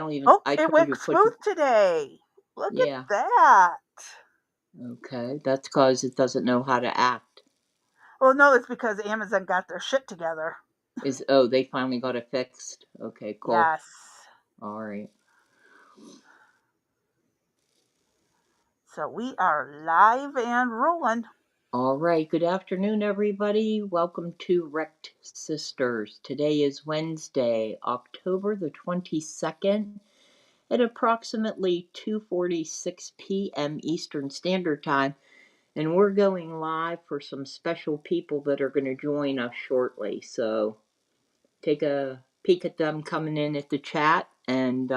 don't even, Oh, I it told went you put, smooth today. Look at yeah, that. okay. That's because it doesn't know how to act. Well, no, it's because Amazon got their shit together. Oh, they finally got it fixed? Okay, cool. Yes. All right. So we are live and rolling. All right. Good afternoon, everybody. Welcome to Wrecked Sisters. Today is Wednesday, October the 22nd at approximately 2:46 p.m. Eastern Standard Time. And we're going live for some special people that are going to join us shortly. So take a peek at them coming in at the chat and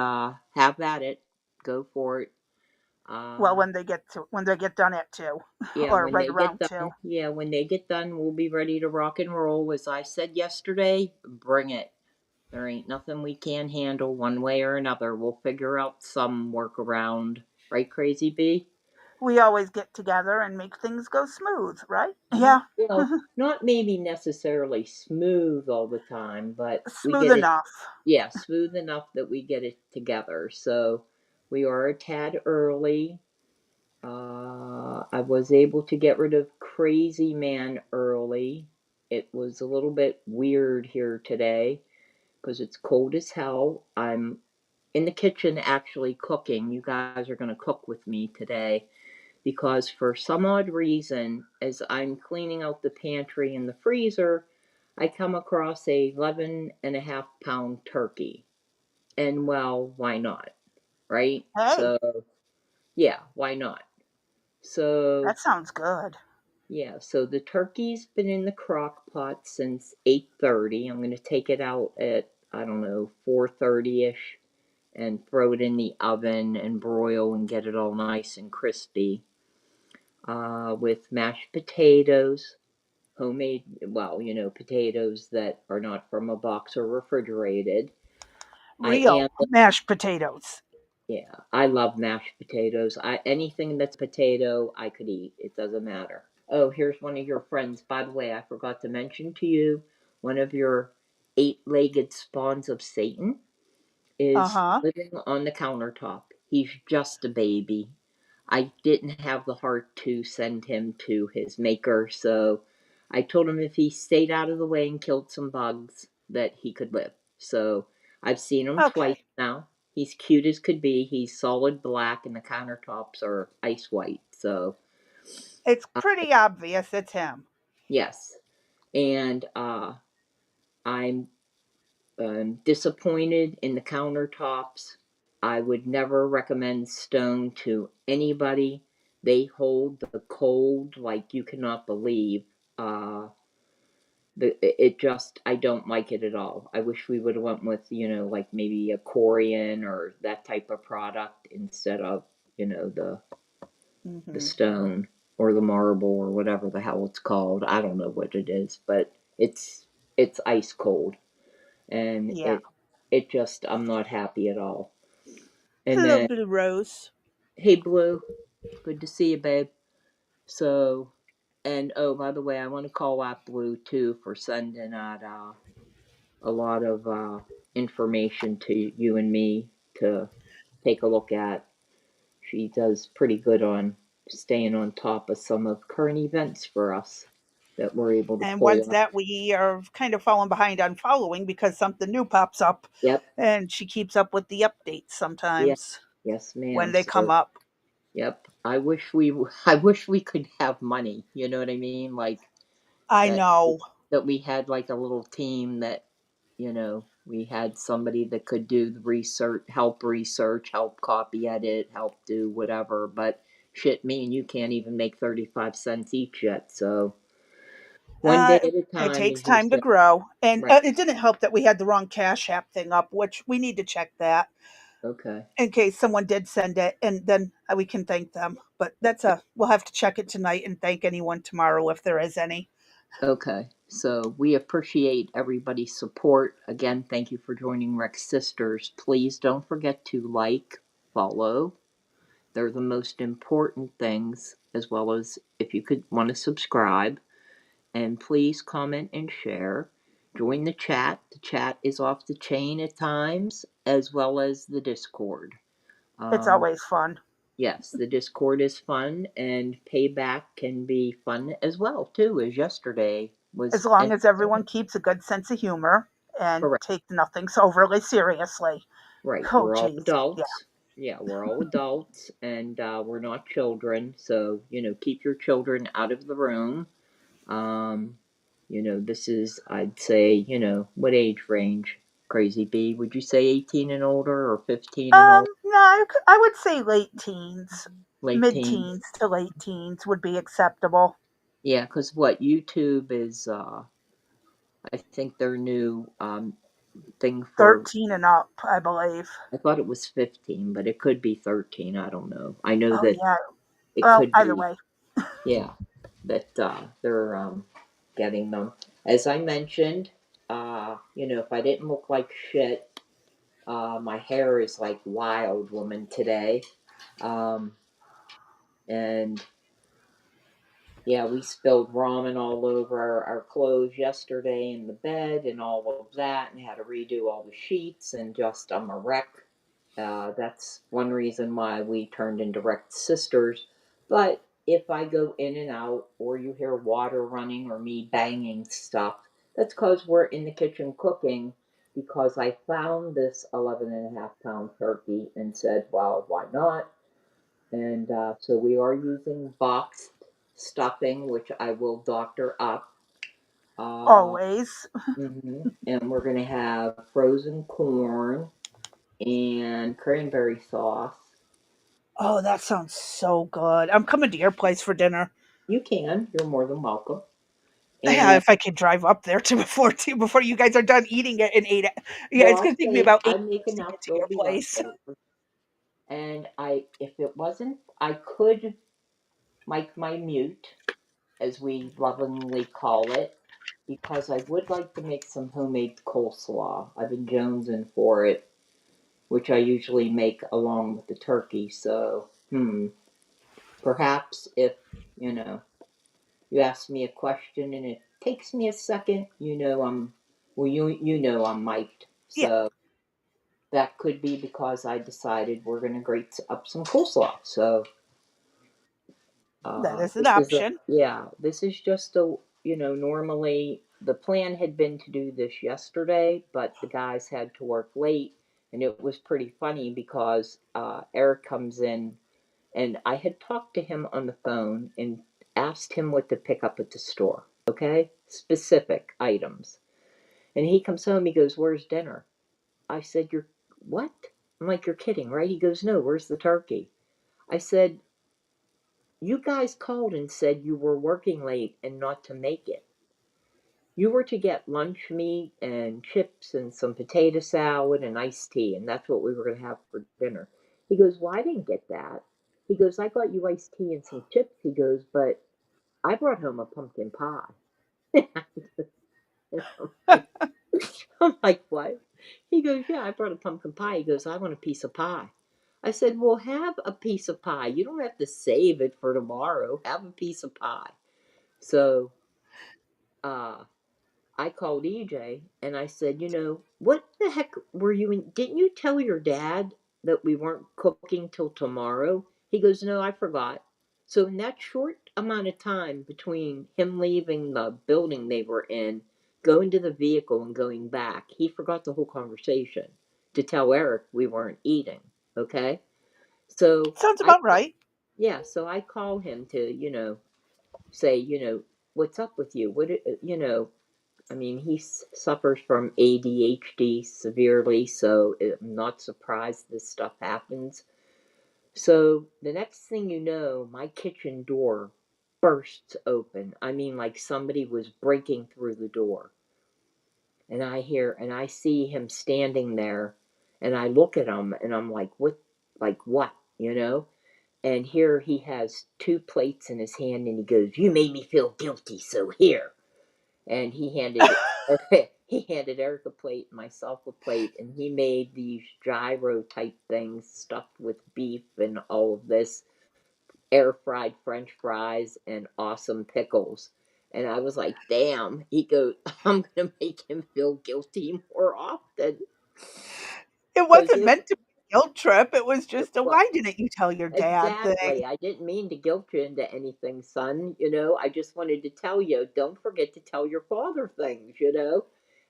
have at it. Go for it. Well, Uh, when they get done at 2 yeah, or when right they get around 2. done, we'll be ready to rock and roll. As I said yesterday, bring it. There ain't nothing we can't handle one way or another. We'll figure out some workaround. Right, Crazy B? We always get together and make things go smooth, right? Yeah. Well, not maybe necessarily smooth all the time, but we Smooth get it, enough. yeah, smooth enough that we get it together. So we are a tad early. I was able to get rid of Crazy Man early. It was a little bit weird here today because it's cold as hell. I'm in the kitchen actually cooking. You guys are going to cook with me today because for some odd reason, as I'm cleaning out the pantry and the freezer, I come across a 11.5 pound turkey. And well, why not? Right? Hey, So, yeah, why not? So, that sounds good. yeah, so the turkey's been in the crock pot since 8:30. I'm going to take it out at, I don't know, 4:30ish and throw it in the oven and broil and get it all nice and crispy. With mashed potatoes, homemade, well, potatoes that are not from a box or refrigerated. I Real am, mashed potatoes. yeah, I love mashed potatoes. Anything that's potato, I could eat. It doesn't matter. Oh, here's one of your friends. By the way, I forgot to mention to you, one of your eight-legged spawns of Satan is Uh-huh. living on the countertop. He's just a baby. I didn't have the heart to send him to his maker, so I told him if he stayed out of the way and killed some bugs, that he could live. So I've seen him twice Okay. now. He's cute as could be. He's solid black, and the countertops are ice white. So, It's uh, pretty obvious it's him. yes. And I'm disappointed in the countertops. I would never recommend stone to anybody. They hold the cold like you cannot believe. Uh, it just, I don't like it at all. I wish we would have went with, like maybe a Corian or that type of product instead of, the Hmm. stone or the marble or whatever the hell it's called. I don't know what it is, but it's ice cold, and Yeah. it just, I'm not happy at all. And Hello, then, Blue Rose. hey Blue, good to see you, babe. So, and oh, by the way, I want to call out Blue too for sending out a lot of information to you and me to take a look at. She does pretty good on staying on top of some of current events for us that we're able to And pull ones up. that we are kind of falling behind on following because something new pops up, Yep. and she keeps up with the updates Yeah. sometimes Yes, when ma'am. they come So, up. yep. I wish we could have money. You know what I mean? Like I that know. that we had like a little team that, we had somebody that could do the research, help copy edit, help do whatever. But shit, me and you can't even make 35 cents each yet. So one day Uh, at a it time, takes as you time to said. grow, and Right. it didn't help that we had the wrong Cash App thing up, which we need to check that Okay. in case someone did send it, and then we can thank them. But we'll have to check it tonight and thank anyone tomorrow if there is any. Okay. So we appreciate everybody's support. Again, thank you for joining Rex Sisters. Please don't forget to like, follow. They're the most important things, as well as if you could want to subscribe. And please comment and share. Join the chat. The chat is off the chain at times, as well as the Discord. It's Um, always fun. yes, the Discord is fun, and payback can be fun as well too. As yesterday was As long as everyone entertaining. keeps a good sense of humor and Correct. takes nothing so overly seriously. Right. Oh, We're all geez. Yeah. adults. Yeah, we're all adults, and we're not children. So keep your children out of the room. Um, this is, I'd say, what age range? Crazy B, would you say 18 and older or 15 and older? No, I would say late teens, Late mid teens? teens to late teens would be acceptable. Yeah, because what YouTube is, I think their new thing for, 13 and up, I believe. I thought it was 15, but it could be 13. I don't know. I know Oh, that yeah. it Well, could either be, way. yeah, that they're getting them. As I mentioned, if I didn't look like shit, my hair is like wild woman today. Um, and yeah, we spilled ramen all over our clothes yesterday in the bed and all of that, and had to redo all the sheets, and just I'm a wreck. That's one reason why we turned into wrecked sisters. But if I go in and out, or you hear water running or me banging stuff, that's because we're in the kitchen cooking. Because I found this 11.5 pound turkey and said, well, why not? And so we are using boxed stuffing, which I will doctor up. Uh, Always. And we're going to have frozen corn and cranberry sauce. Oh, that sounds so good. I'm coming to your place for dinner. You can. You're more than welcome. Yeah, And if I could drive up there to before you guys are done eating it in 8. Yeah, well, it's I'll gonna take me save. about I 8 hours make to enough. get to There'll your be place. leftovers. And if it wasn't, I could mic my mute, as we lovingly call it, because I would like to make some homemade coleslaw. I've been jonesing for it, which I usually make along with the turkey. So, perhaps if you know you ask me a question and it takes me a second, I'm mic'd. Yeah, So that could be because I decided we're going to grate up some coleslaw. So that is an this is option. this is just normally the plan had been to do this yesterday, but the guys had to work late, and it was pretty funny because Eric comes in, and I had talked to him on the phone and asked him what to pick up at the store, okay? Specific items. And he comes home, he goes, "Where's dinner?" I said, "You're what?" I'm like, "You're kidding, right?" He goes, "No, where's the turkey?" I said, "You guys called and said you were working late and not to make it. You were to get lunch meat and chips and some potato salad and iced tea, and that's what we were going to have for dinner." He goes, "Well, I didn't get that." He goes, "I got you iced tea and some chips." He goes, "But I brought home a pumpkin pie." I'm like, I'm like, "What?" He goes, "Yeah, I brought a pumpkin pie." He goes, "I want a piece of pie." I said, "Well, have a piece of pie. You don't have to save it for tomorrow. Have a piece of pie." So uh, I called EJ and I said, "What the heck were you in? Didn't you tell your dad that we weren't cooking till tomorrow?" He goes, "No, I forgot." So in that short amount of time between him leaving the building they were in, going to the vehicle and going back, he forgot the whole conversation to tell Eric we weren't eating. Okay? So Sounds I about right. yeah, so I call him to, say, "What's up with you? I mean, he suffers from ADHD severely, so I'm not surprised this stuff happens. So the next thing you know, my kitchen door bursts open. I mean, like somebody was breaking through the door. And I see him standing there, and I look at him, and I'm like, what? Like what? And here he has two plates in his hand, and he goes, "You made me feel guilty, so here." And he handed Eric a plate, myself a plate, and he made these gyro type things stuffed with beef and all of this, air fried French fries and awesome pickles. And I was like, "Damn." He goes, "I'm gonna make him feel guilty more often." It because wasn't meant to be a guilt trip. It was just a well, why didn't you tell your dad thing. exactly. I didn't mean to guilt you into anything, son. I just wanted to tell you, don't forget to tell your father things.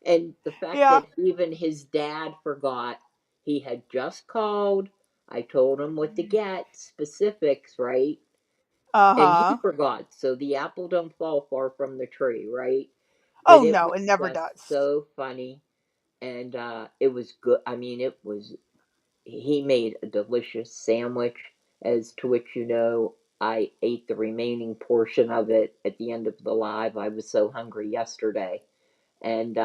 And the fact Yeah. that even his dad forgot, he had just called. I told him what to get, specifics, right? And he Uh-huh. forgot. So the apple don't fall far from the tree, right? But Oh, it no, was it never just does. so funny. And it was good. I mean, he made a delicious sandwich, as to which I ate the remaining portion of it at the end of the live. I was so hungry yesterday. And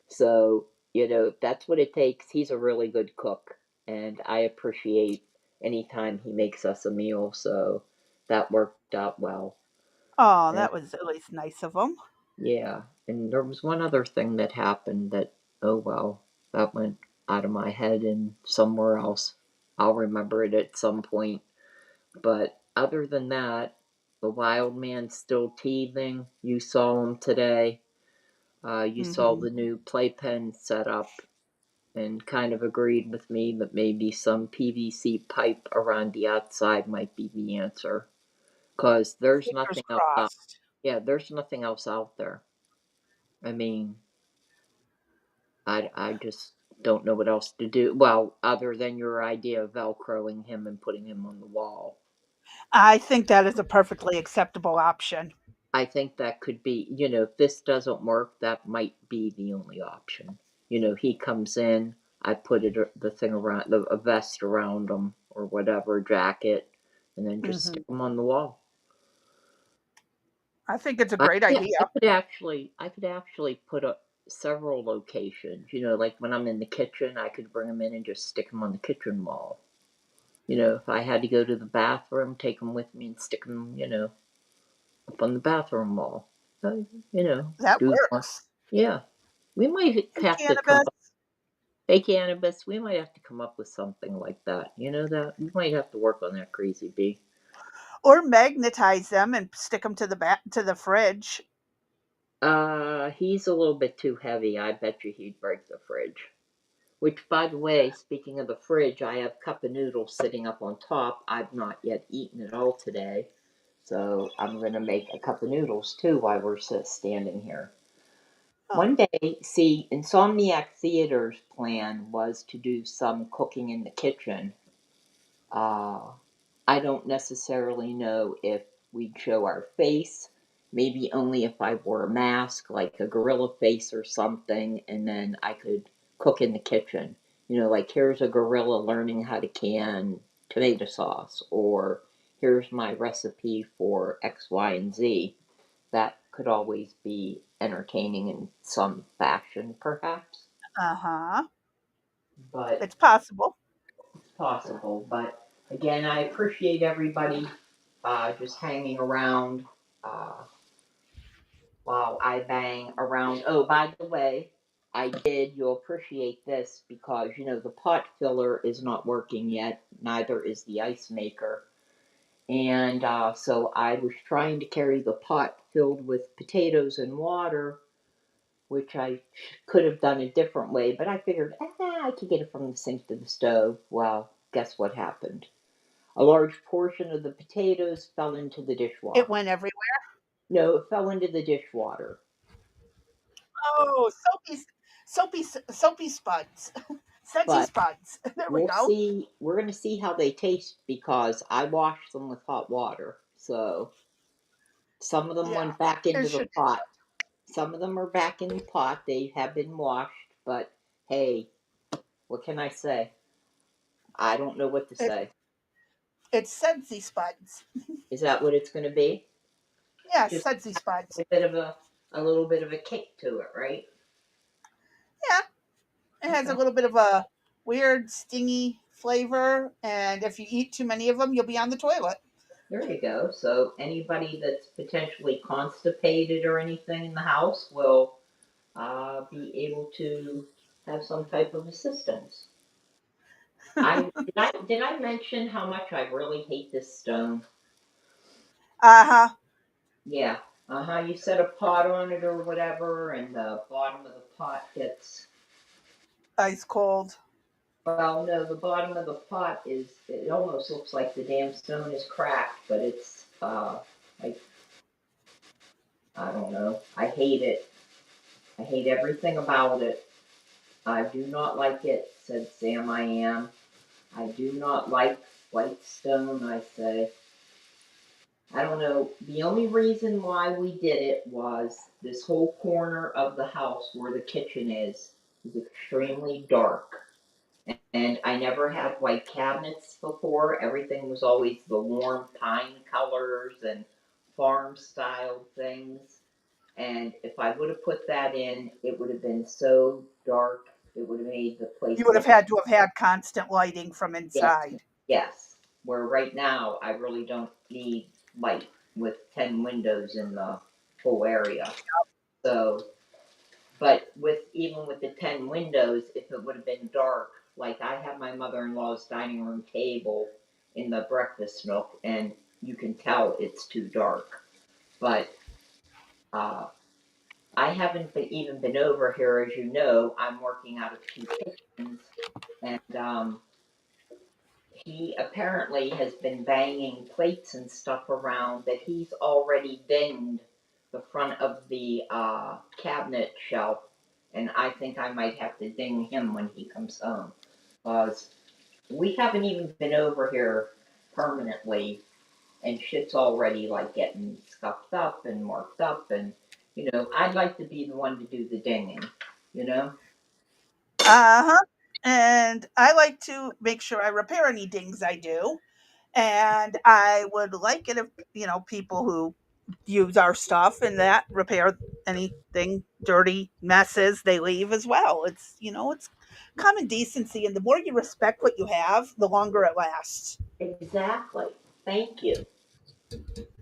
so, if that's what it takes, he's a really good cook. And I appreciate anytime he makes us a meal. So that worked out well. Oh, And that was at least nice of him. yeah, and there was one other thing that happened that, oh well, that went out of my head and somewhere else. I'll remember it at some point. But other than that, the wild man's still teething. You saw him today. You saw Mhm. the new playpen set up and kind of agreed with me that maybe some PVC pipe around the outside might be the answer. Because there's Fingers nothing else out. crossed. Yeah, there's nothing else out there. I mean, I just don't know what else to do. Well, other than your idea of velcroing him and putting him on the wall. I think that is a perfectly acceptable option. I think that could be, if this doesn't work, that might be the only option. He comes in, I put the thing around, a vest around him or whatever, jacket, and then just Mhm. stick him on the wall. I think it's a I, great yeah, idea. I could actually put up several locations. Like when I'm in the kitchen, I could bring him in and just stick him on the kitchen wall. If I had to go to the bathroom, take them with me and stick them, up on the bathroom wall. So, That do one. works. Yeah. We might Hey, have to come cannabis. up, hey, cannabis, we might have to come up with something like that. You know that? We might have to work on that, Crazy Bee. Or magnetize them and stick them to the fridge. He's a little bit too heavy. I bet you he'd break the fridge. Which, by the way, speaking of the fridge, I have cup of noodles sitting up on top. I've not yet eaten it all today. So I'm going to make a cup of noodles too while we're standing here. Oh, One day, see, Insomniac Theater's plan was to do some cooking in the kitchen. Uh, I don't necessarily know if we'd show our face, maybe only if I wore a mask, like a gorilla face or something, and then I could cook in the kitchen. Like here's a gorilla learning how to can tomato sauce, or here's my recipe for X, Y, and Z. That could always be entertaining in some fashion, perhaps, uh-huh. but It's possible. it's possible. But again, I appreciate everybody just hanging around uh, while I bang around. Oh, by the way, you'll appreciate this because, the pot filler is not working yet, neither is the ice maker. And so I was trying to carry the pot filled with potatoes and water, which I could have done a different way, but I figured, I could get it from the sink to the stove. Well, guess what happened? A large portion of the potatoes fell into the It dishwasher. went everywhere. No, it fell into the dishwater. Oh, soapy spuds. Sudsy But spuds. There we we'll go. see. We're going to see how they taste because I washed them with hot water. So some of them Yeah. went back It into the should be pot. Some of them are back in the pot. They have been washed. But hey, what can I say? I don't know what to good. say. It's sudsy spuds. Is that what it's going to be? Yeah, Just sudsy spuds. a little bit of a kick to it, right? Yeah, it has a Okay. little bit of a weird, stingy flavor, and if you eat too many of them, you'll be on the toilet. There you go. So anybody that's potentially constipated or anything in the house will be able to have some type of assistance. I did I mention how much I really hate this stone? Uh huh. Yeah. Uh-huh. You set a pot on it or whatever, and the bottom of the pot gets Ice cold. Well, no, the bottom of the pot is, it almost looks like the damn stone is cracked, but it's, like, I don't know. I hate it. I hate everything about it. I do not like it, said Sam I am. I do not like white stone, I say. I don't know. The only reason why we did it was this whole corner of the house where the kitchen is extremely dark. And I never had white cabinets before. Everything was always the warm pine colors and farm style things. And if I would have put that in, it would have been so dark. It would have made the You place would have look, had to have had constant lighting from yes, inside. yes. Where right now I really don't need light with 10 windows in the whole area. So, but with even with the 10 windows, if it would have been dark, like I have my mother-in-law's dining room table in the breakfast nook, and you can tell it's too dark. But uh, I haven't even been over here, as you know. I'm working out of two kitchens, and he apparently has been banging plates and stuff around that he's already dinged the front of the cabinet shelf, and I think I might have to ding him when he comes home, because we haven't even been over here permanently, and shit's already like getting scuffed up and marked up, and I'd like to be the one to do the dinging, you know. Uh-huh. And I like to make sure I repair any dings I do. And I would like it if, people who use our stuff and that repair anything dirty messes they leave as well. It's common decency, and the more you respect what you have, the longer it lasts. Exactly. Thank you.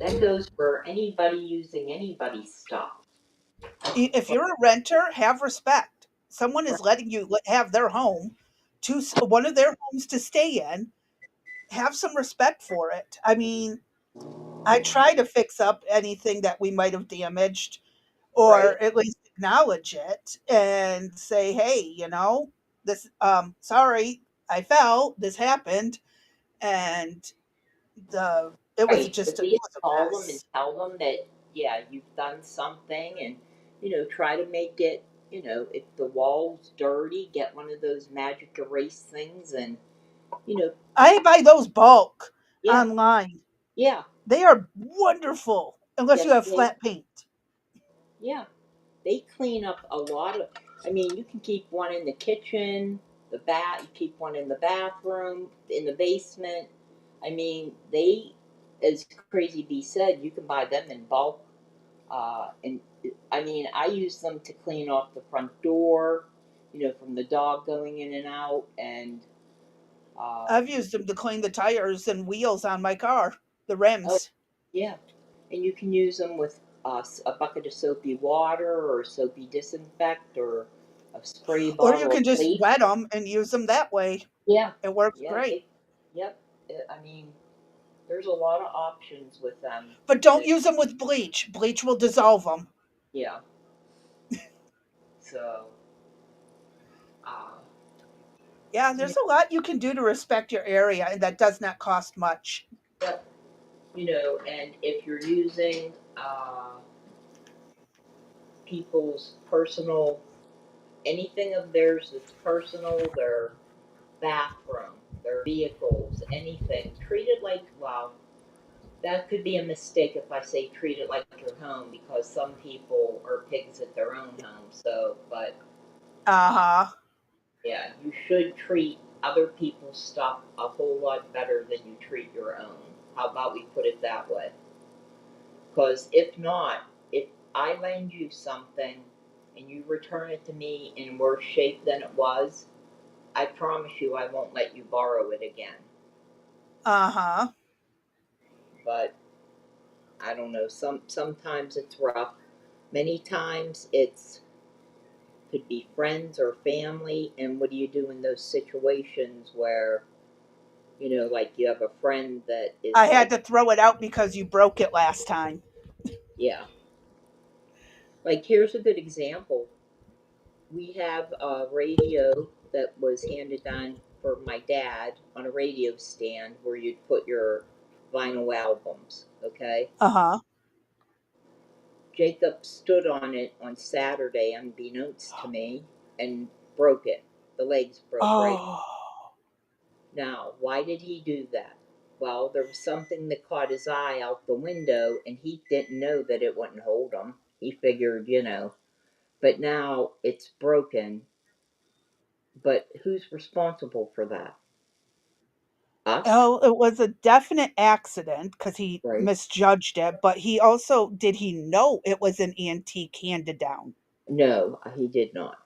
That goes for anybody using anybody's stuff. If you're a renter, have respect. Someone is letting you have their home, one of their homes to stay in. Have some respect for it. I mean, I try to fix up anything that we might have damaged, Right. or at least acknowledge it and say, hey, this, sorry, I fell, this happened. And Right. just, At it least was a call them and mess. tell them that, yeah, you've done something, and, try to make it, if the wall's dirty, get one of those magic erase things, and, you know, I buy those bulk yeah, online. yeah, They are wonderful, unless you yes, have flat paint. yeah. They clean up a lot of, I mean, you can keep one in the kitchen, you keep one in the bathroom, in the basement. I mean, as Crazy Bee said, you can buy them in bulk. And I mean, I use them to clean off the front door, from the dog going in and out. And, uh, I've used them to clean the tires and wheels on my car, the oh, rims. yeah. And you can use them with a bucket of soapy water or soapy disinfect or a spray Or you bottle can of just bleach. wet them and use them that way. Yeah, It works yeah, great. yep. I mean, there's a lot of options with them. But don't That, use them with bleach. Bleach will dissolve them. yeah. So, uh, Yeah, you know, there's a lot you can do to respect your area, and that does not cost much. yep. And if you're using people's personal, anything of theirs that's personal, their bathroom, their vehicles, anything, treat it like, well, that could be a mistake if I say treat it like your home, because some people are pigs at their own home. So, but Uh uh, huh. yeah, you should treat other people's stuff a whole lot better than you treat your own. How about we put it that way? Because if not, if I lend you something and you return it to me in worse shape than it was, I promise you I won't let you borrow it again. Uh huh. But I don't know. Sometimes it's rough. Many times it's could be friends or family. And what do you do in those situations where like you have a friend that I is had like, to throw it out because you broke it last time. yeah. Like here's a good example. We have a radio that was handed down. for my dad on a radio stand where you'd put your vinyl albums, okay? Uh-huh. Jacob stood on it on Saturday, unbeknownst to me, and broke it. The legs broke right. Oh. Now, why did he do that? Well, there was something that caught his eye out the window, and he didn't know that it wouldn't hold him. He figured, but now it's broken. But who's responsible for that? Us? Oh, it was a definite accident because he Right. misjudged it, but he also did he know it was an antique handed down? No, he did not.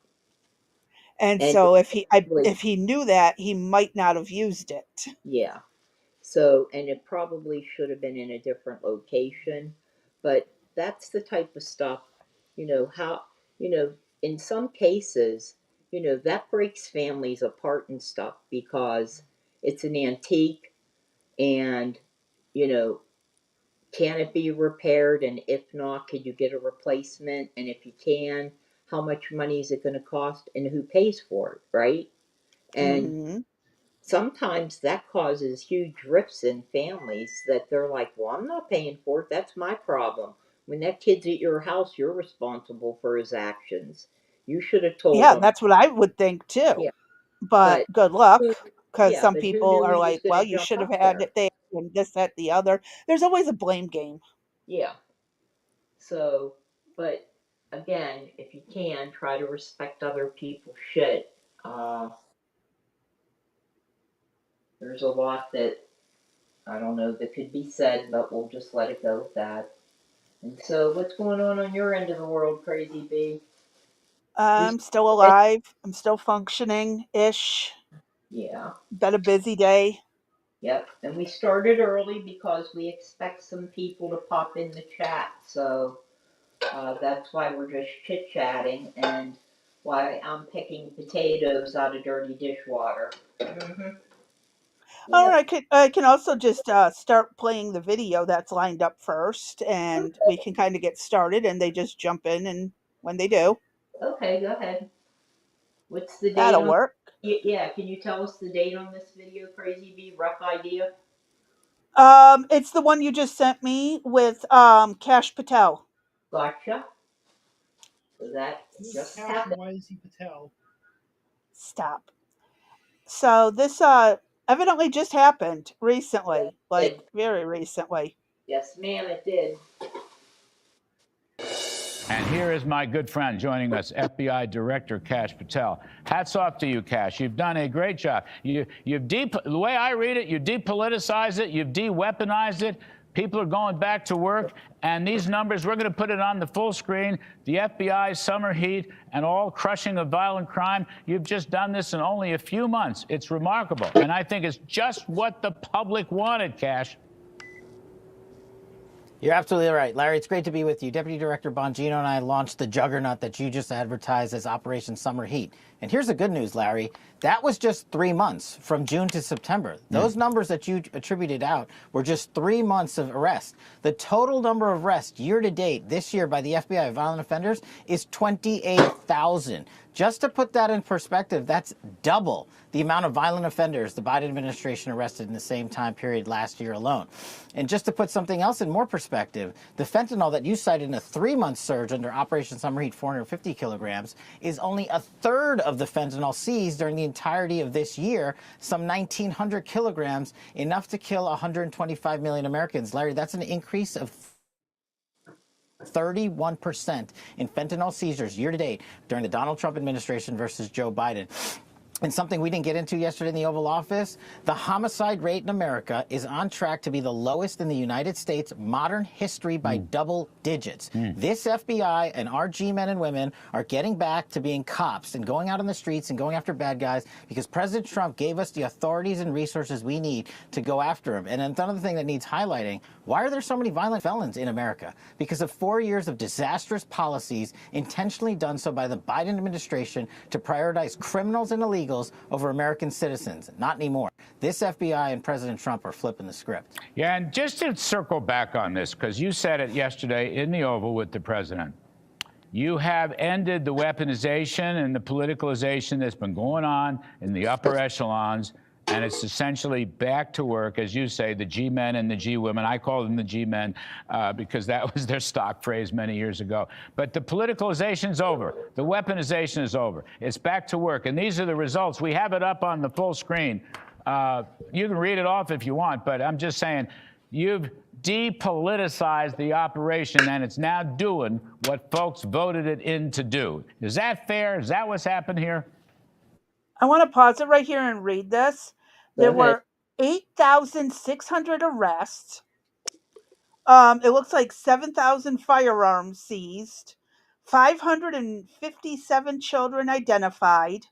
And And so probably, if he knew that, he might not have used it. yeah. So, and it probably should have been in a different location, but that's the type of stuff, how, you know, in some cases, that breaks families apart and stuff because it's an antique and, you know, can it be repaired? And if not, could you get a replacement? And if you can, how much money is it going to cost and who pays for it, right? And Mhm. sometimes that causes huge rifts in families that they're like, well, I'm not paying for it. That's my problem. When that kid's at your house, you're responsible for his actions. You should have told Yeah, him. that's what I would think too. Yeah. But But good luck, who, because yeah, some but who people knew are he was like, going "Well, to you jump should have up had there? it there," and this, that, the other. There's always a blame game. Yeah. So, but again, if you can, try to respect other people's shit. Uh, there's a lot that I don't know that could be said, but we'll just let it go with that. And so, what's going on your end of the world, Crazy B? We I'm still started, alive. I'm still functioning-ish. yeah, Been a busy day. yep. And we started early because we expect some people to pop in the chat. So that's why we're just chit chatting and why I'm picking potatoes out of dirty dishwater. Mm-hmm. Or Yep. I can also just start playing the video that's lined up first, and we can kind of get started, and they just jump in, and when they do, Okay, go ahead. What's the date that'll on? work. Yeah, can you tell us the date on this video, Crazy B? Rough idea? It's the one you just sent me with Cash Patel. Gotcha. So that Who's just Cash and happened. why is he Patel? Stop. So this evidently just happened Yes, recently, it like did. very recently. Yes, ma'am, it did. And here is my good friend joining us, FBI Director Kash Patel. Hats off to you, Kash. You've done a great job. The way I read it, you depoliticized it, you've de-weaponized it. People are going back to work, and these numbers, we're going to put it on the full screen. The FBI's summer heat and all crushing of violent crime. You've just done this in only a few months. It's remarkable, and I think it's just what the public wanted, Kash. You're absolutely right, Larry. It's great to be with you. Deputy Director Bongino and I launched the juggernaut that you just advertised as Operation Summer Heat. And here's the good news, Larry. That was just 3 months, from June to September. Those numbers that you attributed out were just 3 months of arrest. The total number of arrests year to date this year by the FBI of violent offenders is 28,000. Just to put that in perspective, that's double the amount of violent offenders the Biden administration arrested in the same time period last year alone. And just to put something else in more perspective, the fentanyl that you cited in a 3-month surge under Operation Summer Heat, 450 kilograms, is only a third of the fentanyl seized during the entirety of this year, some 1,900 kilograms, enough to kill 125 million Americans. Larry, that's an increase of 31% in fentanyl seizures year to date during the Donald Trump administration versus Joe Biden. And something we didn't get into yesterday in the Oval Office, the homicide rate in America is on track to be the lowest in the United States modern history by double digits. This FBI and our G-men and women are getting back to being cops and going out on the streets and going after bad guys because President Trump gave us the authorities and resources we need to go after them. And another thing that needs highlighting, why are there so many violent felons in America? Because of 4 years of disastrous policies intentionally done so by the Biden administration to prioritize criminals and illegals over American citizens. Not anymore. This FBI and President Trump are flipping the script. Yeah, and just to circle back on this, because you said it yesterday in the Oval with the president. You have ended the weaponization and the politicalization that's been going on in the upper echelons, and it's essentially back to work, as you say, the G-men and the G-women. I call them the G-men because that was their stock phrase many years ago. But the politicalization's over. The weaponization is over. It's back to work, and these are the results. We have it up on the full screen. You can read it off if you want, but I'm just saying, you've depoliticized the operation, and it's now doing what folks voted it in to do. Is that fair? Is that what's happened here? I want to pause it right here and read this. Go There ahead. were 8,600 arrests. It looks like 7,000 firearms seized, 557 children identified,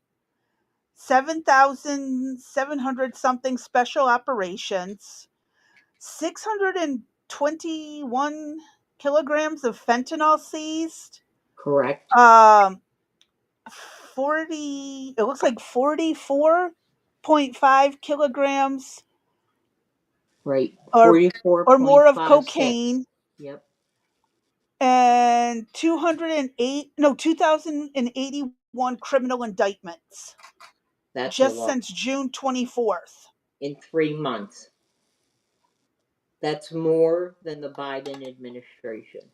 7,700 something special operations, 621 kilograms of fentanyl seized. Correct. 40, it looks like 44.5 kilograms Right. or more of 44.56. cocaine, Yep. and 2,081 criminal indictments That's a just lot. since June 24th. In 3 months. That's more than the Biden administration.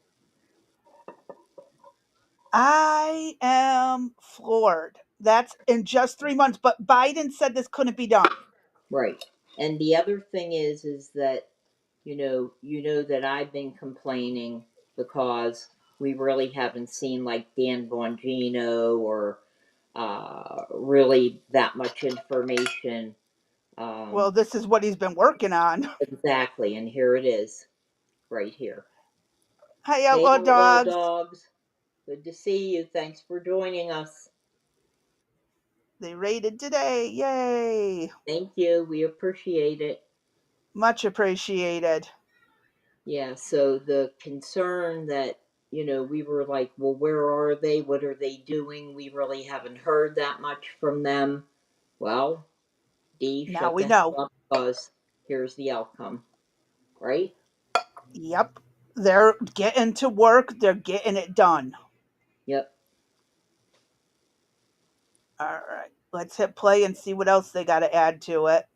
I am floored. That's in just 3 months, but Biden said this couldn't be done. Right. And the other thing is that you know that I've been complaining because we really haven't seen like Dan Bongino or really that much information. Well, this is what he's been working on. Exactly, and here it is, right here. Hi, Hey, outlaw outlaw dogs. dogs. Good to see you. Thanks for joining us. They raided today. Yay. Thank you. We appreciate it. Much appreciated. Yeah, so the concern that, we were like, well, where are they? What are they doing? We really haven't heard that much from them. Well, D, Now shut we the hell know. up because here's the outcome, right? Yep. They're getting to work. They're getting it done. Yep. All right. Let's hit play and see what else they got to add to it.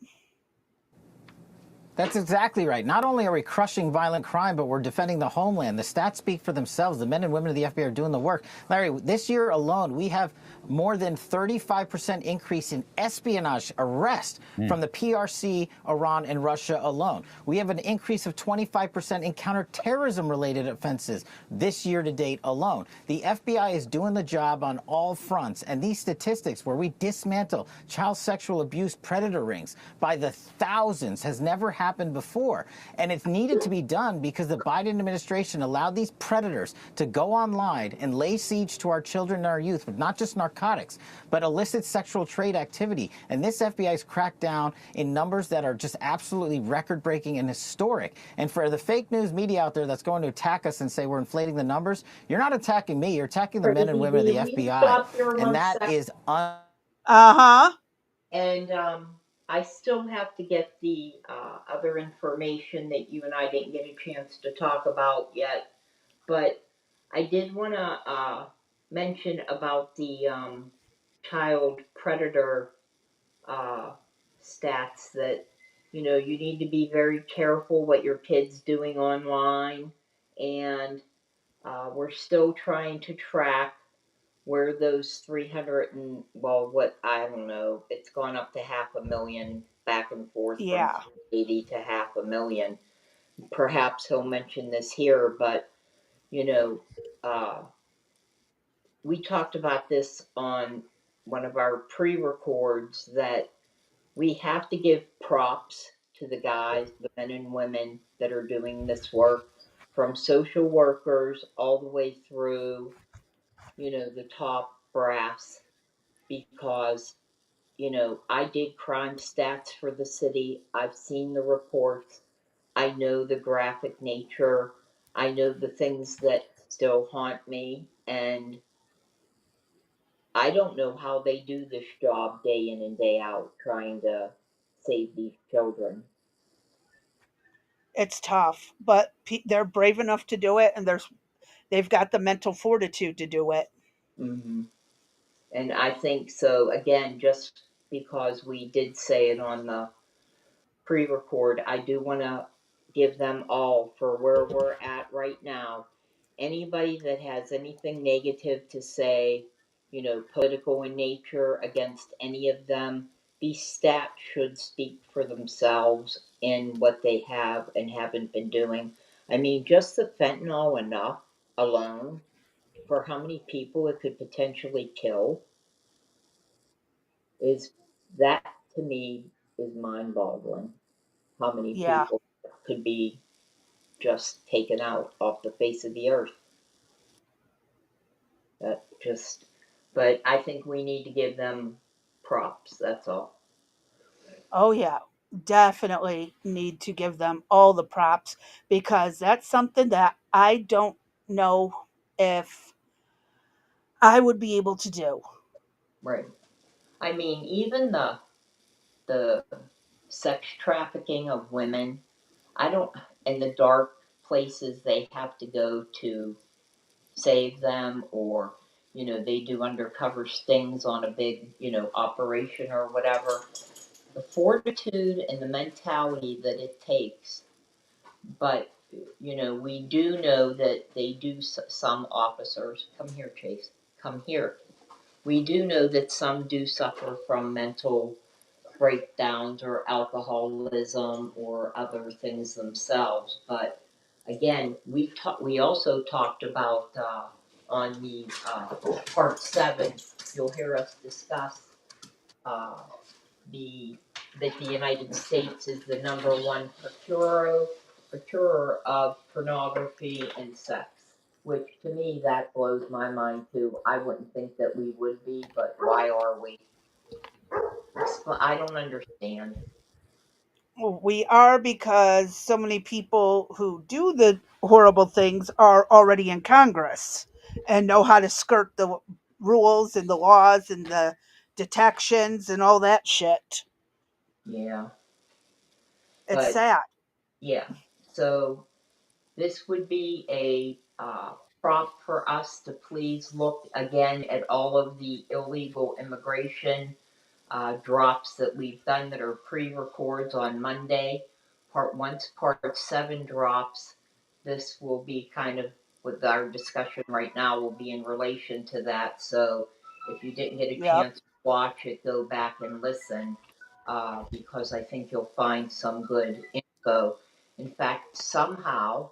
That's exactly right. Not only are we crushing violent crime, but we're defending the homeland. The stats speak for themselves. The men and women of the FBI are doing the work. Larry, this year alone, we have more than 35% increase in espionage arrests from the PRC, Iran, and Russia alone. We have an increase of 25% in counterterrorism-related offenses this year to date alone. The FBI is doing the job on all fronts, and these statistics where we dismantle child sexual abuse predator rings by the thousands has never happened before. And it's needed to be done because the Biden administration allowed these predators to go online and lay siege to our children and our youth with not just narcotics, but illicit sexual trade activity. And this FBI's cracked down in numbers that are just absolutely record-breaking and historic. And for the fake news media out there that's going to attack us and say we're inflating the numbers, you're not attacking me, you're attacking the men and women of the FBI. And that is Uh-huh. And I still have to get the other information that you and I didn't get a chance to talk about yet. But I did want to mention about the child predator stats that, you need to be very careful what your kid's doing online. And we're still trying to track where those 300 and, well, what, I don't know, it's gone up to 500,000 back and forth from Yeah. 80 to 500,000. Perhaps he'll mention this here, but we talked about this on one of our pre-records that we have to give props to the guys, the men and women that are doing this work, from social workers all the way through, the top brass, because I did crime stats for the city. I've seen the reports. I know the graphic nature. I know the things that still haunt me. And I don't know how they do this job day in and day out trying to save these children. It's tough, but they're brave enough to do it, and they've got the mental fortitude to do it. Hmm. And I think so, again, just because we did say it on the pre record, I do want to give them all for where we're at right now. Anybody that has anything negative to say, political in nature against any of them, these stats should speak for themselves in what they have and haven't been doing. I mean, just the fentanyl enough alone for how many people it could potentially kill is that to me is mind boggling. How many Yeah. people could be just taken out off the face of the earth? That just, but I think we need to give them props. That's all. Oh, yeah. Definitely need to give them all the props because that's something that I don't know if I would be able to do. Right. I mean, even the sex trafficking of women. I don't, and the dark places they have to go to save them, or they do undercover stings on a big operation or whatever. The fortitude and the mentality that it takes. But we do know that they do, some officers, come here, Chase, come here. We do know that some do suffer from mental breakdowns or alcoholism or other things themselves. But again, we also talked about on the part 7. You'll hear us discuss uh, the that the United States is the #1 procurer of pornography and sex. Which to me that blows my mind too. I wouldn't think that we would be, but why are we? I don't understand. We are because so many people who do the horrible things are already in Congress and know how to skirt the rules and the laws and the detections and all that shit. Yeah, It's but sad. yeah. So this would be a prompt for us to please look again at all of the illegal immigration drops that we've done that are pre-records on Monday. Once part 7 drops, this will be kind of with our discussion right now will be in relation to that. So if you didn't get a Yep. chance to watch it, go back and listen because I think you'll find some good info. In fact, somehow,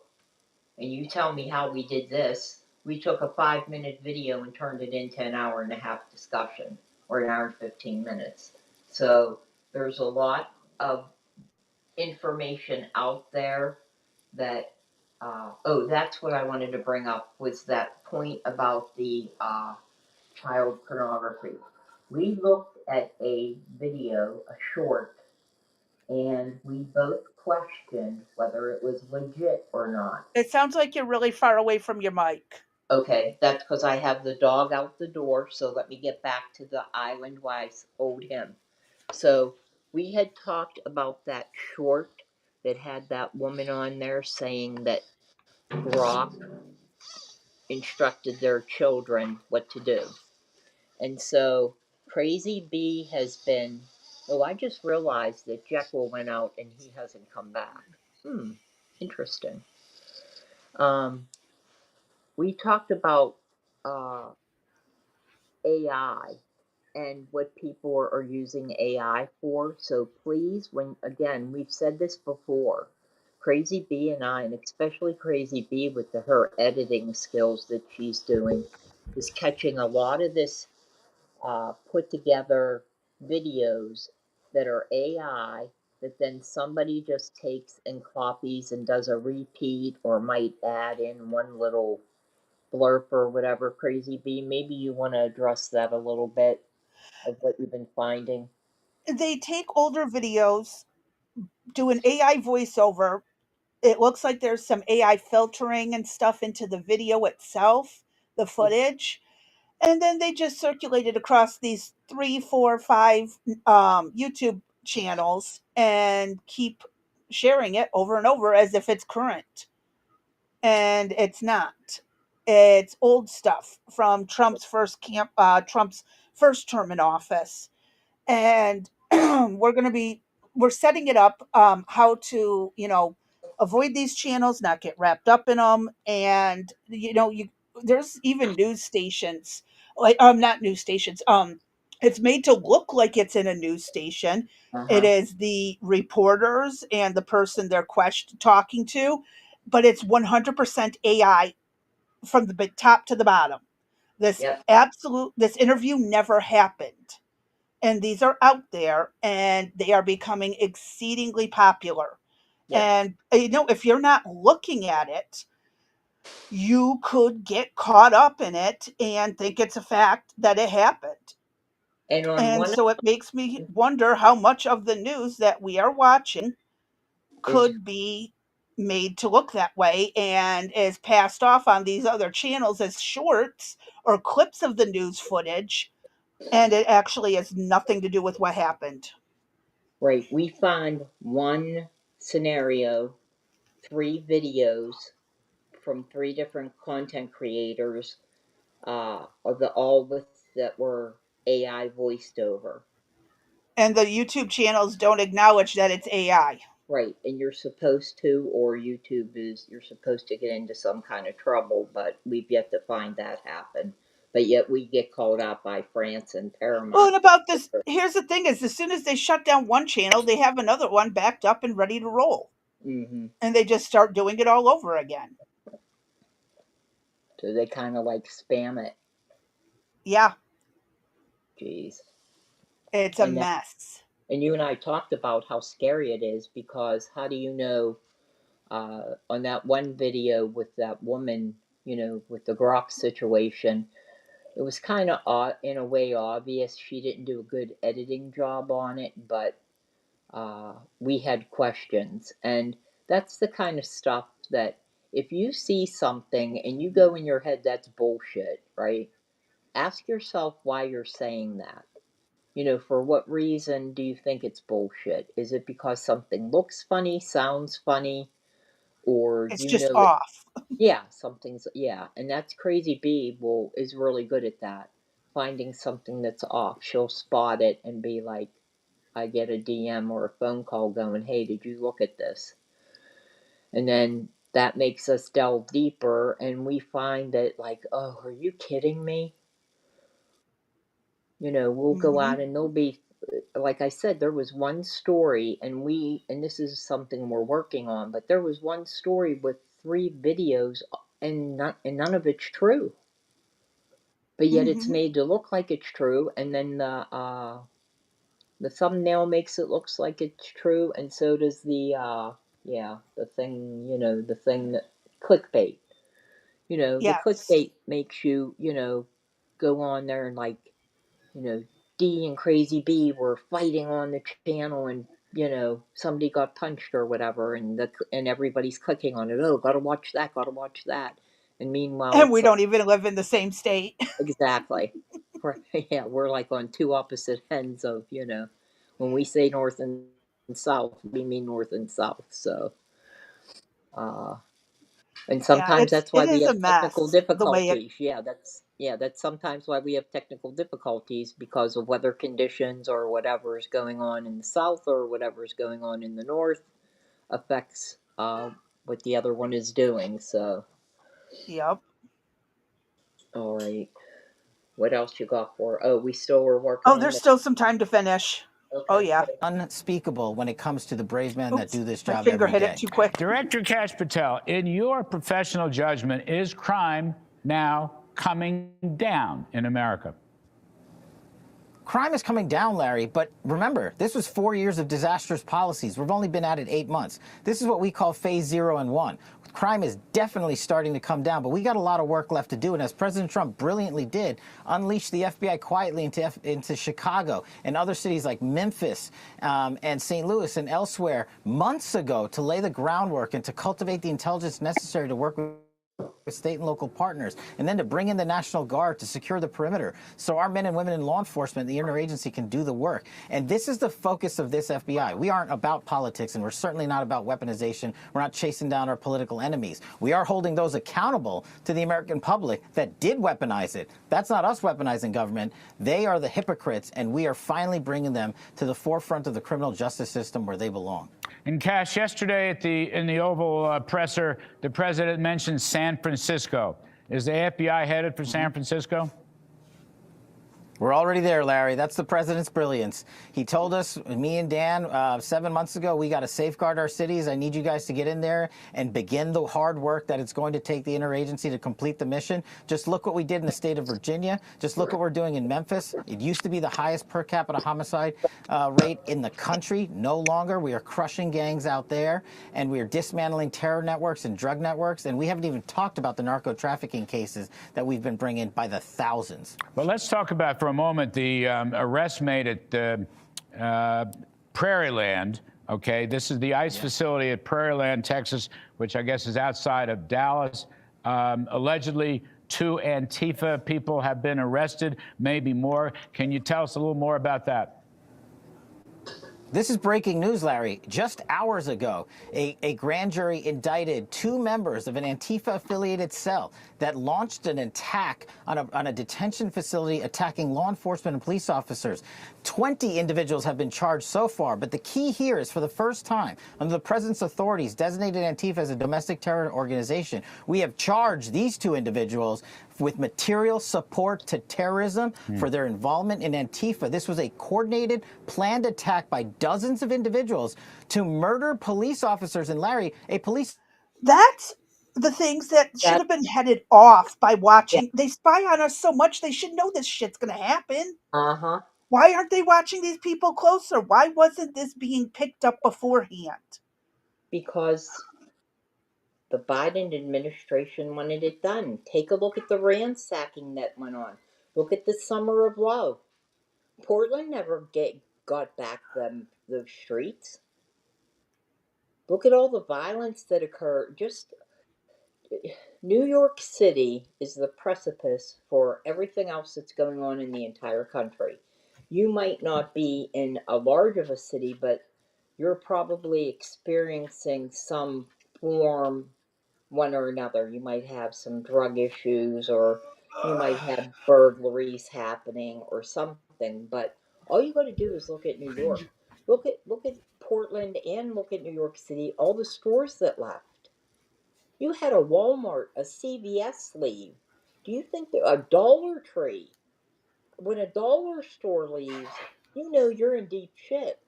and you tell me how we did this, we took a 5-minute video and turned it into an hour and a half discussion, or an hour and 15 minutes. So there's a lot of information out there that, oh, that's what I wanted to bring up was that point about the child pornography. We looked at a video, a short, and we both questioned whether it was legit or not. It sounds like you're really far away from your mic. Okay, that's because I have the dog out the door, so let me get back to the island where I owed him. So we had talked about that short that had that woman on there saying that Brock instructed their children what to do. And so Crazy B has been. Oh, I just realized that Jekyll went out and he hasn't come back. Interesting. Um, we talked about uh, AI and what people are using AI for. So please, when again, we've said this before, Crazy B and I, and especially Crazy B with her editing skills that she's doing, is catching a lot of this put together videos that are AI that then somebody just takes and copies and does a repeat or might add in one little blurb or whatever. Crazy B, maybe you want to address that a little bit of what you've been finding. They take older videos, do an AI voiceover. It looks like there's some AI filtering and stuff into the video itself, the footage, and then they just circulate it across these three, four, five YouTube channels and keep sharing it over and over as if it's current, and it's not. It's old stuff from Trump's first term in office, and we're setting it up, how to, avoid these channels, not get wrapped up in them. And there's even news stations, like, not news stations, it's made to look like it's in a news station. It Uh-huh. is the reporters and the person they're talking to, but it's 100% AI from the top to the bottom. Yep. This interview never happened, and these are out there, and they are becoming exceedingly popular. Yep. And if you're not looking at it, you could get caught up in it and think it's a fact that it happened. And on And one so it makes me wonder how much of the news that we are watching is could be made to look that way and is passed off on these other channels as shorts or clips of the news footage, and it actually has nothing to do with what happened. right. We found one scenario, three videos from three different content creators, all with that were AI voiced over. And the YouTube channels don't acknowledge that it's AI. Right, and you're supposed to, or you're supposed to get into some kind of trouble, but we've yet to find that happen. But yet we get called out by France and Well, Paramount. and about this, here's the thing: is as soon as they shut down one channel, they have another one backed up and ready to roll, Mm-hmm. and they just start doing it all over again. So they kind of like spam it. Yeah, Jeez. it's a And that, mess. and you and I talked about how scary it is because how do you know on that one video with that woman, with the Grok situation, it was kind of in a way obvious she didn't do a good editing job on it, but we had questions. And that's the kind of stuff that if you see something and you go in your head, that's bullshit, right? Ask yourself why you're saying that. For what reason do you think it's bullshit? Is it because something looks funny, sounds funny, or It's you just know it? off. Yeah, yeah, and that's Crazy Bee is really good at that. Finding something that's off. She'll spot it and be like, I get a DM or a phone call going, hey, did you look at this? And then that makes us delve deeper and we find that, like, oh, are you kidding me? We'll go Hmm. out and there'll be, like I said, there was one story, and this is something we're working on, but there was one story with three videos, and none of it's true. But yet it's Hmm. made to look like it's true, and then the thumbnail makes it looks like it's true, and so does the thing, the thing that clickbait. The Yes. clickbait makes you, go on there and like, you know, D and Crazy B were fighting on the channel and somebody got punched or whatever and everybody's clicking on it. Oh, gotta watch that, gotta watch that. And meanwhile And it's we don't even live in the same state. exactly. Yeah, we're like on two opposite ends of, when we say north and south, we mean north and south. So uh and Yeah, sometimes that's it why we is a have technical mess the way it. difficulties. That's sometimes why we have technical difficulties because of weather conditions or whatever is going on in the south or whatever is going on in the north affects what the other one is doing. So, Yep. all right, what else you got for? Oh, we still were working Oh, on there's this. still some time to finish. Oh Okay. yeah. Unspeakable when it comes to the brave men that Oops, do this my job finger every hit it day. too quick. Director Cash Patel, in your professional judgment, is crime now coming down in America? Crime is coming down, Larry, but remember, this was 4 years of disastrous policies. We've only been at it 8 months. This is what we call phase 0 and 1. Crime is definitely starting to come down, but we got a lot of work left to do. And as President Trump brilliantly did, unleash the FBI quietly into Chicago and other cities like Memphis and St. Louis and elsewhere months ago to lay the groundwork and to cultivate the intelligence necessary to work with with state and local partners, and then to bring in the National Guard to secure the perimeter so our men and women in law enforcement, the interagency, can do the work. And this is the focus of this FBI. We aren't about politics, and we're certainly not about weaponization. We're not chasing down our political enemies. We are holding those accountable to the American public that did weaponize it. That's not us weaponizing government. They are the hypocrites, and we are finally bringing them to the forefront of the criminal justice system where they belong. And Cash, yesterday in the Oval presser, the president mentioned San Francisco. Is the FBI headed for San Francisco? We're already there, Larry. That's the president's brilliance. He told us, me and Dan, 7 months ago, we got to safeguard our cities. I need you guys to get in there and begin the hard work that it's going to take the interagency to complete the mission. Just look what we did in the state of Virginia. Just look what we're doing in Memphis. It used to be the highest per capita homicide rate in the country. No longer. We are crushing gangs out there, and we are dismantling terror networks and drug networks. And we haven't even talked about the narco trafficking cases that we've been bringing by the thousands. Well, let's talk about for a moment the arrest made at Prairieland. Okay, this is the ICE facility at Prairieland, Texas, which I guess is outside of Dallas. Allegedly, 2 Antifa people have been arrested, maybe more. Can you tell us a little more about that? This is breaking news, Larry. Just hours ago, a grand jury indicted 2 members of an Antifa-affiliated cell that launched an attack on a detention facility attacking law enforcement and police officers. 20 individuals have been charged so far, but the key here is for the first time, under the president's authorities, designated Antifa as a domestic terror organization. We have charged these 2 individuals with material support to terrorism for their involvement in Antifa. This was a coordinated, planned attack by dozens of individuals to murder police officers. And Larry, a police... That's the things that should have been headed off by watching. They spy on us so much, they should know this shit's going to happen. Uh-huh. Why aren't they watching these people closer? Why wasn't this being picked up beforehand? Because the Biden administration wanted it done. Take a look at the ransacking that went on. Look at the Summer of Love. Portland never got back those streets. Look at all the violence that occurred. Just New York City is the precipice for everything else that's going on in the entire country. You might not be in a large of a city, but you're probably experiencing some form, one or another. You might have some drug issues, or you might have burglaries happening or something, but all you got to do is look at New York. Look at Portland and look at New York City, all the stores that left. You had a Walmart, a CVS leave. Do you think that a Dollar Tree, when a dollar store leaves, you know you're in deep shit.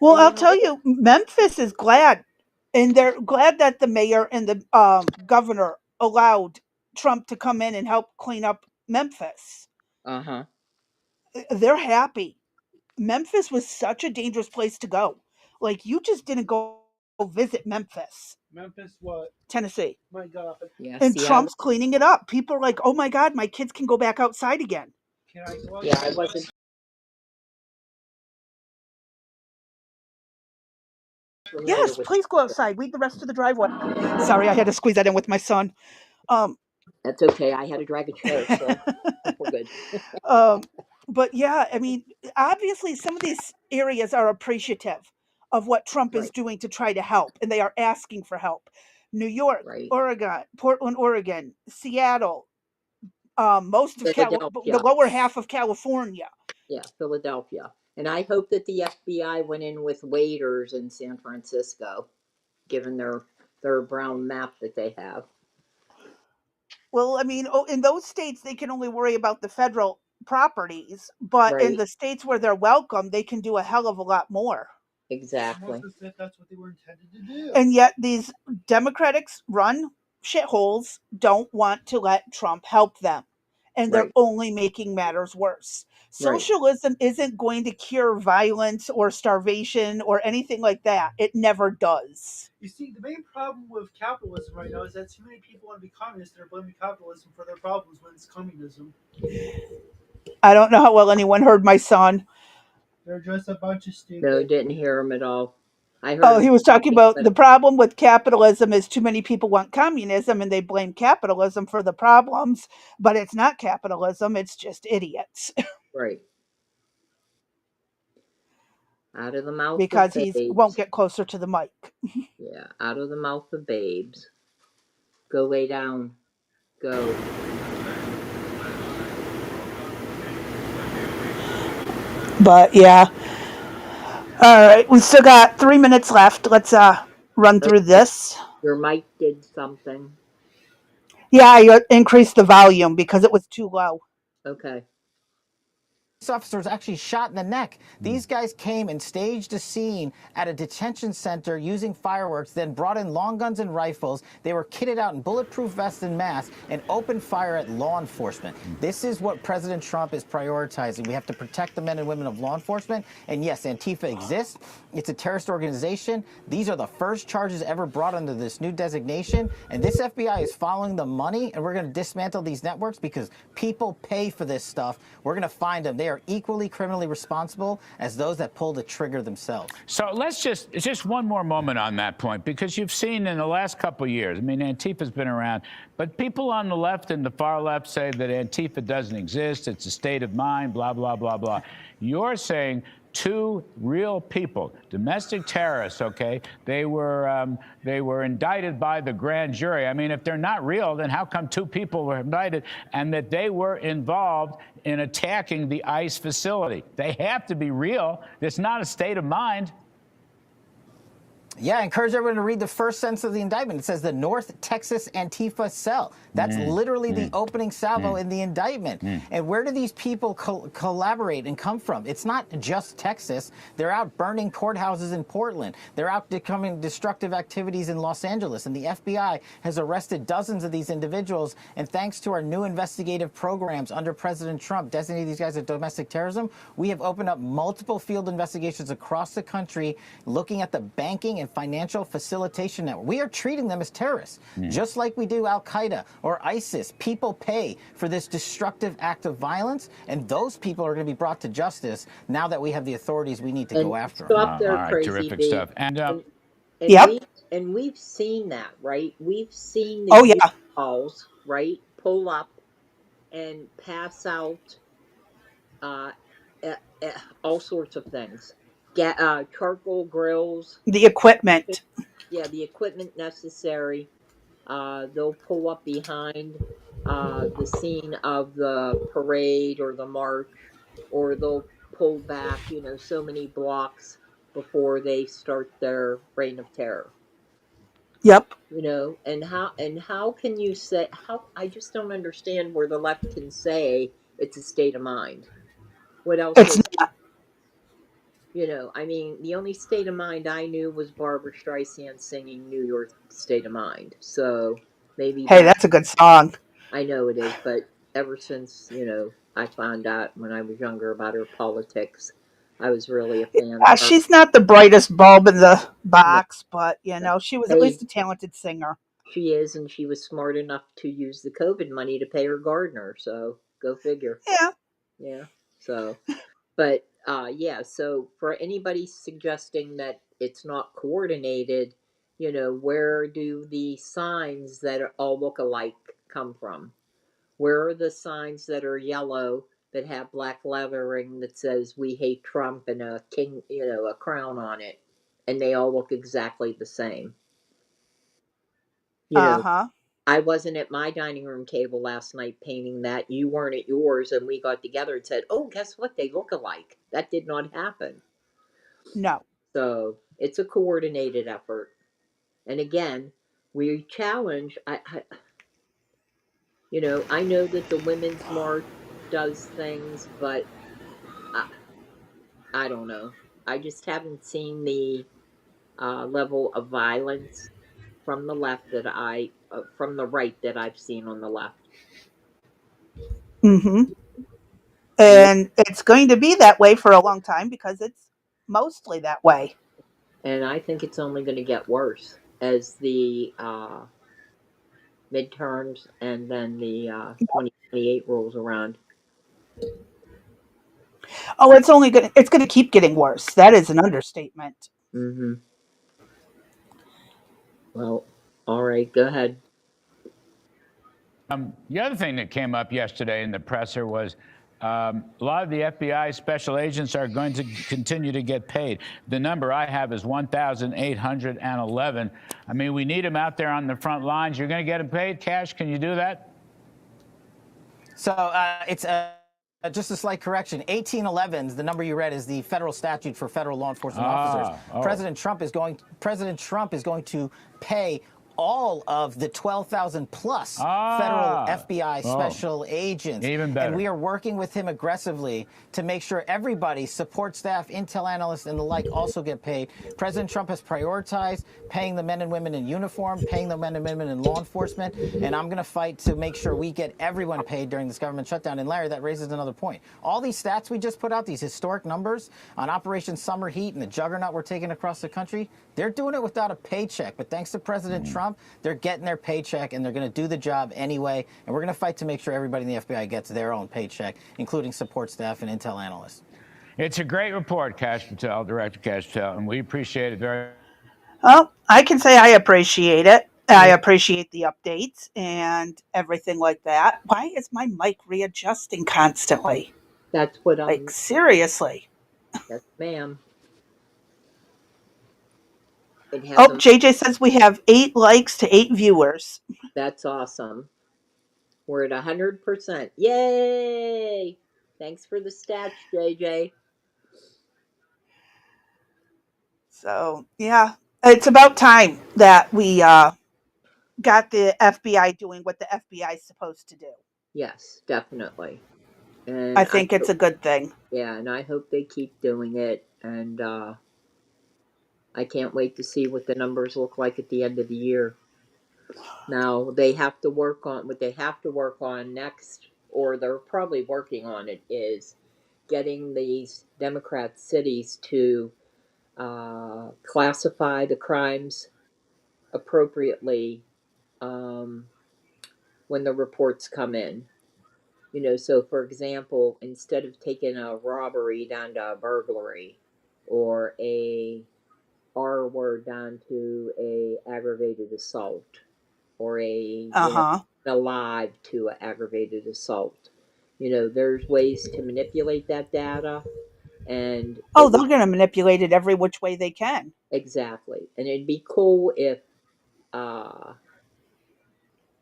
Well, And I'll then tell you, Memphis is glad, and they're glad that the mayor and the governor allowed Trump to come in and help clean up Memphis. Uh-huh. They're happy. Memphis was such a dangerous place to go. Like, you just didn't go visit Memphis. Memphis, what? Tennessee. My God. Yeah, And see, Trump's cleaning it up. People are like, oh my God, my kids can go back outside again. Can I go yeah, I wasn't familiar Yes, with. please go outside. Weed the rest of the driveway. Sorry, I had to squeeze that in with my son. That's okay. I had to drag a chair, so we're good. But yeah, I mean, obviously, some of these areas are appreciative of what Trump is Right. doing to try to help, and they are asking for help. New York, Right. Oregon, Portland, Oregon, Seattle, most of the Philadelphia. lower half of California. Yeah, Philadelphia. And I hope that the FBI went in with waiters in San Francisco, given their brown map that they have. Well, I mean, in those states, they can only worry about the federal properties, but in Right. the states where they're welcome, they can do a hell of a lot more. Exactly. That's what they were intended to do. And yet, these Democrats run shitholes don't want to let Trump help them. And they're Right. only making matters worse. Right. Socialism isn't going to cure violence or starvation or anything like that. It never does. You see, the main problem with capitalism right now is that too many people want to be communists. They're blaming capitalism for their problems when it's communism. I don't know how well anyone heard my son. They're just a bunch of stupid. No, didn't hear him at all. I Oh, heard he was talking nothing about but the problem with capitalism is too many people want communism and they blame capitalism for the problems, but it's not capitalism, it's just idiots. right out of the mouth of Because he won't babes. get closer to the mic. Yeah, out of the mouth of babes. Go lay down. Go. But yeah. All right, we still got 3 minutes left. Let's run through Okay. this. Your mic did something. Yeah, I increased the volume because it was too low. Okay. Officers actually shot in the neck. These guys came and staged a scene at a detention center using fireworks, then brought in long guns and rifles. They were kitted out in bulletproof vests and masks and opened fire at law enforcement. This is what President Trump is prioritizing. We have to protect the men and women of law enforcement. And yes, Antifa exists. It's a terrorist organization. These are the first charges ever brought under this new designation. And this FBI is following the money, and we're going to dismantle these networks because people pay for this stuff. We're going to find them. They are equally criminally responsible as those that pull the trigger themselves. So let's just one more moment on that point, because you've seen in the last couple of years, I mean, Antifa's been around, but people on the left and the far left say that Antifa doesn't exist. It's a state of mind, blah, blah, blah, blah. You're saying two real people, domestic terrorists, okay? They were indicted by the grand jury. I mean, if they're not real, then how come two people were indicted, and that they were involved in attacking the ICE facility? They have to be real. It's not a state of mind. Yeah, I encourage everyone to read the first sentence of the indictment. It says the North Texas Antifa cell. That's literally the opening salvo in the indictment. And where do these people collaborate and come from? It's not just Texas. They're out burning courthouses in Portland. They're out committing destructive activities in Los Angeles. And the FBI has arrested dozens of these individuals. And thanks to our new investigative programs under President Trump, designating these guys as domestic terrorism, we have opened up multiple field investigations across the country, looking at the banking and financial facilitation network. We are treating them as terrorists, just like we do Al-Qaeda or ISIS. People pay for this destructive act of violence, and those people are going to be brought to justice now that we have the authorities we need to go after them. Stop there, All right, crazy terrific bee. stuff. And Yep. We've seen that, right? We've seen Oh, the yeah. U-Hauls, right, pull up and pass out all sorts of things. Charcoal grills. The equipment. Yeah, the equipment necessary. They'll pull up behind the scene of the parade or the march, or they'll pull back, so many blocks before they start their reign of terror. Yep. And how can you say, how I just don't understand where the left can say it's a state of mind. What else It's was not. I mean, the only state of mind I knew was Barbara Streisand singing New York State of Mind. So maybe Hey, that, that's a good song. I know it is, but ever since, I found out when I was younger about her politics, I was really a fan of her. She's not the brightest bulb in the No, box, but, she was at hey, least a talented singer. she is, and she was smart enough to use the COVID money to pay her gardener. So go figure. Yeah. Yeah. So, but yeah. So for anybody suggesting that it's not coordinated, where do the signs that all look alike come from? Where are the signs that are yellow that have black lettering that says "We hate Trump" and a king, a crown on it, and they all look exactly the same? You know, Uh-huh. I wasn't at my dining room table last night painting that. You weren't at yours, and we got together and said, "Oh, guess what? They look alike." That did not happen. No. So it's a coordinated effort. And again, we challenge. I know that the Women's March does things, but I, I don't know. I just haven't seen the level of violence from the left from the right that I've seen on the left. Mm-hmm. And And it's going to be that way for a long time because it's mostly that way. and I think it's only going to get worse as the midterms and then the 2028 rolls around. Oh, it's going to keep getting worse. That is an understatement. Mm-hmm. Well, all right, go ahead. The other thing that came up yesterday in the presser was a lot of the FBI special agents are going to continue to get paid. The number I have is 1,811. I mean, we need them out there on the front lines. You're going to get them paid cash. Can you do that? So it's just a slight correction. 1811, the number you read, is the federal statute for federal law enforcement officers. Oh. President Trump is going to pay all of the 12,000 plus federal FBI special agents. Even better. And we are working with him aggressively to make sure everybody, support staff, intel analysts, and the like, also get paid. President Trump has prioritized paying the men and women in uniform, paying the men and women in law enforcement, and I'm going to fight to make sure we get everyone paid during this government shutdown. And Larry, that raises another point. All these stats we just put out, these historic numbers on Operation Summer Heat and the juggernaut we're taking across the country, they're doing it without a paycheck. But thanks to President Trump, they're getting their paycheck, and they're going to do the job anyway. And we're going to fight to make sure everybody in the FBI gets their own paycheck, including support staff and intel analysts. It's a great report, Kash Patel, Director Kash Patel, and we appreciate it very much. Well, I can say I appreciate it. I appreciate the updates and everything like that. Why is my mic readjusting constantly? That's what I'm. Like, seriously. Yes, ma'am. Oh, JJ says we have 8 likes to 8 viewers. That's awesome. We're at 100%. Yay! Thanks for the stats, JJ. So, yeah, it's about time that we got the FBI doing what the FBI is supposed to do. Yes, definitely. And I think it's a good thing. Yeah, and I hope they keep doing it. And I can't wait to see what the numbers look like at the end of the year. Now, they have to work on what they have to work on next, or they're probably working on it, is getting these Democrat cities to classify the crimes appropriately when the reports come in. You know, so for example, instead of taking a robbery down to a burglary, or a R word down to a aggravated assault, or a alive to an aggravated assault. You know, there's ways to manipulate that data, and they're going to manipulate it every which way they can. Exactly, and it'd be cool if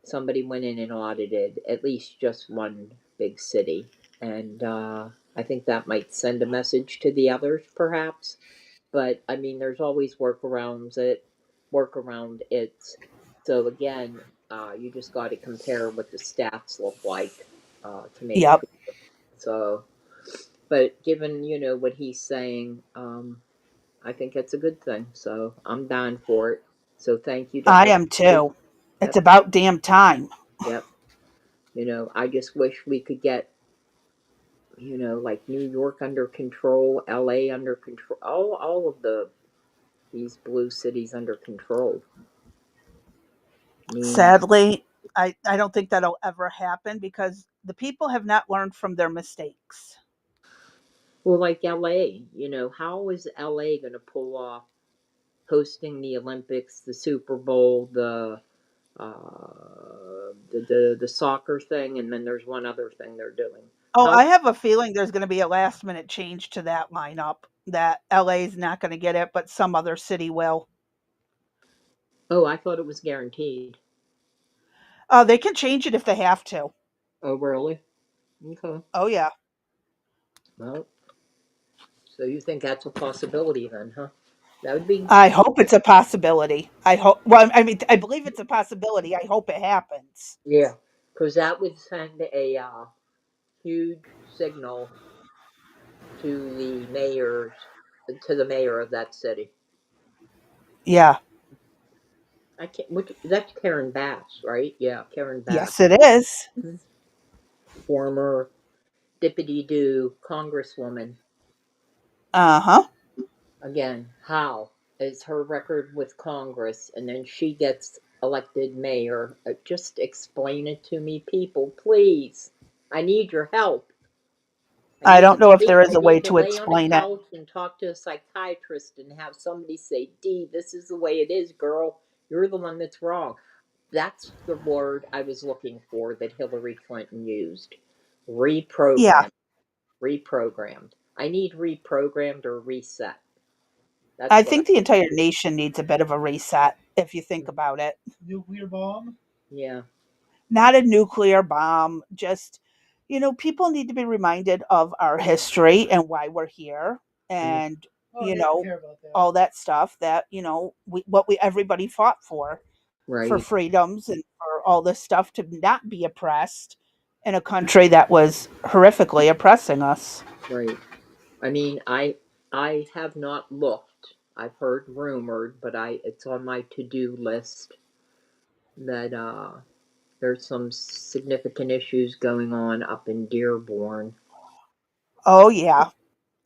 somebody went in and audited at least just one big city, and I think that might send a message to the others, perhaps. But I mean, there's always workaround it. So again, you just got to compare what the stats look like to make sure. So, but given what he's saying, I think it's a good thing. So I'm down for it. So thank you. I am too. Yep. It's about damn time. Yep. I just wish we could get like New York under control, LA under control, all of these blue cities under control. Sadly, I don't think that'll ever happen because the people have not learned from their mistakes. Well, like LA, how is LA going to pull off hosting the Olympics, the Super Bowl, the soccer thing, and then there's one other thing they're doing. I have a feeling there's going to be a last minute change to that lineup, that LA is not going to get it, but some other city will. Oh, I thought it was guaranteed. They can change it if they have to. Oh, really? Okay. Oh, yeah. Well, so you think that's a possibility then, huh? That would be. I hope it's a possibility. Well, I mean, I believe it's a possibility. I hope it happens. Yeah, because that would send a huge signal to the mayor of that city. Yeah. That's Karen Bass, right? Yeah, Karen Bass. Yes, it is. Former dippity-doo congresswoman. Uh-huh. Again, how is her record with Congress, and then she gets elected mayor? Just explain it to me, people, please. I need your help. I don't know if there is a way to explain it. And talk to a psychiatrist and have somebody say, "Dee, this is the way it is, girl. You're the one that's wrong. That's the word I was looking for that Hillary Clinton used. Yeah, Reprogrammed. Reprogrammed. I need reprogrammed or reset. I That's what I. think the entire nation needs a bit of a reset if you think about it. Nuclear bomb. Yeah. Not a nuclear bomb, just, people need to be reminded of our history and why we're here, Yeah. and, Oh, you they don't know, care about that. all that stuff that, what we everybody fought for Right. freedoms and for all this stuff to not be oppressed in a country that was horrifically oppressing us. Right. I mean, I have not looked. I've heard rumored, but I it's on my to-do list that there's some significant issues going on up in Dearborn. Oh, yeah,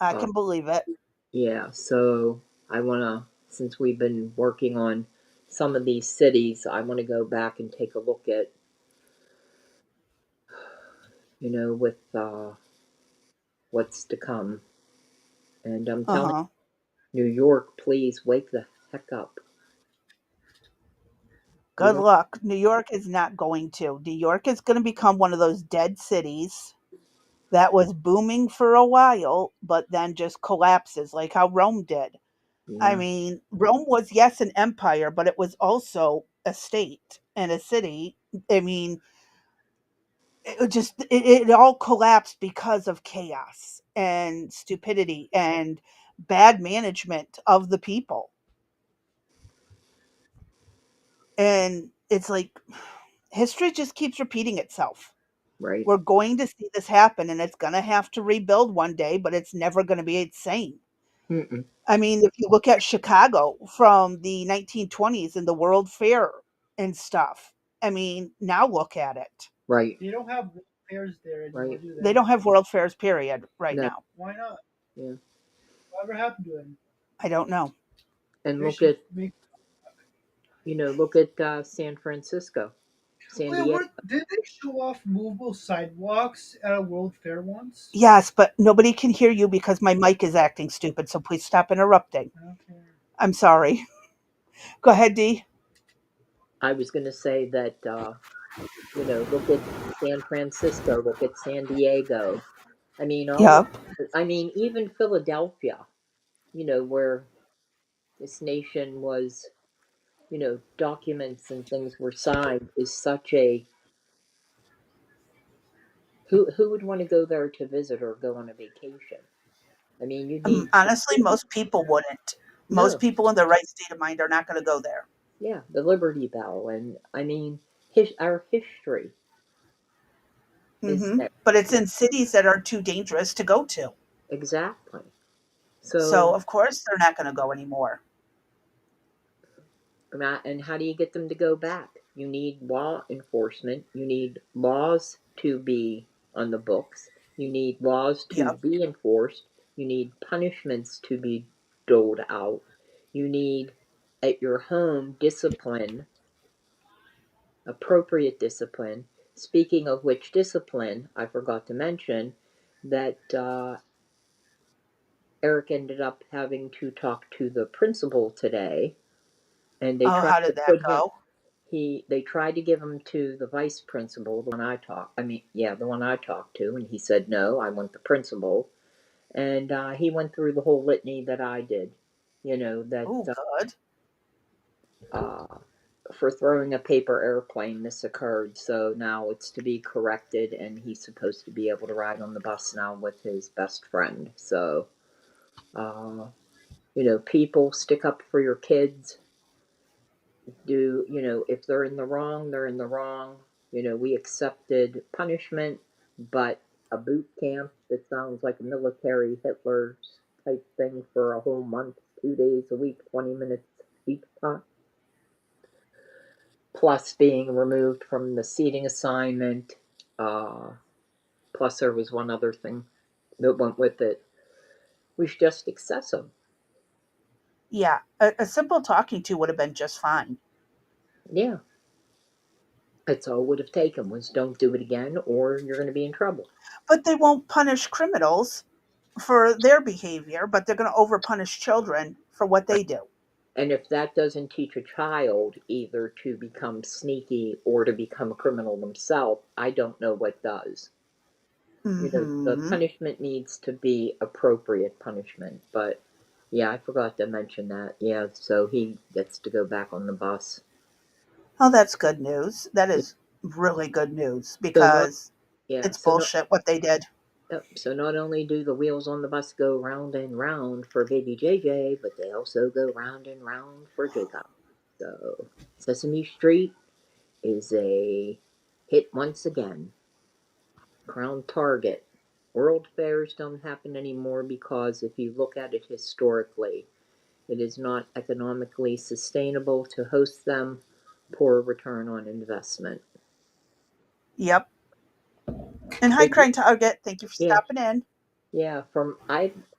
I Uh, can believe it. yeah, so I want to, since we've been working on some of these cities, I want to go back and take a look at, with what's to come. And I'm Uh telling huh. you, New York, please wake the heck up. We Good don't. luck. New York is not going to. New York is going to become one of those dead cities that was booming for a while, but then just collapses like how Rome did. I Yeah, mean, Rome was, yes, an empire, but it was also a state and a city. I mean, it all collapsed because of chaos and stupidity and bad management of the people. And it's like history just keeps repeating itself. right. We're going to see this happen, and it's going to have to rebuild one day, but it's never going to be the same. Mm-mm. I mean, if you look at Chicago from the 1920s and the World Fair and stuff, I mean, now look at it. Right, They don't have fairs there anymore, right. do They they? don't have World Fairs, period, right No, now. Why not? yeah. Whatever happened to them? I don't know. And They look should at, make. San Francisco, San Wait, Diego. did they show off movable sidewalks at a World Fair once? Yes, but nobody can hear you because my mic is acting stupid, so please stop interrupting. I don't care. I'm sorry. Go ahead, Dee. I was going to say that, look at San Francisco, look at San Diego. I mean, Yep. even Philadelphia, where this nation was, documents and things were signed, is such a, who would want to go there to visit or go on a vacation? I mean, you need Honestly, most people wouldn't. Most no, people in their right state of mind are not going to go there. yeah, the Liberty Bell, and I mean, our history is there. But it's in cities that are too dangerous to go to. Exactly. So, So, of course, they're not going to go anymore. and how do you get them to go back? You need law enforcement. You need laws to be on the books. You need laws to Yep. be enforced. You need punishments to be doled out. You need at your home discipline, appropriate discipline. Speaking of which discipline, I forgot to mention that Eric ended up having to talk to the principal today, and they Oh, tried how to did that put him. go? They tried to give him to the vice principal, the one I talked. I mean, yeah, the one I talked to, and he said no, I want the principal. And he went through the whole litany that I did. That Oh, good. uh, for throwing a paper airplane, this occurred. So now it's to be corrected, and he's supposed to be able to ride on the bus now with his best friend. So, uh, people stick up for your kids. If they're in the wrong, they're in the wrong. We accepted punishment, but a boot camp that sounds like a military Hitler type thing for a whole month, 2 days a week, 20 minutes each time, plus being removed from the seating assignment. Uh, Plus, there was one other thing that went with it. It was just excessive. Yeah, a simple talking to would have been just fine. Yeah, that's all it would have taken was don't do it again, or you're going to be in trouble. But they won't punish criminals for their behavior, but they're going to overpunish children for what they do. And if that doesn't teach a child either to become sneaky or to become a criminal themselves, I don't know what does. The Mm-hmm. punishment needs to be appropriate punishment. But yeah, I forgot to mention that. Yeah, so he gets to go back on the bus. Oh, that's good news. That Yeah. is really good news So not because yeah, it's bullshit what they did. so not only do the wheels on the bus go round and round for baby JJ, but they also go round and round for Jacob. So Sesame Street is a hit once again. Crown Target. World fairs don't happen anymore because if you look at it historically, it is not economically sustainable to host them. Poor return on investment. Yep. And hi, But Crane Target. Thank you for yeah, stopping in. yeah. From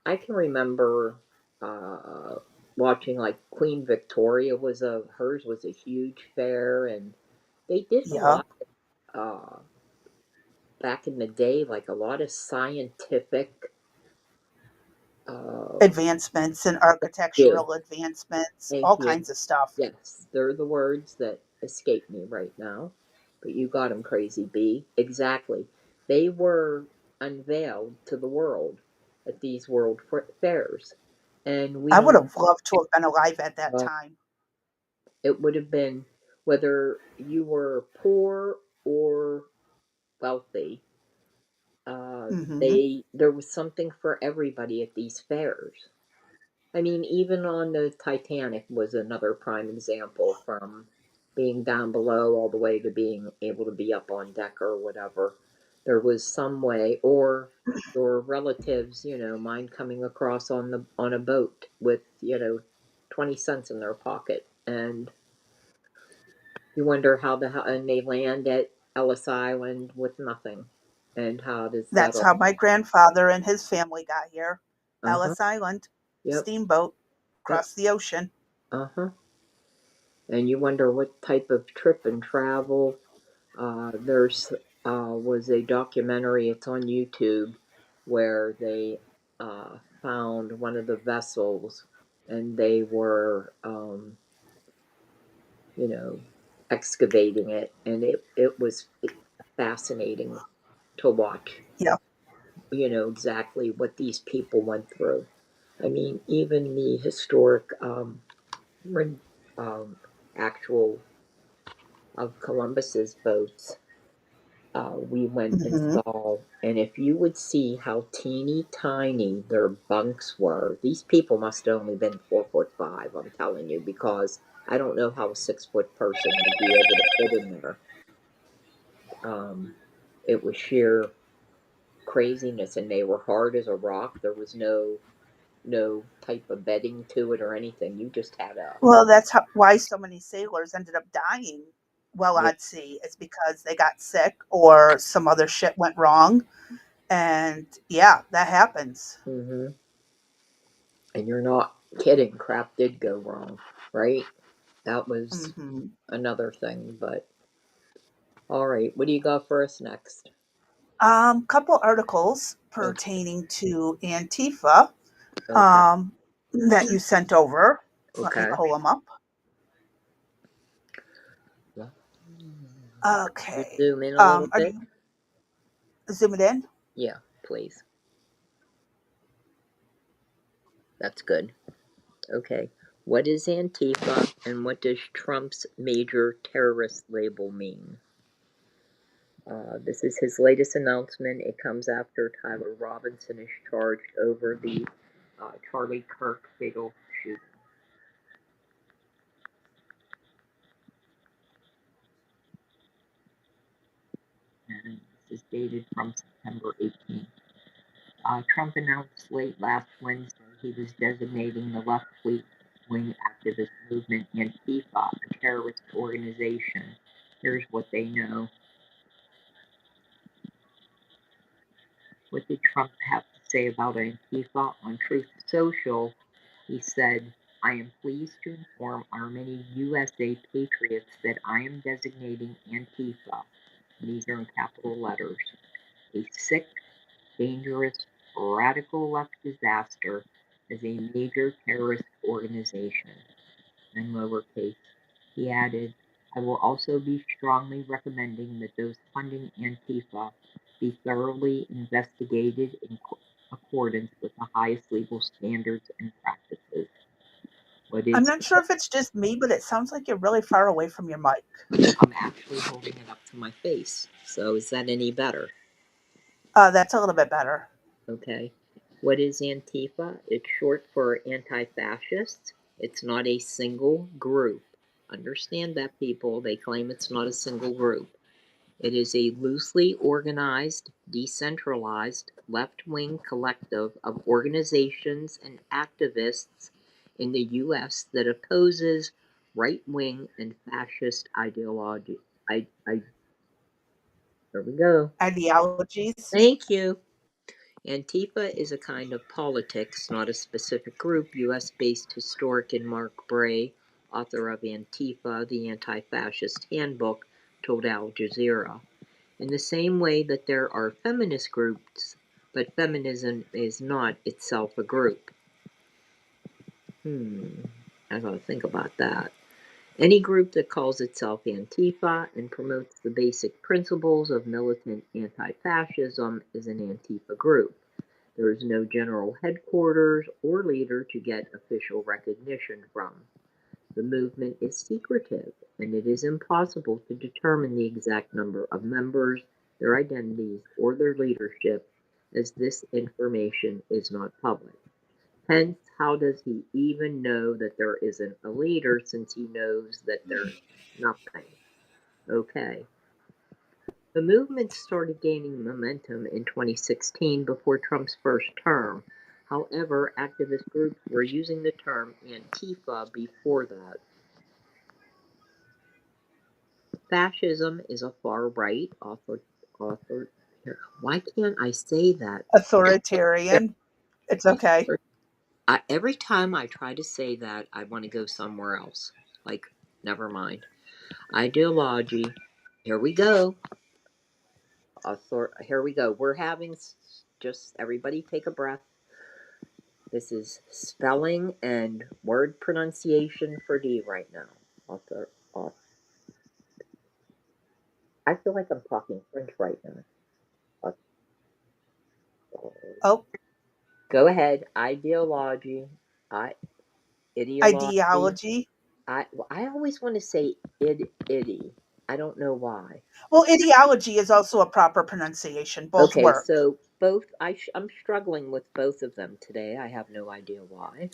I can remember uh, watching like Queen Victoria was a hers was a huge fair, and they did a Yep. lot back in the day, like a lot of scientific. Uh, Advancements and do architectural advancements, thank all you. kinds of stuff. Yes, they're the words that escape me right now, but you got 'em, Crazy Bee. Exactly. They were unveiled to the world at these world fairs, and we I would don't. have loved to have been alive at that Well, time. it would have been whether you were poor or wealthy. Mm-hmm. There was something for everybody at these fairs. I mean, even on the Titanic was another prime example from being down below all the way to being able to be up on deck or whatever. There was some way, or your relatives, mine coming across on a boat with 20 cents in their pocket, and you wonder and they land at Ellis Island with nothing, and how does that That's all? how my grandfather and his family got here. Uh huh. Ellis Island, Yep. steamboat, Yep. across the ocean. Uh huh. And you wonder what type of trip and travel. There's was a documentary. It's on YouTube where they found one of the vessels, and they were you know excavating it, and it was fascinating to watch. Yep. Exactly what these people went through. I mean, even the historic um, actual of Columbus's boats, we went and Mm-hmm. saw. And if you would see how teeny tiny their bunks were, these people must have only been 4'5". I'm telling you, because I don't know how a 6 foot person would be able to fit in there. Um, it was sheer craziness, and they were hard as a rock. There was no type of bedding to it or anything. You just had a Well, that's why so many sailors ended up dying while yeah. at sea. It's because they got sick or some other shit went wrong. And yeah, that happens. hmm And you're not kidding. Crap did go wrong, right? That was Mm-hmm. another thing. But all right, what do you got for us next? Couple articles Okay, pertaining to Antifa okay, um, that you sent over. Let me okay. pull them up. Well, we Okay. zoom in a little Are bit. you zoom it in? Yeah, please. That's good. Okay. What is Antifa, and what does Trump's major terrorist label mean? This is his latest announcement. It comes after Tyler Robinson is charged over the Charlie Kirk fatal shooting. And this is dated from September 18th. Trump announced late last Wednesday he was designating the left wing activist movement Antifa a terrorist organization. Here's what they know. What did Trump have to say about Antifa on Truth Social? He said, I am pleased to inform our many USA patriots that I am designating Antifa, and these are in capital letters, a sick, dangerous, radical left disaster as a major terrorist organization. in lowercase. He added, I will also be strongly recommending that those funding Antifa be thoroughly investigated in accordance with the highest legal standards and practices. What I'm is not sure if it's just me, but it sounds like you're really far away from your mic. I'm actually holding it up to my face. So is that any better? That's a little bit better. Okay. What is Antifa? It's short for anti-fascist. It's not a single group. Understand that, people. They claim it's not a single group. It is a loosely organized, decentralized, left-wing collective of organizations and activists in the U.S. that opposes right-wing and fascist ideology. There we go. Ideologies. Thank you. Antifa is a kind of politics, not a specific group. U.S.-based historian Mark Bray, author of Antifa, the Anti-Fascist Handbook, told Al Jazeera. In the same way that there are feminist groups, but feminism is not itself a group. I gotta think about that. Any group that calls itself Antifa and promotes the basic principles of militant anti-fascism is an Antifa group. There is no general headquarters or leader to get official recognition from. The movement is secretive, and it is impossible to determine the exact number of members, their identities, or their leadership, as this information is not public. Hence, how does he even know that there isn't a leader, since he knows that there's nothing? Okay. The movement started gaining momentum in 2016 before Trump's first term. However, activist groups were using the term Antifa before that. Fascism is a far-right why can't I say that? Authoritarian. It's okay. Every time I try to say that, I want to go somewhere else. Like, never mind. Ideology. Here we go. Here we go. We're having just everybody take a breath. This is spelling and word pronunciation for D right now. Author. I feel like I'm talking French right now. Oh, Go ahead. Ideology. I ideology. ideology. I always want to say itty. I don't know why. Well, ideology is also a proper pronunciation. Both Okay, work. so both I'm struggling with both of them today. I have no idea why.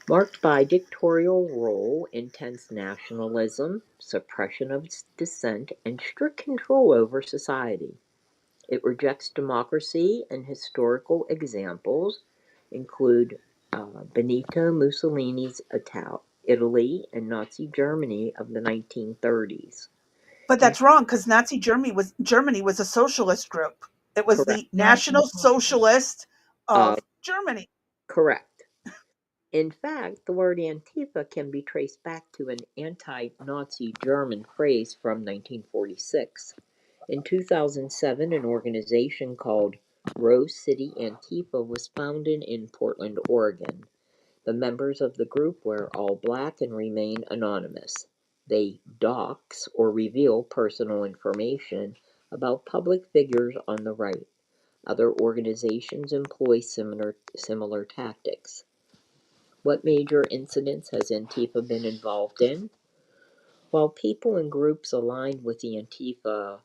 Marked by dictatorial rule, intense nationalism, suppression of dissent, and strict control over society. It rejects democracy, and historical examples include Benito Mussolini's Italy and Nazi Germany of the 1930s. But that's wrong because Nazi Germany was a socialist group. It was Correct. the National Socialist Uh, of Germany. correct. In fact, the word Antifa can be traced back to an anti-Nazi German phrase from 1946. In 2007, an organization called Rose City Antifa was founded in Portland, Oregon. The members of the group wear all black and remain anonymous. They dox or reveal personal information about public figures on the right. Other organizations employ similar tactics. What major incidents has Antifa been involved in? While people and groups aligned with the Antifa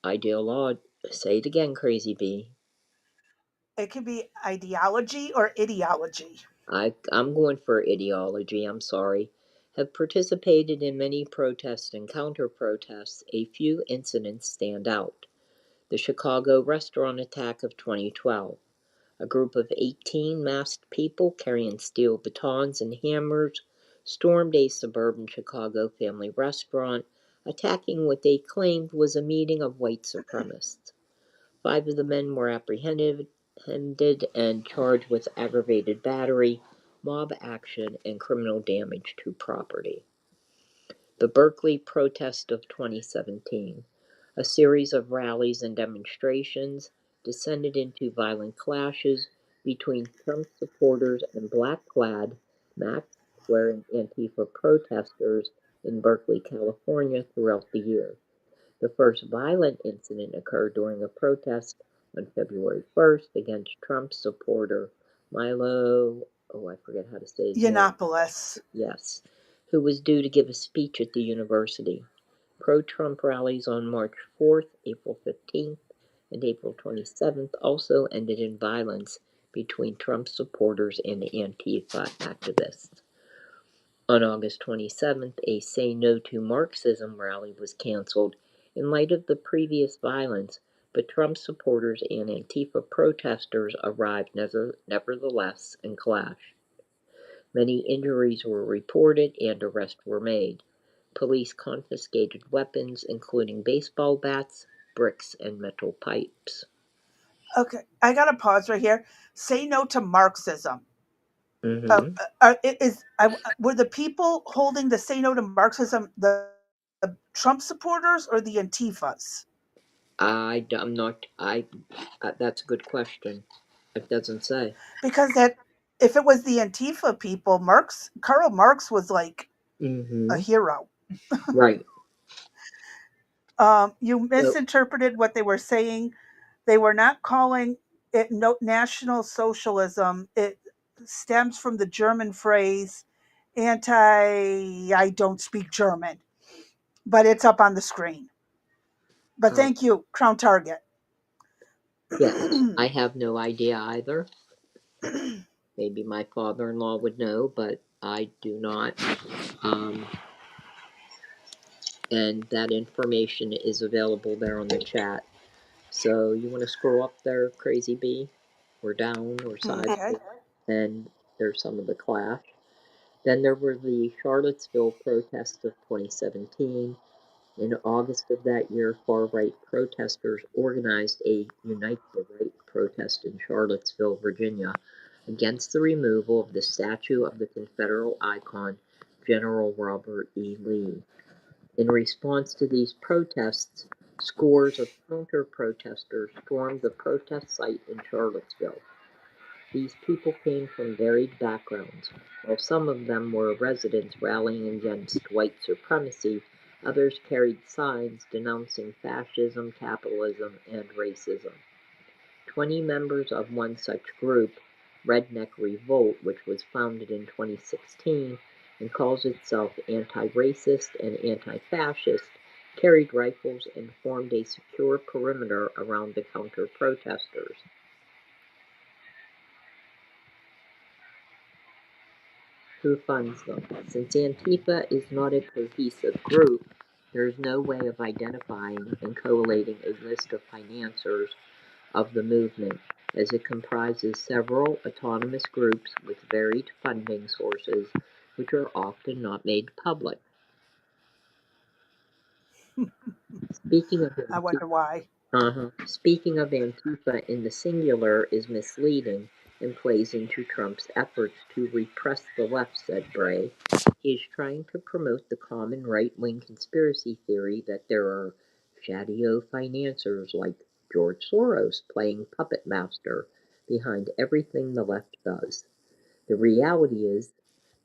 ideology, say it again, Crazy Bee. It can be ideology or ideology. I'm going for ideology, I'm sorry. Have participated in many protests and counter protests. A few incidents stand out. The Chicago restaurant attack of 2012. A group of 18 masked people carrying steel batons and hammers stormed a suburban Chicago family restaurant, attacking what they claimed was a meeting of white supremacists. 5 of the men were apprehended and charged with aggravated battery, mob action, and criminal damage to property. The Berkeley protest of 2017. A series of rallies and demonstrations descended into violent clashes between Trump supporters and black-clad, wearing Antifa protesters in Berkeley, California throughout the year. The first violent incident occurred during a protest on February 1st against Trump supporter Milo, oh, I forget how to say his name, Yiannopoulos. yes, who was due to give a speech at the university. Pro-Trump rallies on March 4th, April 15th, and April 27th also ended in violence between Trump supporters and Antifa activists. On August 27th, a Say No to Marxism rally was canceled in light of the previous violence, but Trump supporters and Antifa protesters arrived nevertheless and clashed. Many injuries were reported and arrests were made. Police confiscated weapons, including baseball bats, bricks, and metal pipes. Okay, I got to pause right here. Say no to Marxism. Mm-hmm. Were the people holding the Say No to Marxism the Trump supporters or the Antifas? I'm not. That's a good question. It doesn't say. Because that if it was the Antifa people, Karl Marx was like a Mm-hmm. hero. Right. You So, misinterpreted what they were saying. They were not calling it National Socialism. It stems from the German phrase I don't speak German, but it's up on the screen. But uh, thank you, Crown Target. yes, I have no idea either. Maybe my father-in-law would know, but I do not. Um, and that information is available there on the chat. So you want to scroll up there, Crazy Bee, or down, or sideways, Okay. and there's some of the clash. Then there were the Charlottesville protests of 2017. In August of that year, far-right protesters organized a Unite the Right protest in Charlottesville, Virginia, against the removal of the statue of the Confederate icon, General Robert E. Lee. In response to these protests, scores of counter-protesters stormed the protest site in Charlottesville. These people came from varied backgrounds. While some of them were residents rallying against white supremacy, others carried signs denouncing fascism, capitalism, and racism. 20 members of one such group, Redneck Revolt, which was founded in 2016 and calls itself anti-racist and anti-fascist, carried rifles and formed a secure perimeter around the counter-protesters. Who funds them? Since Antifa is not a cohesive group, there is no way of identifying and collating a list of financiers of the movement, as it comprises several autonomous groups with varied funding sources, which are often not made public. Speaking of I wonder Antifa, why. Speaking of Antifa in the singular is misleading and plays into Trump's efforts to repress the left, said Bray. He is trying to promote the common right-wing conspiracy theory that there are shadow financiers like George Soros playing puppet master behind everything the left does. The reality is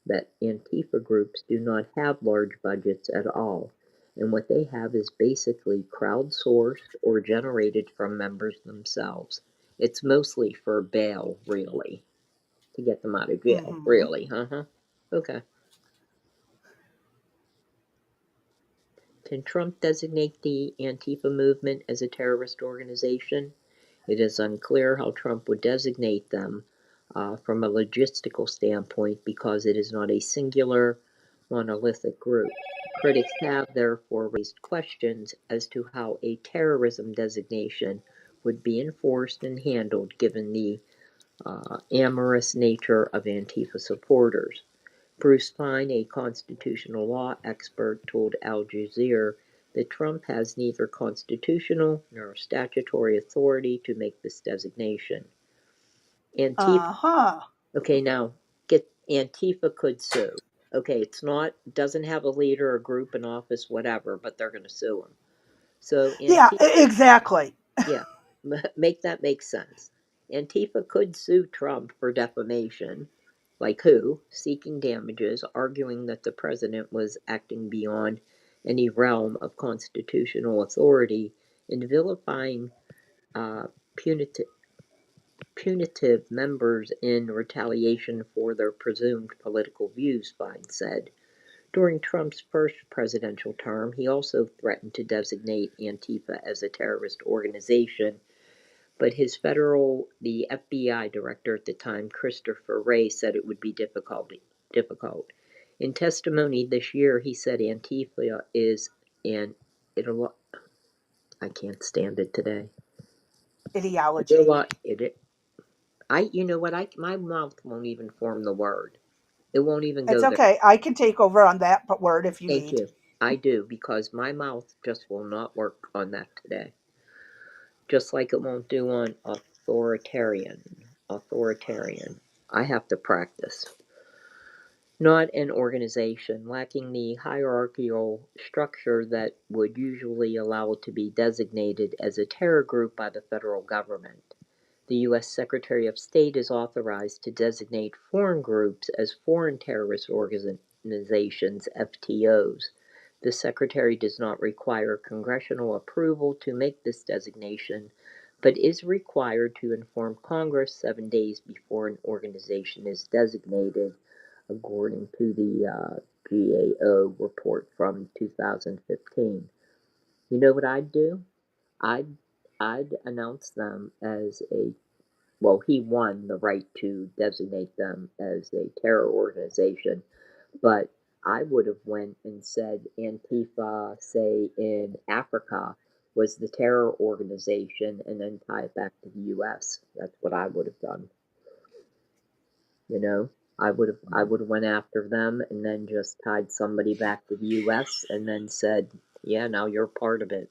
that Antifa groups do not have large budgets at all, and what they have is basically crowdsourced or generated from members themselves. It's mostly for bail, really, to get them out of jail, Mm-hmm. really. Okay. Can Trump designate the Antifa movement as a terrorist organization? It is unclear how Trump would designate them from a logistical standpoint because it is not a singular, monolithic group. Critics have therefore raised questions as to how a terrorism designation would be enforced and handled given the amorous nature of Antifa supporters. Bruce Fein, a constitutional law expert, told Al Jazeera that Trump has neither constitutional nor statutory authority to make this designation. Antifa, Uh-huh. okay, now get Antifa could sue. Okay, doesn't have a leader, a group, an office, whatever, but they're going to sue him. So Yeah, Antifa, exactly. yeah, make that make sense. Antifa could sue Trump for defamation. like who, seeking damages, arguing that the president was acting beyond any realm of constitutional authority, and vilifying punitive members in retaliation for their presumed political views, Fine said. During Trump's first presidential term, he also threatened to designate Antifa as a terrorist organization, but the FBI director at the time, Christopher Wray, said it would be difficult. In testimony this year, he said Antifa is an I can't stand it today. Ideology. You know what? My mouth won't even form the word. It won't even It's go there. okay. I can take over on that word if you Thank need. you. I do, because my mouth just will not work on that today. Just like it won't do on authoritarian. I have to practice. Not an organization, lacking the hierarchical structure that would usually allow it to be designated as a terror group by the federal government. The U.S. Secretary of State is authorized to designate foreign groups as foreign terrorist organizations, FTOs. The Secretary does not require congressional approval to make this designation, but is required to inform Congress 7 days before an organization is designated, according to the GAO report from 2015. You know what I'd do? I'd announce them as he won the right to designate them as a terror organization, but I would have went and said Antifa, say in Africa, was the terror organization, and then tie it back to the U.S. That's what I would have done. You know, I would have went after them and then just tied somebody back to the U.S. and then said, yeah, now you're part of it.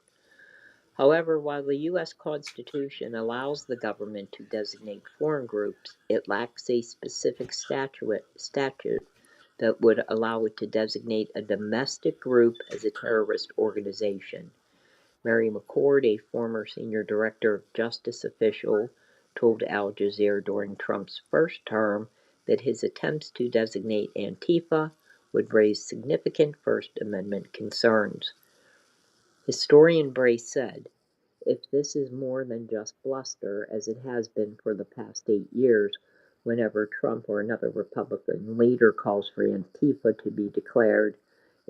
However, while the U.S. Constitution allows the government to designate foreign groups, it lacks a specific statute that would allow it to designate a domestic group as a terrorist organization. Mary McCord, a former senior director of justice official, told Al Jazeera during Trump's first term that his attempts to designate Antifa would raise significant First Amendment concerns. Historian Bray said, if this is more than just bluster, as it has been for the past 8 years, whenever Trump or another Republican leader calls for Antifa to be declared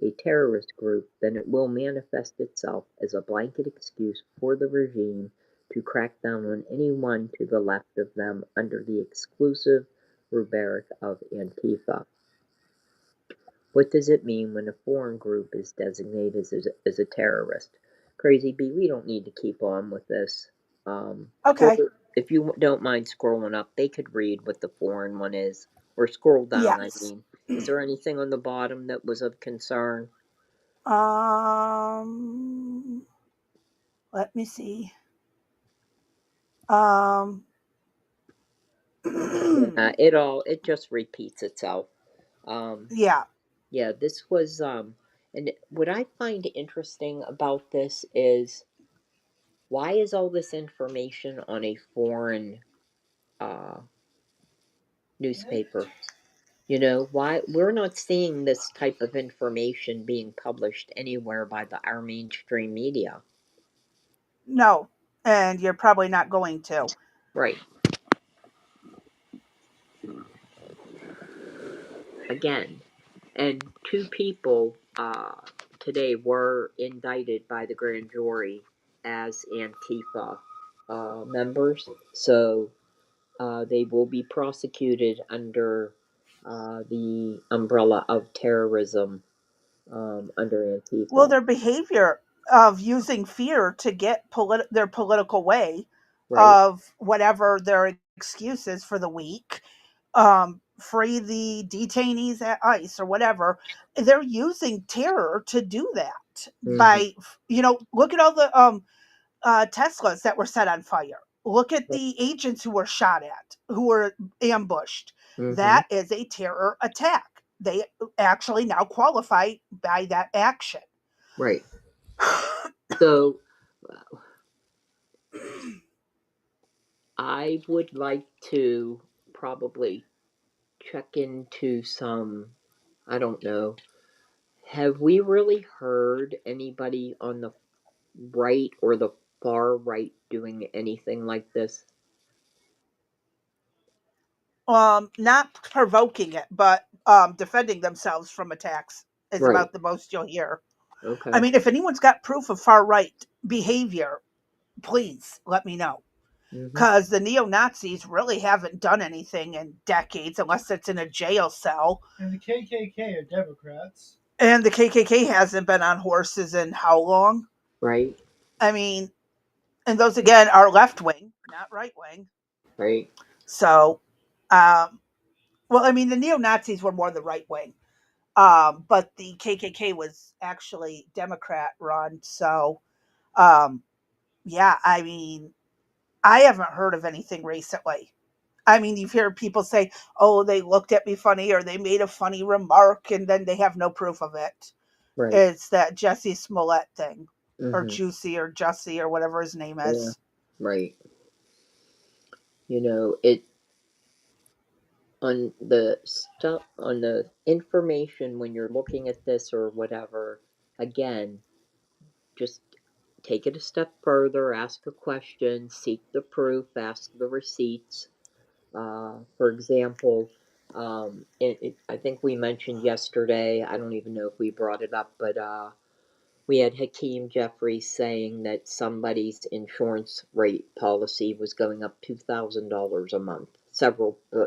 a terrorist group, then it will manifest itself as a blanket excuse for the regime to crack down on anyone to the left of them under the exclusive rubric of Antifa. What does it mean when a foreign group is designated as a terrorist? Crazy B, we don't need to keep on with this. Okay. If you don't mind scrolling up, they could read what the foreign one is. Or scroll down, I Yes. mean. Is there anything on the bottom that was of concern? Let me see. Um, Yeah, it just repeats itself. yeah. Yeah, this was and what I find interesting about this is, why is all this information on a foreign newspaper? You know, why we're not seeing this type of information being published anywhere by our mainstream media? No. And you're probably not going to. Right. Again, and 2 people today were indicted by the grand jury as Antifa members, so they will be prosecuted under the umbrella of terrorism under Well, Antifa. their behavior of using fear to get their political way Right. of whatever their excuses for the week, free the detainees at ICE or whatever, they're using terror to do that. Mm-hmm. By, look at all the Teslas that were set on fire. Look at the agents who were shot at, who were ambushed. Mm-hmm. That is a terror attack. They actually now qualify by that action. Right. So I would like to probably check into some, I don't know, have we really heard anybody on the right or the far right doing anything like this? Not provoking it, but defending themselves from attacks is Right. about the most you'll hear. I Okay. mean, if anyone's got proof of far right behavior, please let me know. Mm-hmm. Because the neo Nazis really haven't done anything in decades unless it's in a jail cell. And the KKK are Democrats. And the KKK hasn't been on horses in how long? Right. I mean, and those again are left wing, not right wing. Right. So, well, I mean, the neo Nazis were more the right wing. But the KKK was actually Democrat run. So, um, yeah, I mean, I haven't heard of anything recently. I mean, you've heard people say, "Oh, they looked at me funny," or "They made a funny remark," and then they have no proof of it. Right. It's that Jesse Smollett thing, or Mm-hmm. Juicy, or Jussie, or whatever his name Yeah. is. Right. It on the stuff on the information when you're looking at this or whatever. Again, just take it a step further, ask a question, seek the proof, ask the receipts. For example, I think we mentioned yesterday, I don't even know if we brought it up, but we had Hakeem Jeffries saying that somebody's insurance rate policy was going up $2,000 a month.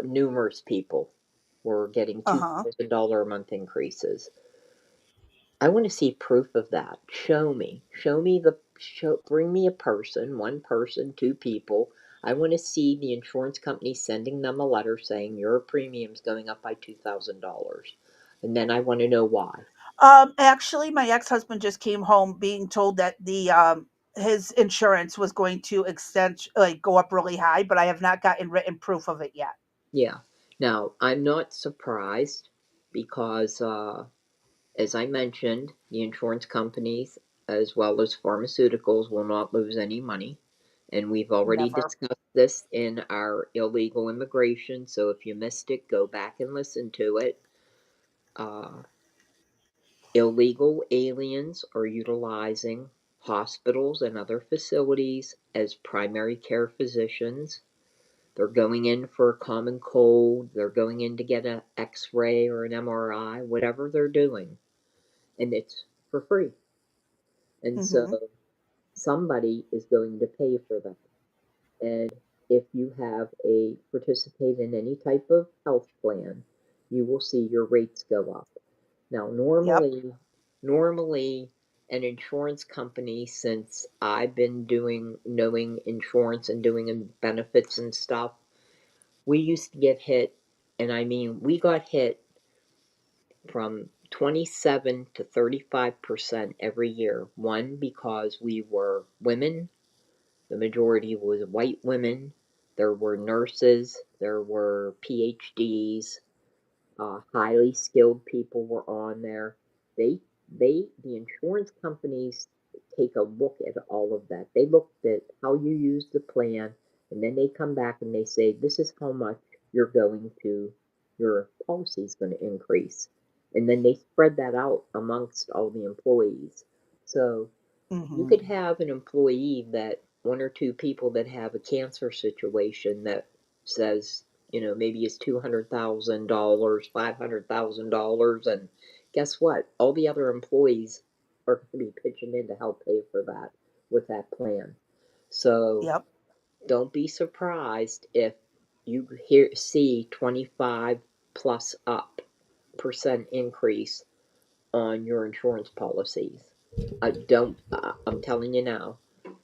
Numerous people were getting Uh huh. $2,000 a month increases. I want to see proof of that. Show me. Bring me a person, one person, two people. I want to see the insurance company sending them a letter saying your premium's going up by $2,000. And then I want to know why. Actually, my ex-husband just came home being told that the his insurance was going to extend, like, go up really high, but I have not gotten written proof of it yet. Yeah. Now, I'm not surprised because, as I mentioned, the insurance companies as well as pharmaceuticals will not lose any money. And we've already Never. discussed this in our illegal immigration. So if you missed it, go back and listen to it. Uh, Illegal aliens are utilizing hospitals and other facilities as primary care physicians. They're going in for a common cold, they're going in to get an x ray or an MRI, whatever they're doing, and it's for free. And so Mm-hmm. somebody is going to pay for that. And if you have a participate in any type of health plan, you will see your rates go up. Now, Yep. normally an insurance company, since I've been knowing insurance and doing benefits and stuff, we used to get hit, and I mean, we got hit from 27 to 35% every year. One, because we were women, the majority was white women. There were nurses, there were PhDs, highly skilled people were on there. They, the insurance companies take a look at all of that. They looked at how you use the plan, and then they come back and they say, this is how much your policy is going to increase. And then they spread that out amongst all the employees. So you Mm-hmm. could have an employee that one or two people that have a cancer situation that says, maybe it's $200,000, $500,000, and guess what? All the other employees are going to be pitching in to help pay for that with that plan. So Yep. don't be surprised if you see 25 plus up percent increase on your insurance policies. I don't. I'm telling you now.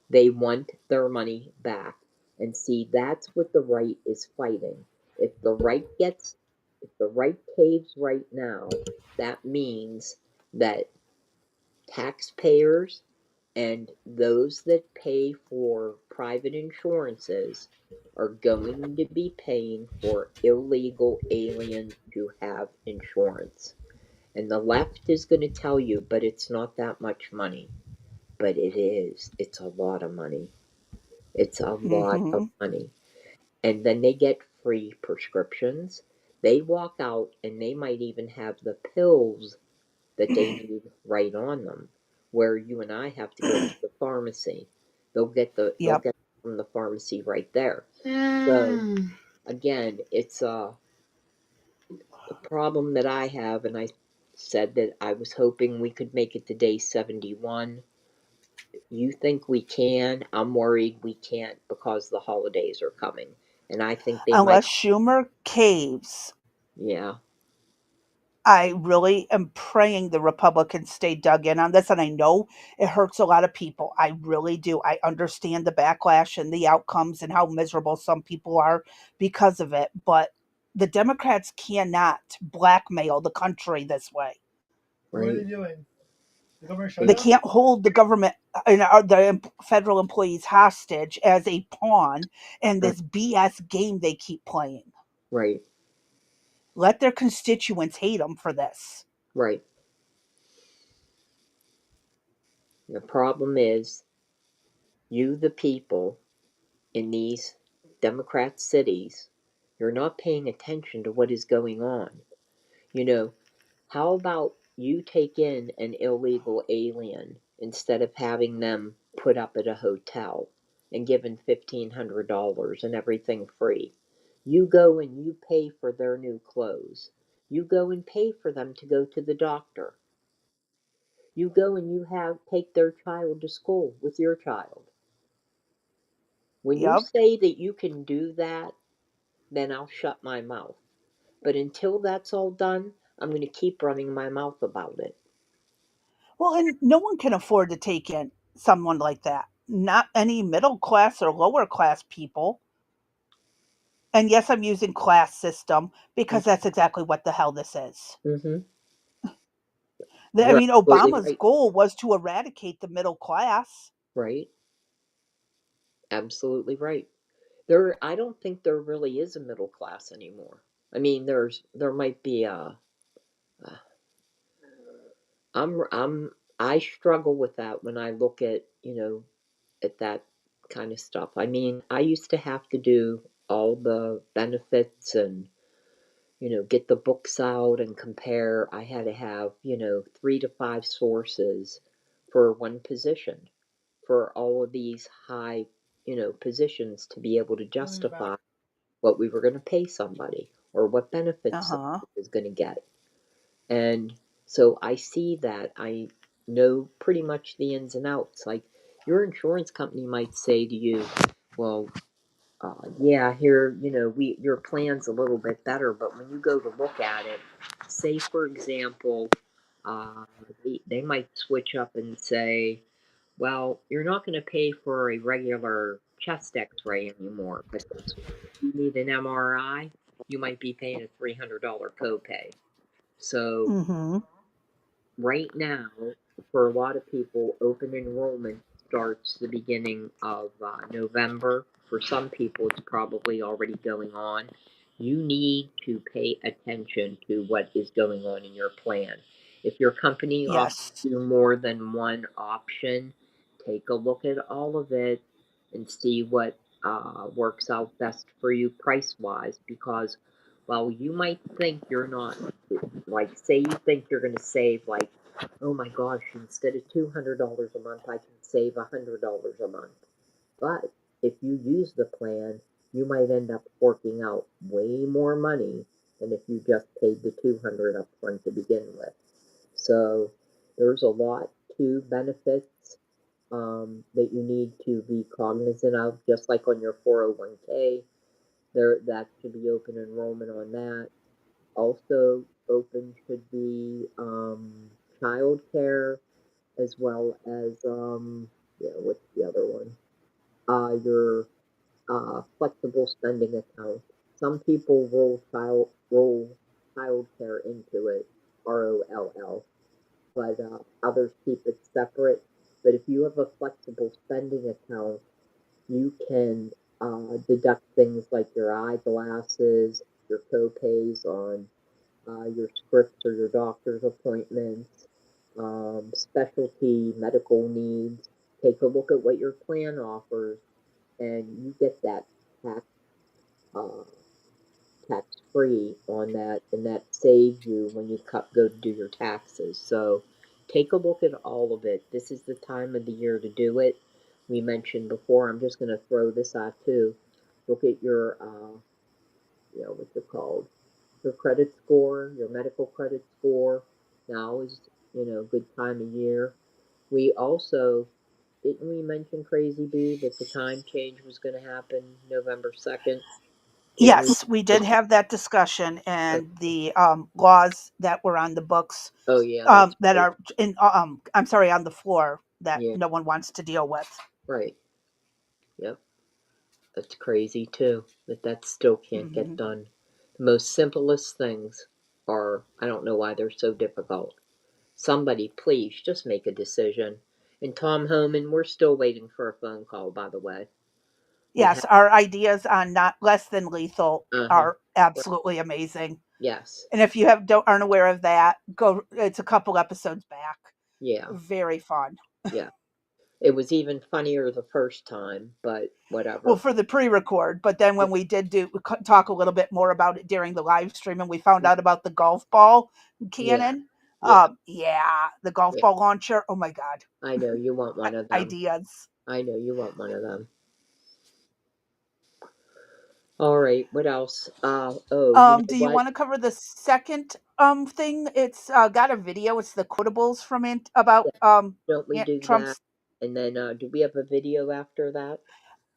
They want their money back, and see that's what the right is fighting. If the right gets, if the right caves right now, that means that taxpayers and those that pay for private insurances are going to be paying for illegal aliens to have insurance. And the left is going to tell you, but it's not that much money. But it is. It's a lot of money. It's a lot of Mm-hmm. money. And then they get free prescriptions. They walk out and they might even have the pills that they need right on them, where you and I have to go to the pharmacy. They'll Yep. get it from the pharmacy right there. So again, it's the problem that I have, and I said that I was hoping we could make it to day 71. You think we can? I'm worried we can't because the holidays are coming, and I think they might. Unless Schumer caves, Yeah, I really am praying the Republicans stay dug in on this. And I know it hurts a lot of people. I really do. I understand the backlash and the outcomes and how miserable some people are because of it. But the Democrats cannot blackmail the country this way. What are right, they doing? The government They It- shutdown? can't hold the government and the federal employees hostage as a pawn in right, this BS game they keep playing. right, Let their constituents hate them for this. right. The problem is, you, the people in these Democrat cities, you're not paying attention to what is going on. You know, how about you take in an illegal alien instead of having them put up at a hotel and given $1,500 and everything free? You go and you pay for their new clothes. You go and pay for them to go to the doctor. You go and you have take their child to school with your child. When you Yep. say that you can do that, then I'll shut my mouth. But until that's all done, I'm going to keep running my mouth about it. Well, and no one can afford to take in someone like that. Not any middle class or lower class people. And yes, I'm using class system because that's exactly what the hell this is. Mm-hmm. I You're mean, absolutely Obama's right. goal was to eradicate the middle class. Right? Absolutely right. I don't think there really is a middle class anymore. I mean, there might be a I struggle with that when I look at, at that kind of stuff. I mean, I used to have to do all the benefits and, get the books out and compare. I had to have, 3 to 5 sources for one position for all of these high, positions to be able to Coming back. justify what we were going to pay somebody or what Uh benefits huh. somebody was going to get. And so I see that. I know pretty much the ins and outs. Like your insurance company might say to you, well, yeah, here, your plan's a little bit better, but when you go to look at it, say for example, uh, they might switch up and say, well, you're not going to pay for a regular chest X-ray anymore, but if you need an MRI, you might be paying a $300 copay. So Mm hmm. right now, for a lot of people, open enrollment starts the beginning of November. For some people, it's probably already going on. You need to pay attention to what is going on in your plan. If your company offers Yes. you more than one option, take a look at all of it and see what works out best for you price wise. Because while you might think you're not, like, say you think you're going to save, like, oh my gosh, instead of $200 a month, I can save $100 a month. But if you use the plan, you might end up forking out way more money than if you just paid the 200 up front to begin with. So there's a lot to benefits that you need to be cognizant of, just like on your 401k. That should be open enrollment on that. Also open should be childcare, as well as yeah, what's the other one? Your flexible spending account. Some people roll childcare into it, ROLL, but others keep it separate. But if you have a flexible spending account, you can deduct things like your eyeglasses, your copays on your scripts or your doctor's appointments, specialty medical needs. Take a look at what your plan offers, and you get that tax uh, tax free on that, and that saves you when you go to do your taxes. So take a look at all of it. This is the time of the year to do it. We mentioned before, I'm just going to throw this out too. Look at your, what's it called? Your credit score, your medical credit score. Now is, a good time of year. We also, didn't we mention Crazy Bee that the time change was going to happen November 2nd? Didn't we? Yes, we did Okay. have that discussion, and the laws that were on the books, Oh, yeah, that's that right. are I'm sorry, on the floor that Yeah, no one wants to deal with. right. Yep. That's crazy too, that still can't get Hmm. done. The most simplest things are, I don't know why they're so difficult. Somebody, please, just make a decision. And Tom Homan, we're still waiting for a phone call, by the way. We Yes, have, our ideas on not less than lethal uh-huh. are absolutely amazing. Yes. And if you aren't aware of that, go. It's a couple episodes back. Yeah. Very fun. Yeah. It was even funnier the first time, but Well, whatever. for the pre-record, but then Yeah. when we did talk a little bit more about it during the live stream, and we found out about the golf ball Yeah. cannon. Yeah. Yeah, the golf Yeah. ball launcher. Oh my god, I know you want one of them. ideas. I know you want one of them. All right, what else? Oh, you know Do you what? want to cover the second thing? It's got a video. It's the quotables from about Yeah, don't we do that? Trump's. And then, do we have a video after that?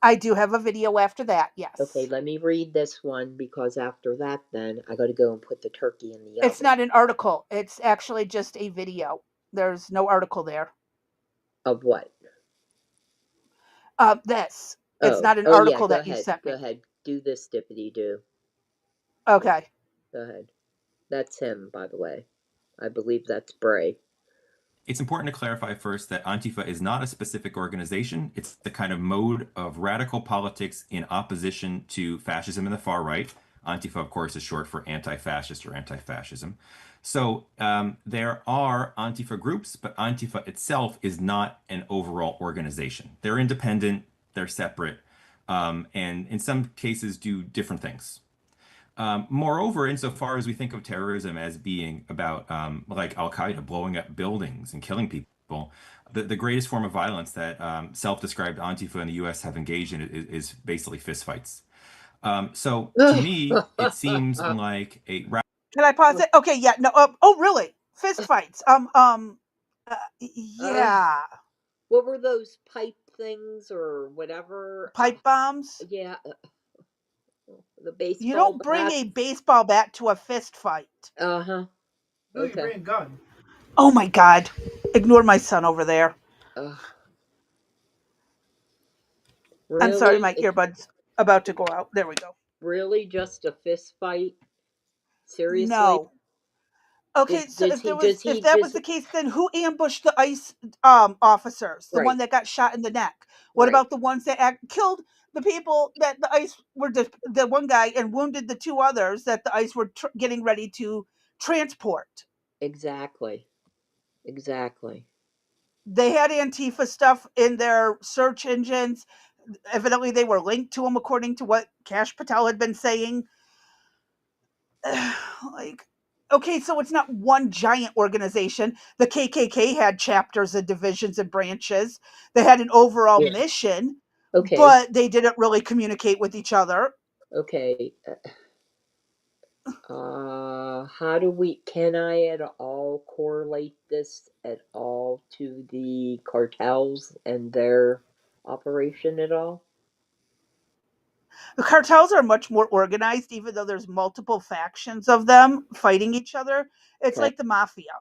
I do have a video after that. Okay, Yes, let me read this one because after that, then I got to go and put the turkey in the it's oven. not an article. It's actually just a video. There's no article there. Of what? This. It's Oh, not an oh yeah, article go that you ahead. sent Go me. ahead. Do this dippity do. Yeah, Okay. go ahead. That's him, by the way. I believe that's Bray. It's important to clarify first that Antifa is not a specific organization. It's the kind of mode of radical politics in opposition to fascism in the far right. Antifa, of course, is short for anti-fascist or anti-fascism. So there are Antifa groups, but Antifa itself is not an overall organization. They're independent, they're separate, and in some cases do different things. Moreover, insofar as we think of terrorism as being about like Al Qaeda blowing up buildings and killing people, the greatest form of violence that self-described Antifa in the U.S. have engaged in is basically fistfights. So to me, it seems like a Can I pause it? Okay. Yeah. No. Oh, really? Fist fights. uh, Yeah. what were those pipe things or whatever? Pipe bombs. Yeah, the You baseball don't bring bat. a baseball bat to a fist fight. Uh-huh. No, you Okay. bring a gun. Oh my God. Ignore my son over there. Ugh, I'm sorry, really? my earbud's about to go out. There we go. Really just a fist fight? Seriously? No. Okay, so Does he does if he that was just the case, then who ambushed the ICE officers? The one right, that got shot in the neck. What right. about the ones that killed the people that the ICE were the one guy and wounded the two others that the ICE were getting ready to transport? Exactly. Exactly. They had Antifa stuff in their search engines. Evidently, they were linked to them, according to what Cash Patel had been saying. Like, okay, so it's not one giant organization. The KKK had chapters and divisions and branches. They had an overall Yeah. mission, Okay. but they didn't really communicate with each other. Okay. How do we can I at all correlate this at all to the cartels and their operation at all? The cartels are much more organized, even though there's multiple factions of them fighting each other. It's Okay. like the mafia.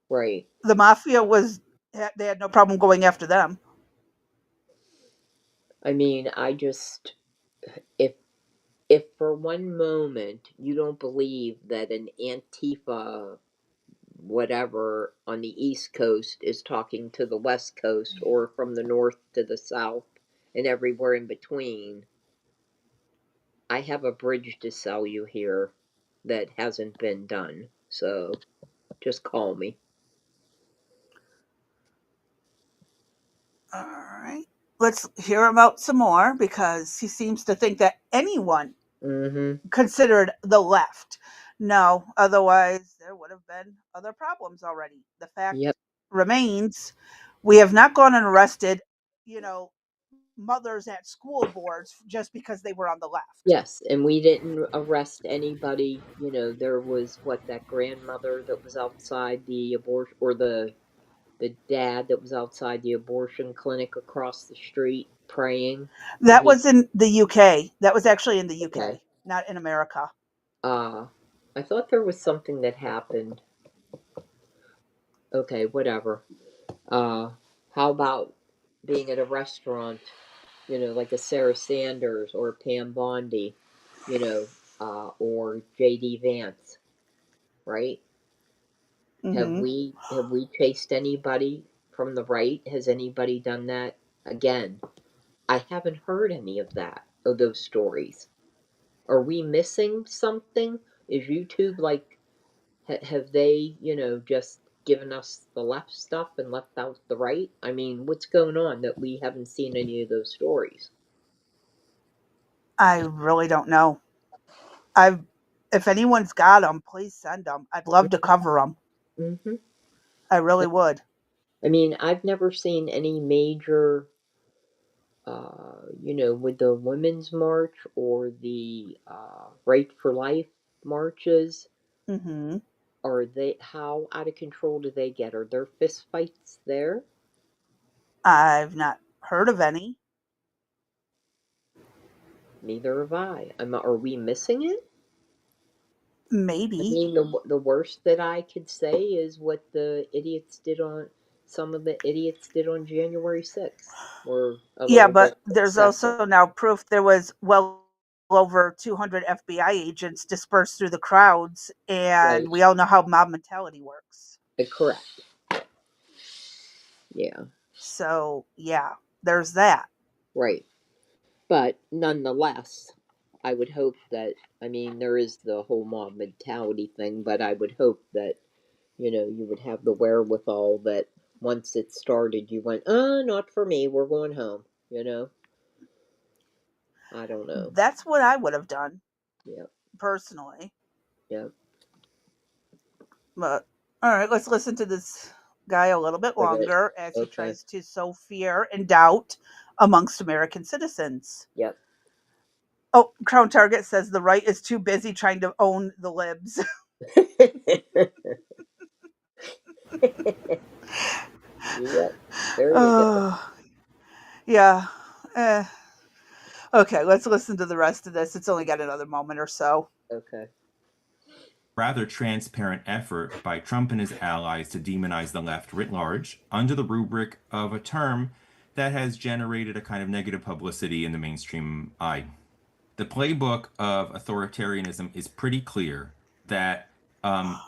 Right. The mafia was they had no problem going after them. I mean, if if for one moment you don't believe that an Antifa whatever on the East Coast is talking to the West Coast or from the North to the South and everywhere in between, I have a bridge to sell you here that hasn't been done. So just call me. All right. Let's hear him out some more because he seems to think that anyone considered the left. No, otherwise there would have been other problems already. The fact Yep. remains we have not gone and arrested, you know, mothers at school boards just because they were on the left. Yes, and we didn't arrest anybody. You know, there was what, that grandmother that was outside the abortion, or the dad that was outside the abortion clinic across the street praying, and That he, was in the UK. That was actually in the okay. UK, not in America. Uh, I thought there was something that happened. Okay, whatever. Uh, how about being at a restaurant, you know, like a Sarah Sanders or Pam Bondi, you know, or JD Vance, right? Hmm. Have we chased anybody from the right? Has anybody done that? Again, I haven't heard any of that, of those stories. Are we missing something? Is YouTube like, have they, you know, just given us the left stuff and left out the right? I mean, what's going on that we haven't seen any of those stories? I really don't know. I've If anyone's got them, please send them. I'd love to cover them. Mm-hmm. I really would. I mean, I've never seen any major, you know, with the Women's March or the Right for Life marches. Hmm. Are they, how out of control do they get? Are there fist fights there? I've not heard of any. Neither have I. Are we missing it? I Maybe. mean, the worst that I could say is what the idiots did on, some of the idiots did on January 6th, were a Yeah, little bit but there's excessive. also now proof there was well over 200 FBI agents dispersed through the crowds, and Right. we all know how mob mentality works. Correct. Yeah. So, yeah, there's that. Right. But nonetheless, I would hope that, I mean, there is the whole mob mentality thing, but I would hope that, you know, you would have the wherewithal that once it started, you went, not for me, we're going home, you know? I don't know. That's what I would have done Yep. personally. Yep. But all right, let's listen to this guy a little bit With it. longer as he Okay. tries to sow fear and doubt amongst American citizens. Yep. Oh, Crown Target says the right is too busy trying to own the libs. Yep. There you go. Oh, yeah. Eh. Okay, let's listen to the rest of this. It's only got another moment or so. Okay. Rather transparent effort by Trump and his allies to demonize the left writ large under the rubric of a term that has generated a kind of negative publicity in the mainstream eye. The playbook of authoritarianism is pretty clear that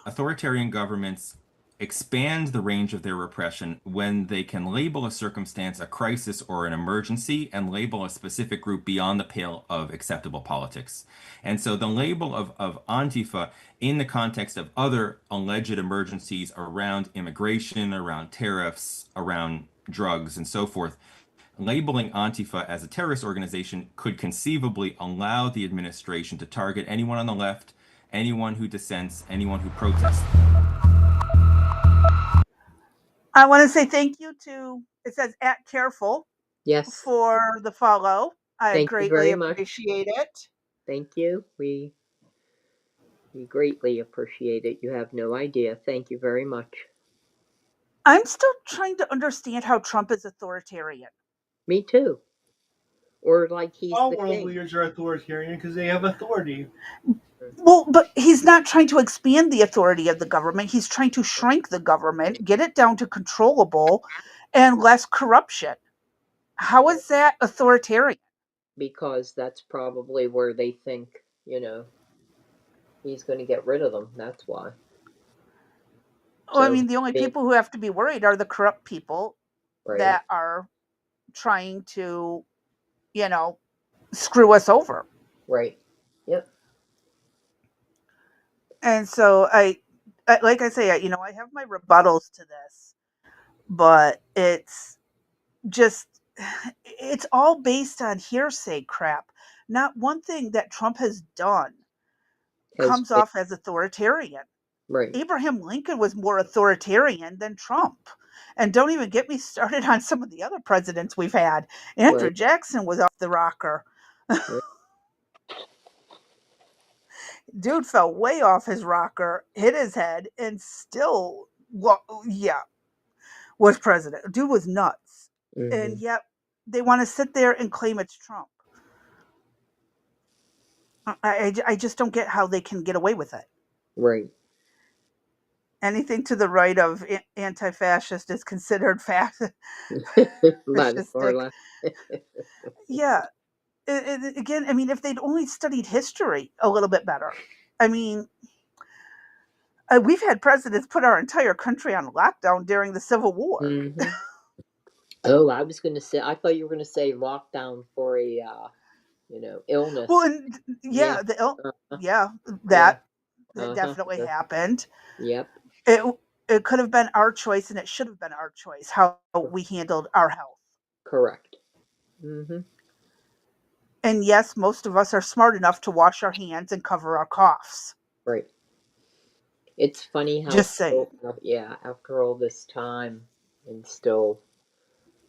authoritarian governments expand the range of their repression when they can label a circumstance a crisis or an emergency and label a specific group beyond the pale of acceptable politics. And so the label of Antifa in the context of other alleged emergencies around immigration, around tariffs, around drugs, and so forth, labeling Antifa as a terrorist organization could conceivably allow the administration to target anyone on the left, anyone who dissents, anyone who protests. I want to say thank you to, it says at Careful Yes. for the follow. I Thank you greatly very much. appreciate it. Thank you. We greatly appreciate it. You have no idea. Thank you very much. I'm still trying to understand how Trump is authoritarian. Me too. Or like he's All the world king. leaders are authoritarian because they have authority. Well, but he's not trying to expand the authority of the government. He's trying to shrink the government, get it down to controllable and less corruption. How is that authoritarian? Because that's probably where they think, you know, he's going to get rid of them. That's why. Well, I So, mean, the only being, people who have to be worried are the corrupt people right, that are trying to, you know, screw us over. right. Yep. And so like I say, you know, I have my rebuttals to this, but it's just, it's all based on hearsay crap. not one thing that Trump has done Has comes been off as authoritarian. right. Abraham Lincoln was more authoritarian than Trump. And don't even get me started on some of the other presidents we've had. Andrew Right. Jackson was off the rocker. Right. Dude fell way off his rocker, hit his head, and still, well, yeah, was president. Dude was nuts. And Hmm. yet they want to sit there and claim it's Trump. I just don't get how they can get away with it. Right. Anything to the right of anti-fascist is considered By the far fascistic. left. Yeah. Again, I mean, if they'd only studied history a little bit better. I mean, we've had presidents put our entire country on lockdown during the Civil War. Hmm. Oh, I was going to say. I thought you were going to say lockdown for a Well, illness. and Yeah. yeah, Uh-huh. yeah, Yeah. that Uh-huh. definitely happened. Yep. It it could have been our choice, and it should have been our choice how we handled our health. Correct. Hmm. And yes, most of us are smart enough to wash our hands and cover our coughs. Right. It's funny how Just saying. still, yeah, after all this time and still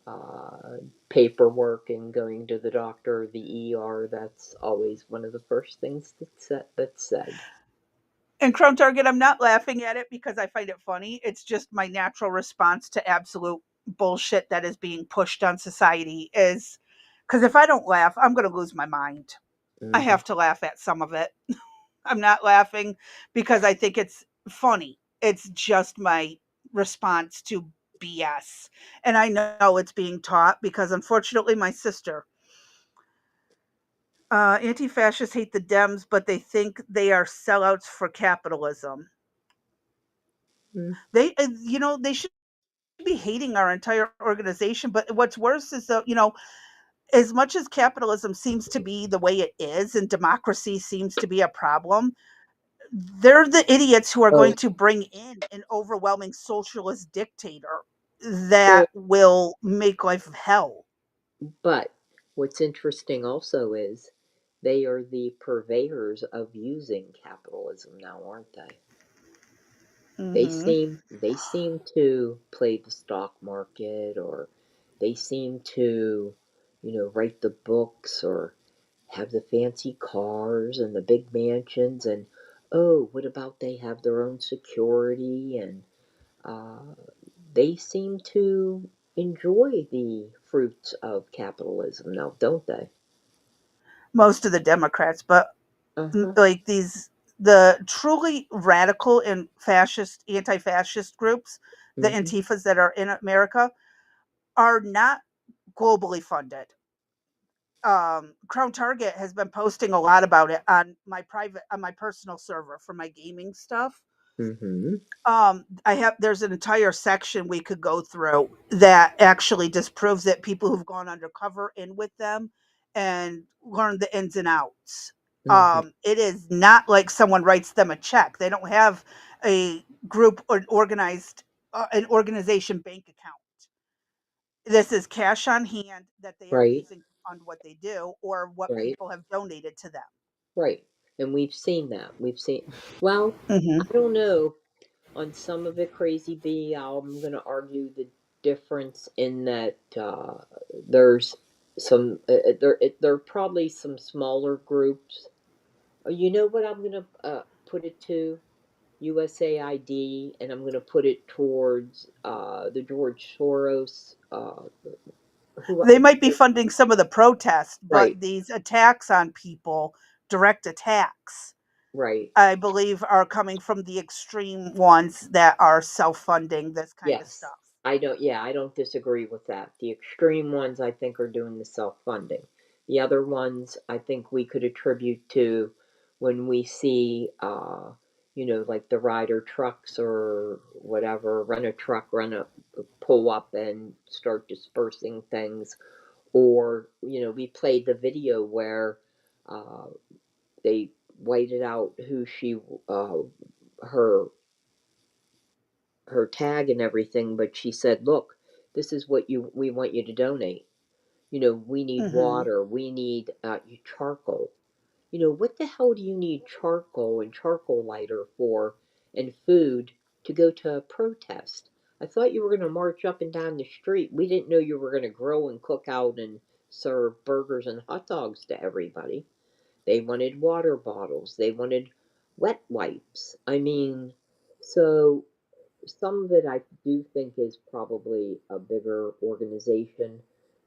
uh, paperwork and going to the doctor, the ER, that's always one of the first things that's said. And Crown Target, I'm not laughing at it because I find it funny. It's just my natural response to absolute bullshit that is being pushed on society is because if I don't laugh, I'm going to lose my mind. I Hmm. have to laugh at some of it. I'm not laughing because I think it's funny. It's just my response to BS. And I know it's being taught because unfortunately my sister, anti-fascists hate the Dems, but they think they are sellouts for capitalism. They should be hating our entire organization. But what's worse is that, as much as capitalism seems to be the way it is and democracy seems to be a problem, they're the idiots who are Oh, going to bring in an overwhelming socialist dictator well, that will make life hell. but what's interesting also is they are the purveyors of using capitalism now, aren't they? Hmm. They seem to play the stock market, or they seem to, write the books or have the fancy cars and the big mansions, and oh, what about they have their own security, and uh, they seem to enjoy the fruits of capitalism now, don't they? Most of the Democrats, but Uh-huh. like the truly radical and fascist, anti-fascist groups, the Hmm. Antifas that are in America, are not globally funded. Crown Target has been posting a lot about it on my personal server for my gaming stuff. Hmm. I have there's an entire section we could go through that actually disproves that people who've gone undercover in with them and learned the ins and outs. Hmm. It is not like someone writes them a check. They don't have a group or an organization bank account. This is cash on hand that they are Right. using to fund what they do or what Right. people have donated to them. Right. And we've seen that. We've seen, well, I Hmm. don't know. On some of it, Crazy B, I'm going to argue the difference in that there's some, there are probably some smaller groups. You know what I'm going to put it to? USAID, and I'm going to put it towards the George Soros. Who? They might be funding some of the protests, Right. but these attacks on people, direct attacks, Right. I believe are coming from the extreme ones that are self-funding this kind of Yes, stuff. I don't. Yeah, I don't disagree with that. The extreme ones, I think, are doing the self-funding. The other ones, I think, we could attribute to when we see, like the Ryder trucks or whatever, run a truck, pull up and start dispersing things, or we played the video where uh, they whited out who her her tag and everything, but she said, "Look, this is what we want you to donate." We need Mhm. water, we need charcoal. What the hell do you need charcoal and charcoal lighter for, and food, to go to a protest? I thought you were going to march up and down the street. We didn't know you were going to grill and cook out and serve burgers and hot dogs to everybody. They wanted water bottles, they wanted wet wipes. I mean, so some of it I do think is probably a bigger organization,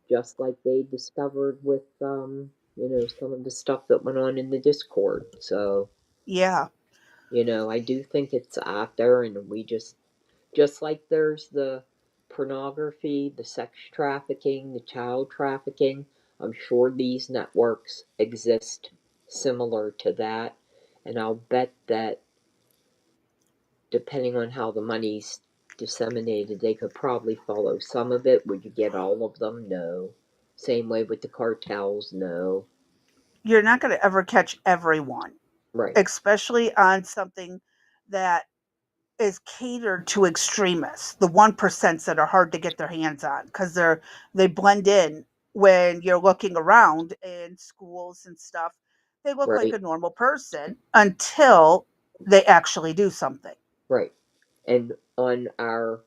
just like they discovered with some of the stuff that went on in the Discord. So, Yeah. I do think it's out there, and we just like there's the pornography, the sex trafficking, the child trafficking. I'm sure these networks exist similar to that, and I'll bet that depending on how the money's disseminated, they could probably follow some of it. Would you get all of them? No. Same way with the cartels? No. You're not going to ever catch everyone, Right, especially on something that is catered to extremists, the 1% that are hard to get their hands on because they blend in when you're looking around in schools and stuff. They look like right, a normal person until they actually do something. right. And on our,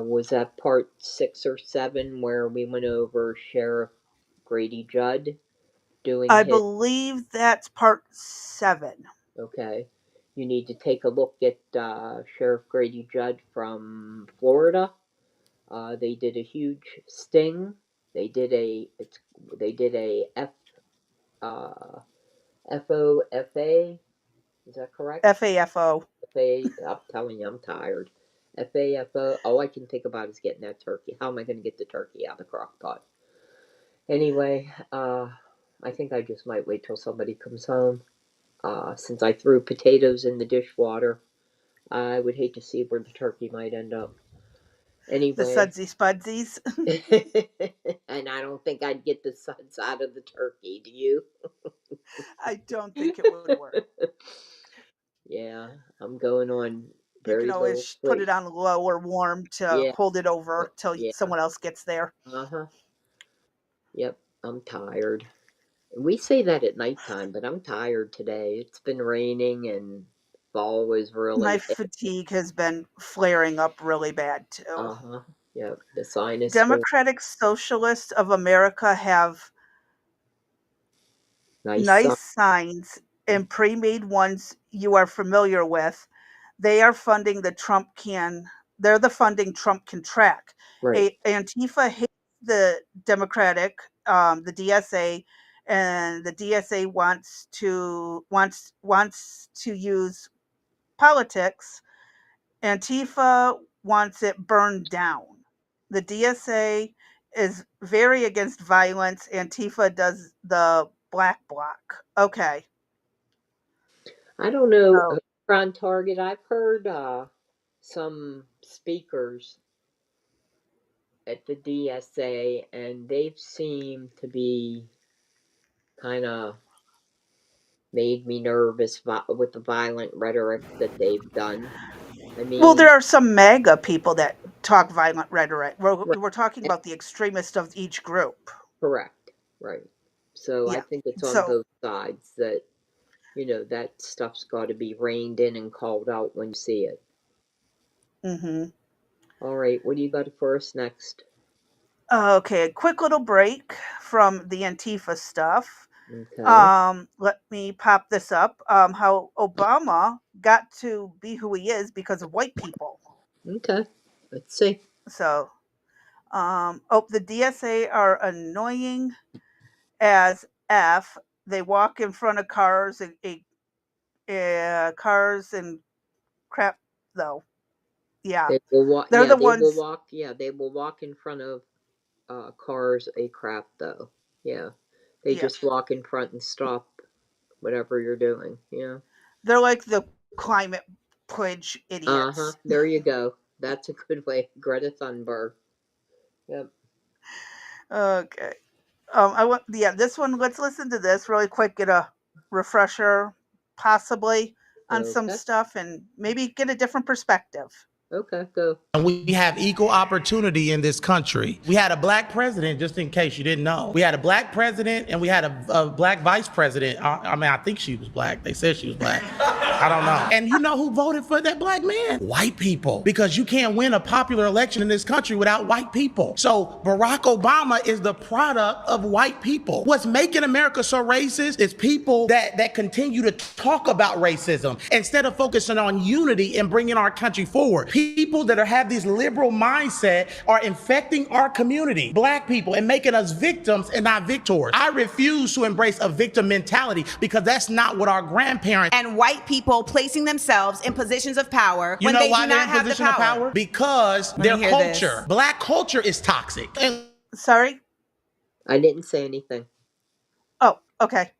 was that part 6 or 7 where we went over Sheriff Grady Judd doing I his, believe that's part 7. okay. You need to take a look at Sheriff Grady Judd from Florida. They did a huge sting. They did a uh, FOFA. Is that correct? FAFO. FA. I'm telling you, I'm tired. FAFO. All I can think about is getting that turkey. How am I going to get the turkey out of the crock pot? Anyway, I think I just might wait till somebody comes home. Since I threw potatoes in the dishwater, I would hate to see where the turkey might end up. The Anyway, Sudsy Spudsies. and I don't think I'd get the suds out of the turkey. Do you? I don't think it would work. Yeah, I'm going on You can very little always put it sleep. on low or warm to Yeah, hold it over till yeah. someone else gets there. Uh huh. Yep, I'm tired. We say that at nighttime, but I'm tired today. It's been raining and fall was My really. fatigue has been flaring up really bad too. Uh huh. Yep, the sinus was Democratic Socialists of America have nice sun. nice signs and pre-made ones you are familiar with. They are funding the Trump can. They're the funding Trump can track. Right, Antifa hates the Democratic, the DSA, and the DSA wants to use politics. Antifa wants it burned down. The DSA is very against violence. Antifa does the black bloc. Okay. I don't know. So On target, I've heard some speakers at the DSA, and they've seemed to be kind of made me nervous with the violent rhetoric that they've done. I well, mean, there are some MAGA people that talk violent rhetoric. right, We're talking eh, about the extremists of each group. correct, right. So I Yeah. think it's on So, both sides that, that stuff's got to be reined in and called out when you see it. mhm. All right, what do you got for us next? Okay, a quick little break from the Antifa stuff. Okay, Let me pop this up. How Obama got to be who he is because of white people. okay, let's see. So, the DSA are annoying as f. They walk in front of cars and crap. Though, yeah, They will walk. they're Yeah, the they will ones. walk. Yeah, they will walk in front of cars a crap though. Yeah, they Yeah, just walk in front and stop whatever you're doing. Yeah. they're like the climate pledge Uh huh. idiots. There you go. That's a good way. Greta Thunberg. Yep. Okay. I want. Yeah, this one. Let's listen to this really quick. Get a refresher, possibly, on some Okay. stuff, and maybe get a different perspective. Okay, go. And we have equal opportunity in this country. We had a black president, just in case you didn't know. We had a black president and we had a black vice president. I mean, I think she was black. They said she was black. I don't know. And you know who voted for that black man? White people. Because you can't win a popular election in this country without white people. So Barack Obama is the product of white people. What's making America so racist is people that continue to talk about racism instead of focusing on unity and bringing our country forward. People that have this liberal mindset are infecting our community, black people, and making us victims and not victors. I refuse to embrace a victim mentality because that's not what our grandparents and white people placing themselves in positions of power when they do not have the power. Because their culture, black culture, is toxic. Sorry? I didn't say anything. Oh, okay.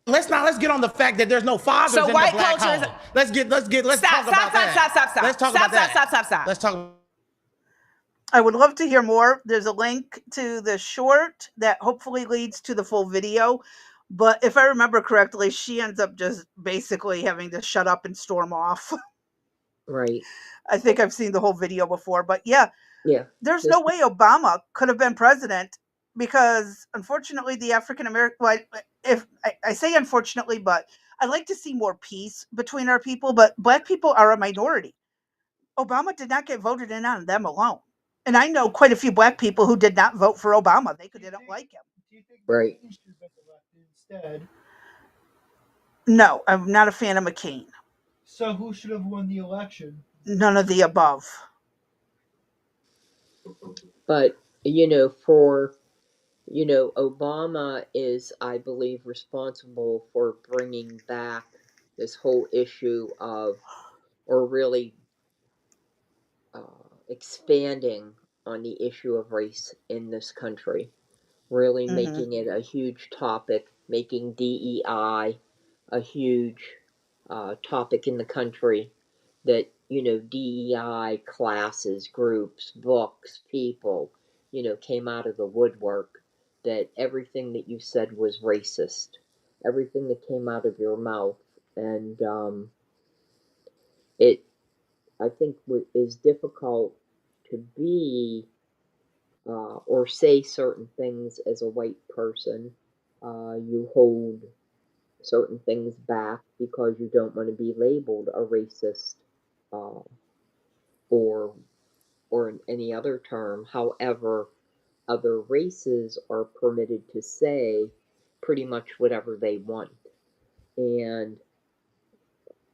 Let's get on the fact that there's no fathers in the black home. Let's talk about that. Stop. Let's talk about that. Stop. Let's talk. I would love to hear more. There's a link to the short that hopefully leads to the full video. But if I remember correctly, she ends up just basically having to shut up and storm off. Right. I think I've seen the whole video before. But yeah. There's no way Obama could have been president because, unfortunately, the African American, well, if I say unfortunately, but I'd like to see more peace between our people, but black people are a minority. Obama did not get voted in on them alone. And I know quite a few black people who did not vote for Obama. They didn't like him. Do you think right. McCain should have been elected instead? No, I'm not a fan of McCain. So who should have won the election? None of the above. But, Obama is, I believe, responsible for bringing back this whole issue of, or really expanding on the issue of race in this country, really making it a huge topic, making DEI a huge topic in the country, that, DEI classes, groups, books, people, came out of the woodwork, that everything that you said was racist, everything that came out of your mouth, and it, I think, is difficult to be or say certain things as a white person. You hold certain things back because you don't want to be labeled a racist or in any other term. However, other races are permitted to say pretty much whatever they want, and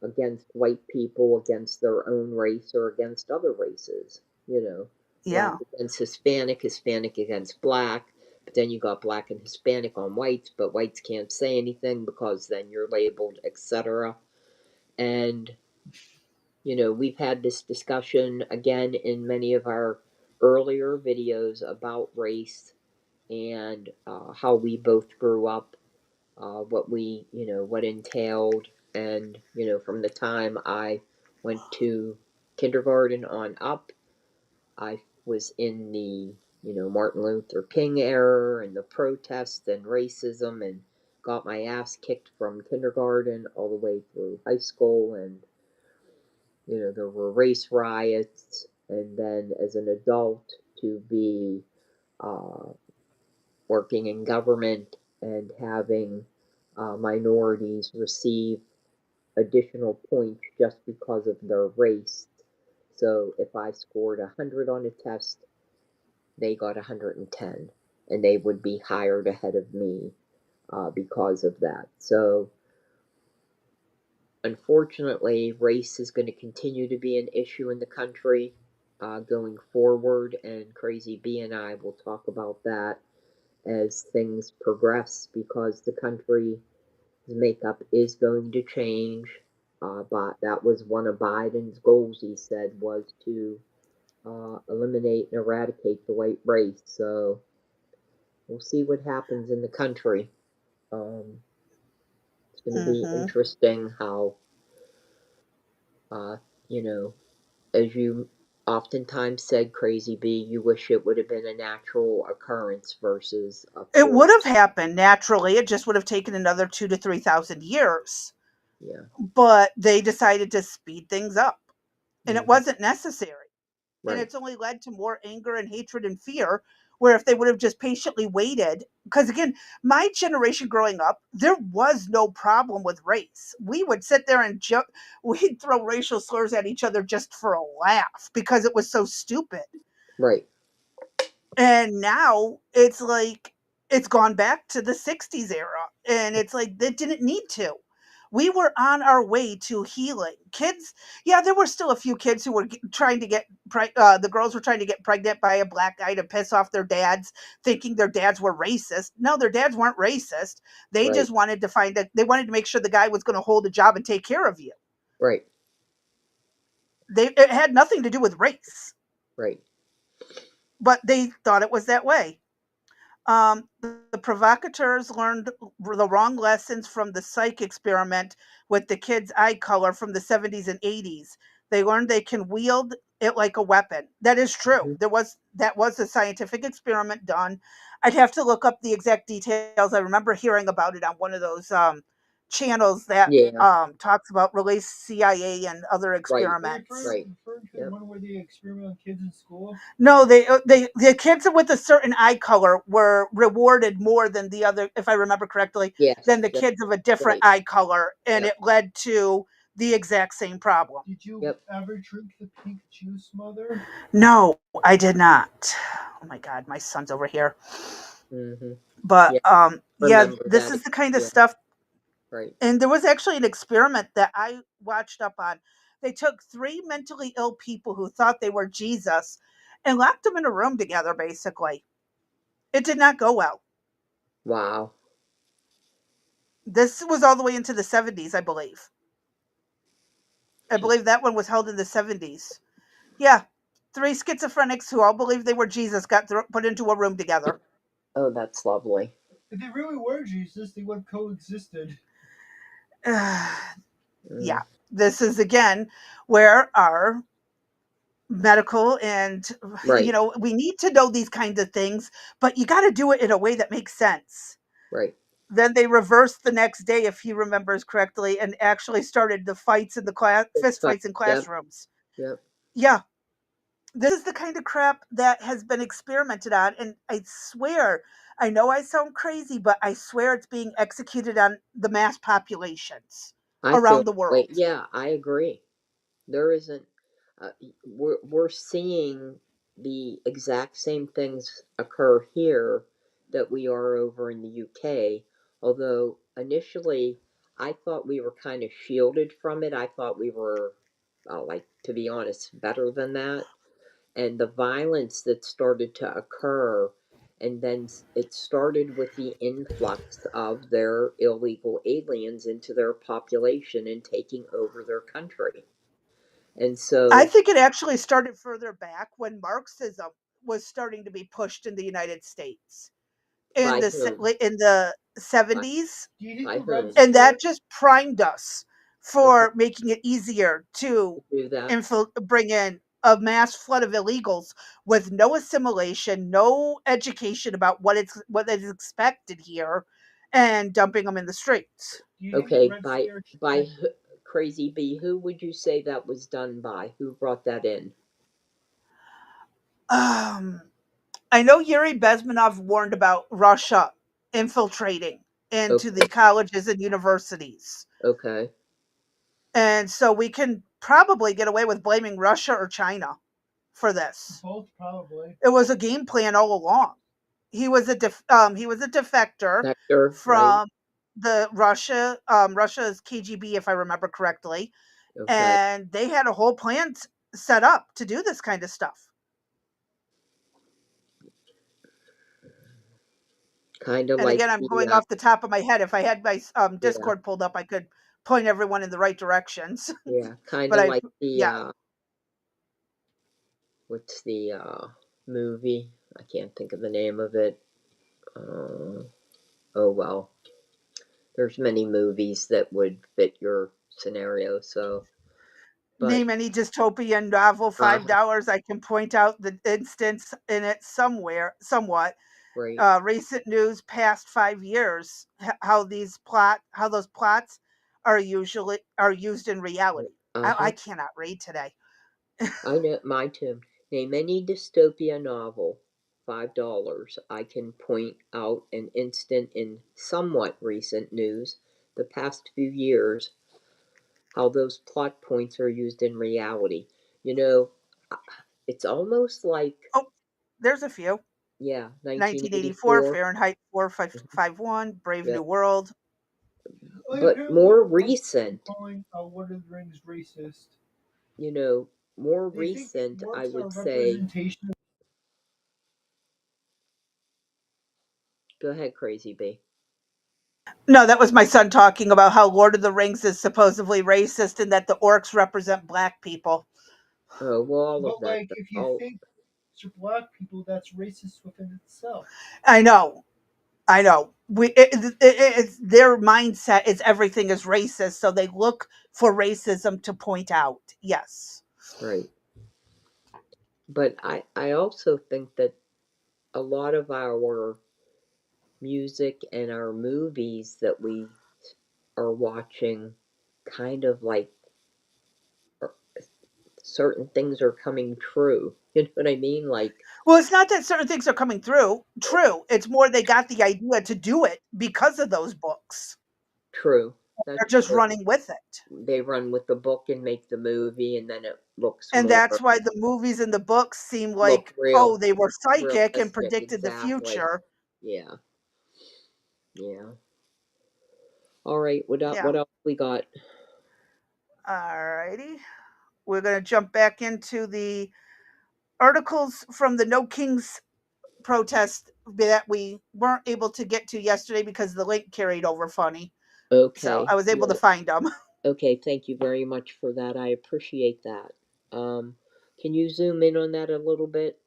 against white people, against their own race, or against other races, Yeah. Against Hispanic against black, but then you got black and Hispanic on whites, but whites can't say anything because then you're labeled, etc. And, we've had this discussion again in many of our earlier videos about race and how we both grew up, what entailed, and, from the time I went to kindergarten on up, I was in the, Martin Luther King era and the protests and racism, and got my ass kicked from kindergarten all the way through high school, and, there were race riots, and then as an adult to be working in government and having minorities receive additional points just because of their race. So if I scored 100 on a test, they got 110, and they would be hired ahead of me because of that. So unfortunately, race is going to continue to be an issue in the country going forward, and Crazy B and I will talk about that as things progress, because the country's makeup is going to change. But that was one of Biden's goals, he said, was to eliminate and eradicate the white race. So we'll see what happens in the country. It's going to be interesting how, as you oftentimes said, Crazy B, you wish it would have been a natural occurrence versus a It would have happened naturally. It just would have taken another 2,000 to 3,000 years. Yeah. But they decided to speed things up, and it wasn't necessary. And Right. it's only led to more anger and hatred and fear. Where if they would have just patiently waited, because again, my generation growing up, there was no problem with race. We would sit there and we'd throw racial slurs at each other just for a laugh because it was so stupid. Right. And now it's like it's gone back to the 60s era. And it's like they didn't need to. We were on our way to healing. Kids, yeah, there were still a few kids who were trying to get, the girls were trying to get pregnant by a black guy to piss off their dads, thinking their dads were racist. No, their dads weren't racist. They Right. just wanted to they wanted to make sure the guy was going to hold a job and take care of you. Right. It had nothing to do with race, Right. but they thought it was that way. The provocateurs learned the wrong lessons from the psych experiment with the kids' eye color from the 70s and 80s. They learned they can wield it like a weapon. That is true. That was a scientific experiment done. I'd have to look up the exact details. I remember hearing about it on one of those channels that Yeah. talks about release CIA and other Right. experiments. Right. Referring to the one where they experiment on kids in school? No, the kids with a certain eye color were rewarded more than the other, if I remember correctly, Yes. than the That's kids of a different right. eye color, and Yep. it led to the exact same problem. Did you Yep. ever drink the pink juice, Mother? No, I did not. Oh my God, my son's over here. Mm-hmm. But Yeah. yeah, Remember this that? is the kind of Yeah. stuff. Right. And there was actually an experiment that I watched up on. They took 3 mentally ill people who thought they were Jesus and locked them in a room together, basically. It did not go well. Wow. This was all the way into the 70s, I believe. I believe that one was held in the 70s. Yeah. 3 schizophrenics who all believed they were Jesus got put into a room together. Oh, that's lovely. If they really were Jesus, they would have coexisted. Yeah. This is again where our medical and Right. we need to know these kinds of things, but you got to do it in a way that makes sense. Right. Then they reversed the next day, if he remembers correctly, and actually started the fights in the fist fights in Yep. classrooms. Yep. Yeah, this is the kind of crap that has been experimented on, and I swear, I know I sound crazy, but I swear it's being executed on the mass populations I feel around the that way. world. Yeah, I agree. There isn't. We're seeing the exact same things occur here that we are over in the UK. Although initially I thought we were kind of shielded from it. I thought we were, like, to be honest, better than that. And the violence that started to occur, and then it started with the influx of their illegal aliens into their population and taking over their country. And I so think it actually started further back when Marxism was starting to be pushed in the United States in by the whom? in the By, 70s, Do you think by the Red whom? and that Scare? just primed us Okay, for making it easier to do that. bring in a mass flood of illegals with no assimilation, no education about what is expected here, and dumping them in the streets. Do you think the Okay, Red by Scare? by Crazy B, who would you say that was done by? Who brought that in? Um, I know Yuri Bezmenov warned about Russia infiltrating into Okay, the colleges and universities. okay. And so we can probably get away with blaming Russia or China for this. Both, probably. It was a game plan all along. He was a defector Vector, right? from the Russia's KGB, if I remember correctly, Okay. and they had a whole plan set up to do this kind of stuff. Kind of And like again, I'm the going off the top of my head. If I had my yeah, Discord pulled up, I could point everyone in the right directions. yeah, kind But of I, like the yeah, what's the movie? I can't think of the name of it. Oh well, there's many movies that would fit your scenario. So, but name any dystopian novel, uh, $5. I can point out the instance in it somewhat. right, Recent news past 5 years, how those plots are used in reality. I cannot read today. I know my tune. Name any dystopia novel. $5. I can point out an instant in somewhat recent news, the past few years, how those plot points are used in reality. You know, it's almost like, Oh, there's a few. yeah, 1984, 1984. Fahrenheit 451, Brave New Yep. World. But more recent, calling Lord of the Rings racist. you know, more They think recent, I orcs are would a say. representation. Go ahead, Crazy B. No, that was my son talking about how Lord of the Rings is supposedly racist and that the orcs represent black people. Oh, well, all of But that. like, if you All think to black people, that's racist within itself. I know. It's their mindset is everything is racist, so they look for racism to point out. Yes. right. But I also think that a lot of our music and our movies that we are watching kind of like certain things are coming true. You know what I mean? Like, Well, it's not that certain things are coming through. True. It's more they got the idea to do it because of those books. true. They're That's just true. running with it. They run with the book and make the movie, and then it looks And more that's why the movies and the books seem look like, oh, real they were psychic and realistic. predicted the Exactly. future. Yeah. Yeah. All right. What Yeah. what else we got? Alrighty. We're going to jump back into the articles from the No Kings protest that we weren't able to get to yesterday because the link carried over funny. So Okay. I was able to Well, find them. okay. Thank you very much for that. I appreciate that. Can you zoom in on that a little bit?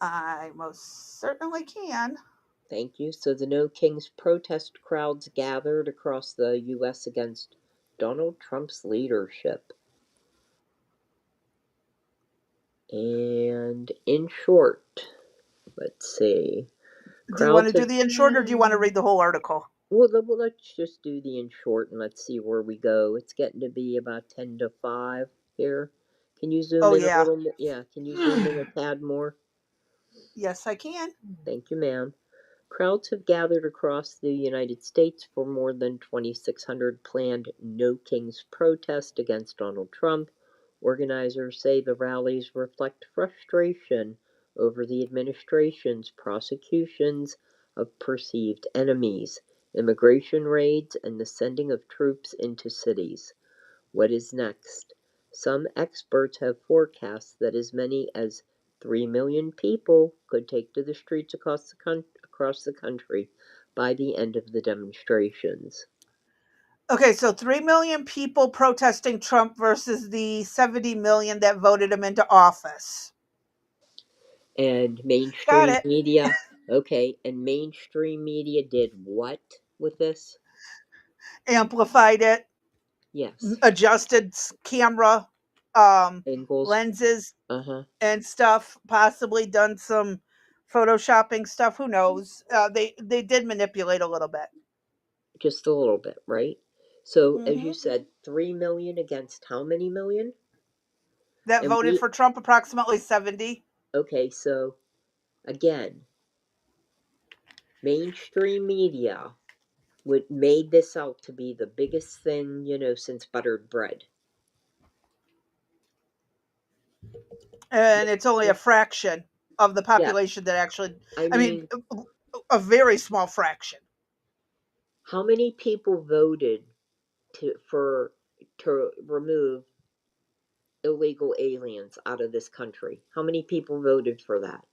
I most certainly can. Thank you. So the No Kings protest crowds gathered across the U.S. against Donald Trump's leadership. And in short, let's see. Do you want to Crowds do have. the in short or do you want to read the whole article? Well, let's just do the in short and let's see where we go. It's getting to be about 10 to 5 here. Can you zoom Oh, in a yeah. little more? Yeah, can you zoom in a tad more? Yes, I can. Thank you, ma'am. Crowds have gathered across the United States for more than 2,600 planned No Kings protest against Donald Trump. Organizers say the rallies reflect frustration over the administration's prosecutions of perceived enemies, immigration raids, and the sending of troops into cities. What is next? Some experts have forecast that as many as 3 million people could take to the streets across the country by the end of the demonstrations. Okay, so 3 million people protesting Trump versus the 70 million that voted him into office. And Got mainstream it. media, okay, and mainstream media did what with this? Amplified it, Yes, adjusted camera angles. lenses Uh huh. and stuff, possibly done some photoshopping stuff, who knows. They did manipulate a little bit. Just a little bit, right? So, as you Hmm. said, 3 million against how many million? That And voted we, for Trump, approximately 70. okay, so again, mainstream media would made this out to be the biggest thing, since buttered bread. And it's only a fraction of the Yeah, population that actually, I I mean, mean, a very small fraction. how many people voted to remove illegal aliens out of this country? How many people voted for that?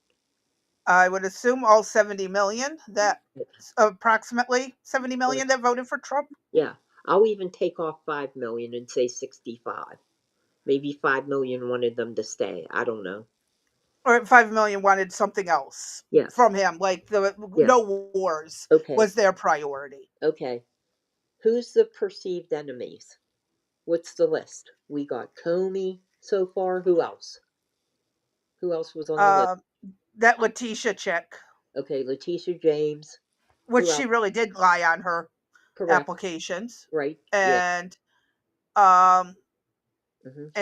I would assume all 70 million, that approximately 70 Or, million that voted for Trump. yeah, I'll even take off 5 million and say 65. Maybe 5 million wanted them to stay. I don't know. Or 5 million wanted something else Yes. from him, like the Yes. no wars Okay. was their priority. Okay. Who's the perceived enemies? What's the list? We got Comey so far. Who else? Who else was on the list? Uh, that Letitia chick, Okay, Letitia James. which Who she else? really did lie on her. applications, Right. Yeah. and um,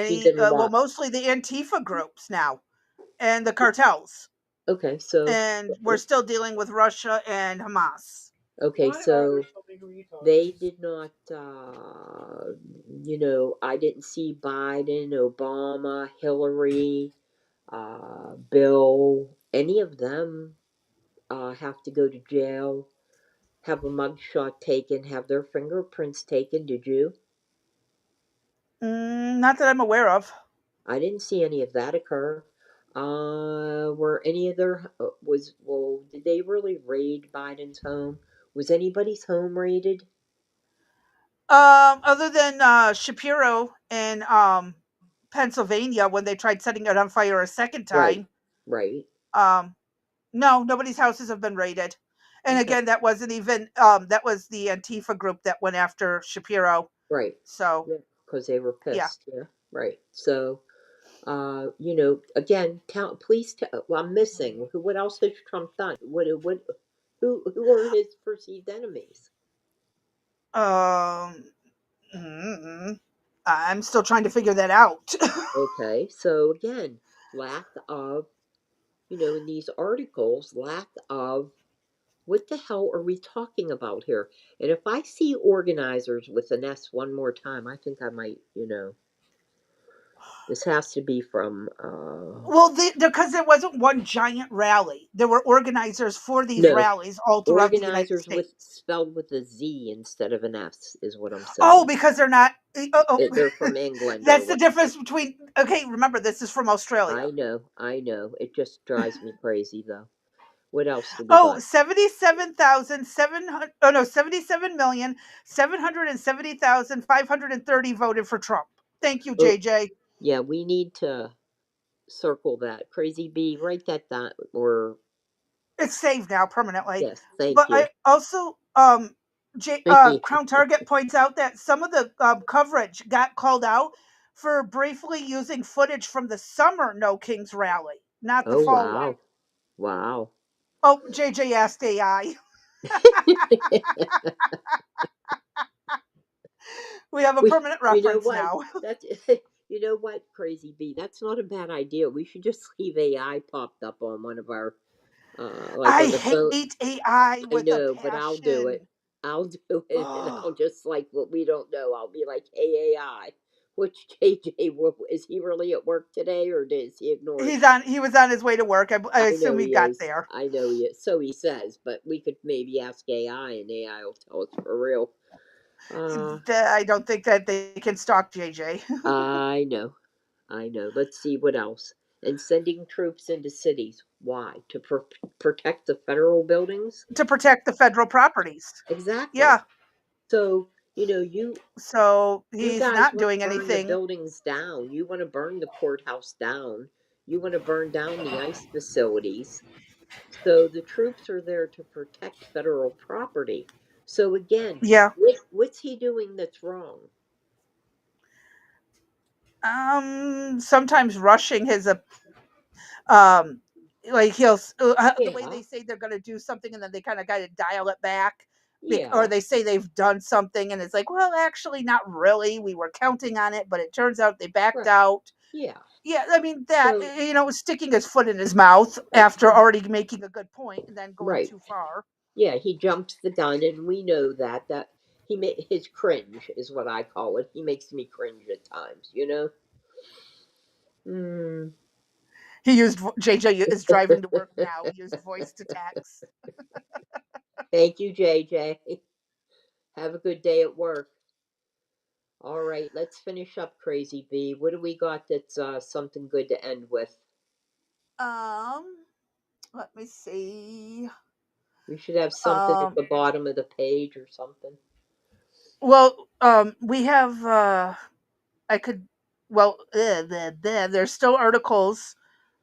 She didn't well, want. mostly the Antifa groups now and the cartels, Okay, so and we're still dealing with Russia and Hamas. okay, Why are so there so many retards? they did not. I didn't see Biden, Obama, Hillary, Bill, any of them have to go to jail, have a mugshot taken, have their fingerprints taken. Did you? Not that I'm aware of. I didn't see any of that occur. Were any of their did they really raid Biden's home? Was anybody's home raided? Other than Shapiro in Pennsylvania when they tried setting it on fire a second Right, time. right. Um, no, nobody's houses have been raided. And Okay, again, that wasn't even that was the Antifa group that went after Shapiro. right. So Yeah, because they were yeah. pissed. Yeah, right. So, again, please tell. Well, I'm missing. What else has Trump done? Who are his perceived enemies? Um, I'm still trying to figure that out. Okay, so again, lack of, in these articles, lack of what the hell are we talking about here? And if I see organizers with an S one more time, I think I might, this has to be from, Well, because there wasn't one giant rally. There were organizers for these no, rallies all throughout the United organizers with States. spelled with a Z instead of an S is what I'm Oh, saying. because they're not. They're from England or That's the what. difference between. Okay, remember this is from Australia. I know. It just drives me crazy though. What else do we Oh, got? 77,700. Oh no, 77,770,530 voted for Trump. Thank you, Oh, JJ. yeah, we need to circle that. Crazy B, write that down. Or It's saved now permanently. yes, thank But you. I also Crown Target points out that some of the coverage got called out for briefly using footage from the summer No Kings rally, not the Oh fall one. wow, wow. Oh, JJ asked AI. We have a permanent You know reference what? now. That's you know what, Crazy B. That's not a bad idea. We should just leave AI popped up on one of our, like I on the phone. hate AI I with a know, but I'll do it. passion. I'll do it, and Oh, I'll just like what we don't know. I'll be like, "Hey AI, which JJ? Is he really at work today, or is he ignoring me?" he was on his way to work. I I know assume he he got is. there. I know he is. So he says, but we could maybe ask AI, and AI will tell us for real. I don't think that they can stalk JJ. I know. I know. Let's see what else. And sending troops into cities. Why? To protect the federal buildings? To protect the federal properties. Exactly. Yeah. So, So you he's guys not want to doing burn the anything. buildings down. You want to burn the courthouse down. You want to burn down the ICE facilities. So the troops are there to protect federal property. So again, Yeah. what's he doing that's wrong? Sometimes rushing his um like the way Yeah, they say they're going to do something and then they kind of got to dial it back, or yeah, they say they've done something and it's like, well, actually not really, we were counting on it but it turns out they backed right. out. Yeah. Yeah, I mean that, So, sticking his foot in his mouth right, after already making a good point and then going right. too far. Yeah, he jumps the gun, and we know that his cringe is what I call it. He makes me cringe at times, you know. Mm. He used JJ is driving to work now. He used voice to text. Thank you, JJ. Have a good day at work. All right, let's finish up, Crazy B. What do we got that's something good to end with? Um, Let me see. We should have something at Um, the bottom of the page or something. well, we have. I could. Well, there's still articles,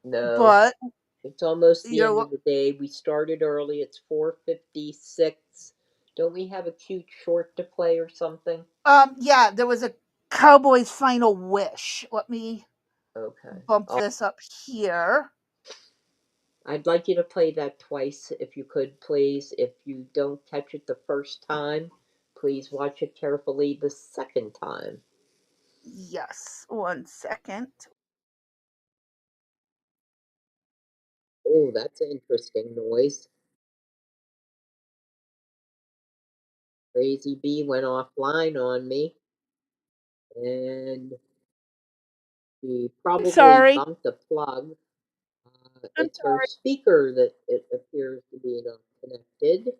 No, but it's almost the end you're. of the day. We started early. It's 4:56. Don't we have a cute short to play or something? Yeah, there was a Cowboy's Final Wish. Let me Okay. bump this up here. I'd like you to play that twice if you could, please. If you don't catch it the first time, please watch it carefully the second time. Yes, 1 second. Oh, that's an interesting noise. Crazy Bee went offline on me, and she I'm probably sorry. bumped a plug. I'm It's her sorry. speaker that it appears to be not connected.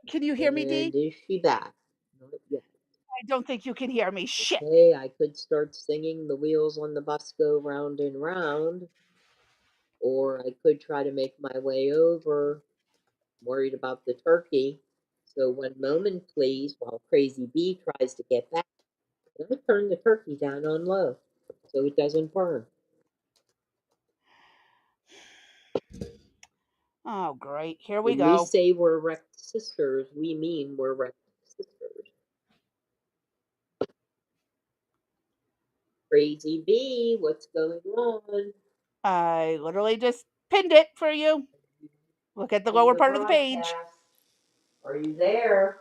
Can you hear me, And Dee? is she back? Not yet. I don't think you can hear me. Shit. Okay, I could start singing "The Wheels on the Bus Go Round and Round," or I could try to make my way over, worried about the turkey. So one moment, please, while Crazy Bee tries to get back. And I turn the turkey down on low so it doesn't burn. Oh, great. Here we When we go. say we're wrecked sisters, we mean we're wrecked sisters. Crazy Bee, what's going on? I literally just pinned it for you. Look at the In lower the part of the page. broadcast. Are you there?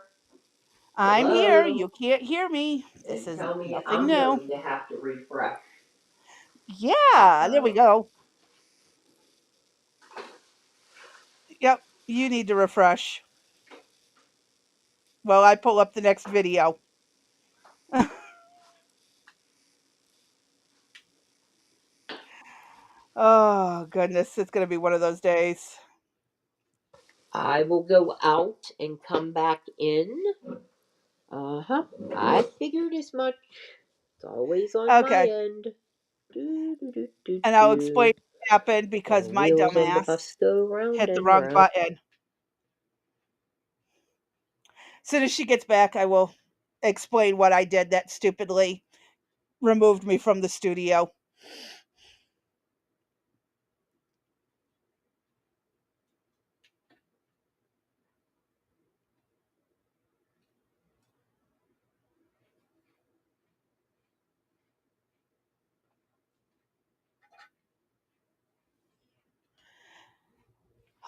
I'm here. Hello? You can't hear me. This Then is tell me nothing I'm new. going to have to refresh. Yeah, there we go. Yep, you need to refresh. Well, I pull up the next video. Oh, goodness. It's going to be one of those days. I will go out and come back in. I figured as much. It's always on my Okay. end. Do, do, do, do, And I'll explain do. what happened The because my wheels on the dumbass bus go round hit the and wrong round. button. As soon as she gets back, I will explain what I did that stupidly removed me from the studio.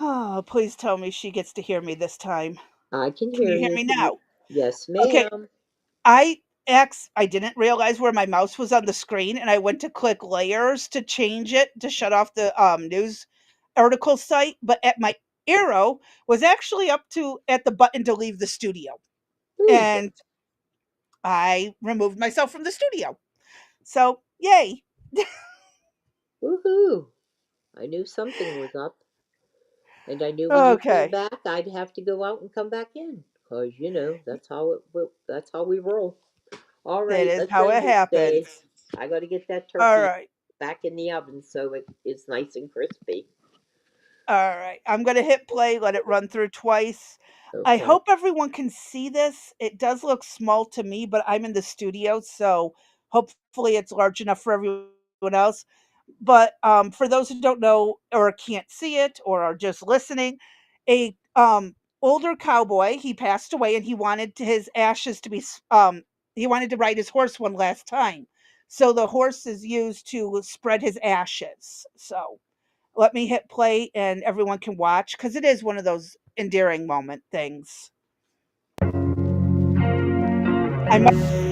Oh, please tell me she gets to hear me this time. I can Can hear you hear you. me now? Yes, Okay, ma'am. I didn't realize where my mouse was on the screen, and I went to click layers to change it to shut off the news article site, but at my arrow was actually up to at the button to leave the studio, Ooh, and I removed myself from the studio. So yay! woohoo! I knew something was up. And I knew when you came Okay, back, I'd have to go out and come back in. 'Cause, that's how that's how we roll. All that right, is let's how end it this happens. day. I got to get that All turkey right. back in the oven so it is nice and crispy. All right. I'm going to hit play, let it run through twice. I Okay. hope everyone can see this. It does look small to me, but I'm in the studio, so hopefully it's large enough for everyone else. But for those who don't know or can't see it or are just listening, a older cowboy, he passed away and he wanted his ashes to be he wanted to ride his horse one last time. So the horse is used to spread his ashes. So let me hit play and everyone can watch because it is one of those endearing moment things. I might.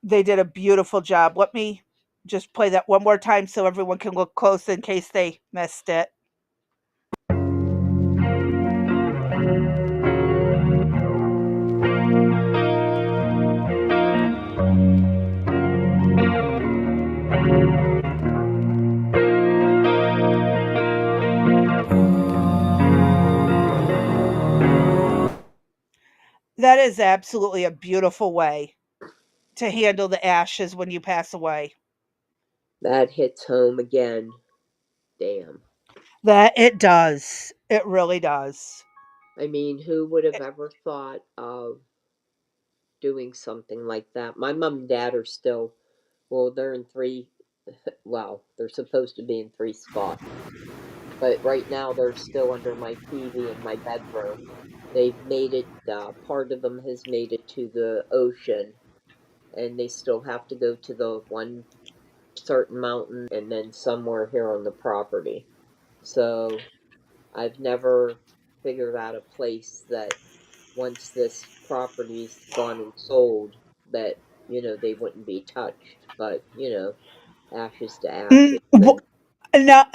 They did a beautiful job. Let me just play that one more time so everyone can look close in case they missed it. That is absolutely a beautiful way to handle the ashes when you pass away. That hits home again. Damn. That it does. It really does. I mean, who would have ever thought of doing something like that? My mom and dad are still, well, they're in three, well, they're supposed to be in three spots. But right now they're still under my TV in my bedroom. They've made it, part of them has made it to the ocean, and they still have to go to the one certain mountain and then somewhere here on the property. So I've never figured out a place that once this property's gone and sold that, they wouldn't be touched. But, ashes to ashes. And Now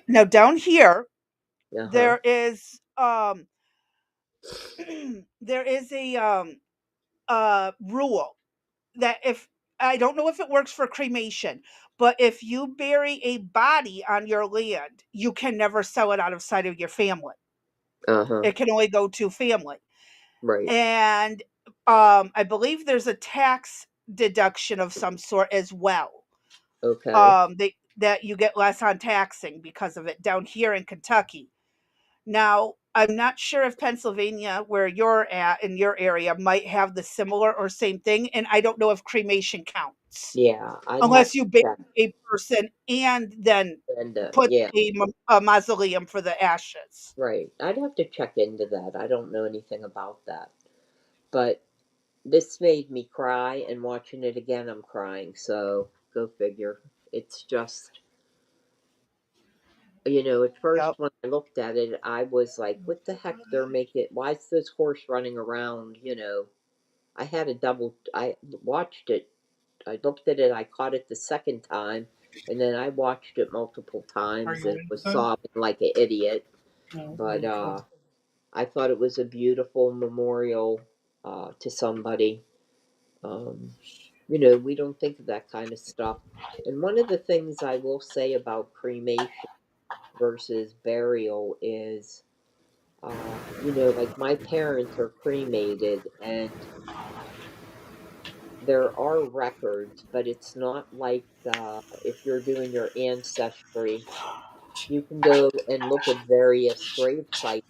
now down here uh-huh. there is there is a rule that if I don't know if it works for cremation, but if you bury a body on your land, you can never sell it outside of your family. Uh-huh. It can only go to family. Right. And I believe there's a tax deduction of some sort as well. Okay. That you get less on taxing because of it down here in Kentucky. Now, I'm not sure if Pennsylvania, where you're at in your area, might have the similar or same thing, and I don't know if cremation counts Yeah, I'd have unless you to bury check. a person and then And put yeah, a mausoleum for the ashes. right. I'd have to check into that. I don't know anything about that. But this made me cry, and watching it again, I'm crying. So go figure. It's just, at first Yep. when I looked at it, I was like, what the heck? They're making, why is this horse running around? I had a double, I watched it, I looked at it, I caught it the second time, and then I watched it multiple Are times you and in was son? sobbing like an idiot. No. But I thought it was a beautiful memorial to somebody. Um, we don't think of that kind of stuff. And one of the things I will say about cremation versus burial is, like my parents are cremated, and there are records, but it's not like if you're doing your ancestry, you can go and look at various grave sites,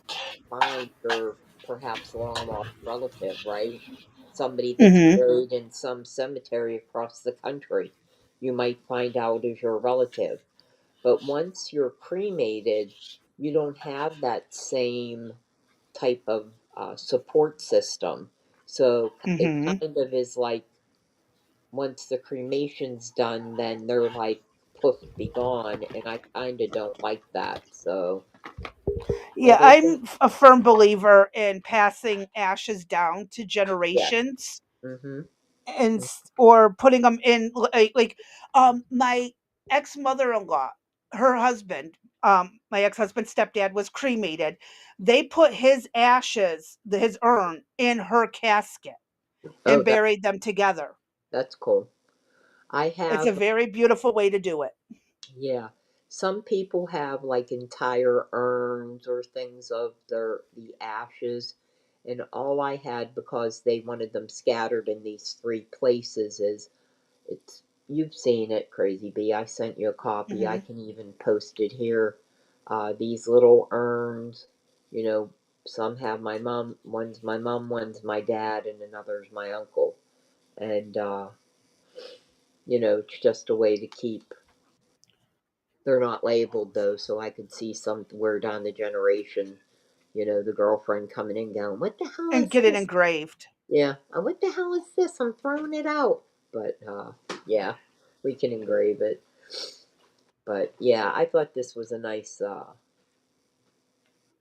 find your perhaps long lost relative, right? Somebody that's Hmm. buried in some cemetery across the country. You might find out is your relative. But once you're cremated, you don't have that same type of support system. So it Hmm. kind of is like once the cremation's done, then they're like, poof, be gone. And I kind of don't like that. So Yeah, other than, I'm a firm believer in passing ashes down to yeah. generations Mm-hmm. and or putting them in like my ex mother-in-law, her husband, my ex-husband's stepdad was cremated. They put his ashes, his urn, in her casket Oh, and buried them together. that's cool. I It's have, a very beautiful way to do it. yeah. Some people have like entire urns or things of the ashes, and all I had because they wanted them scattered in these three places is it's you've seen it, Crazy Bee. I sent you a copy. I Hmm. can even post it here. These little urns, you know, some have my mom. One's my mom, one's my dad, and another's my uncle. And it's just a way to keep. They're not labeled though, so I could see somewhere down the generation. The girlfriend coming in, going, "What the hell And is get it this?" engraved. Yeah, what the hell is this? I'm throwing it out. But yeah, we can engrave it. But yeah, I thought this was a nice.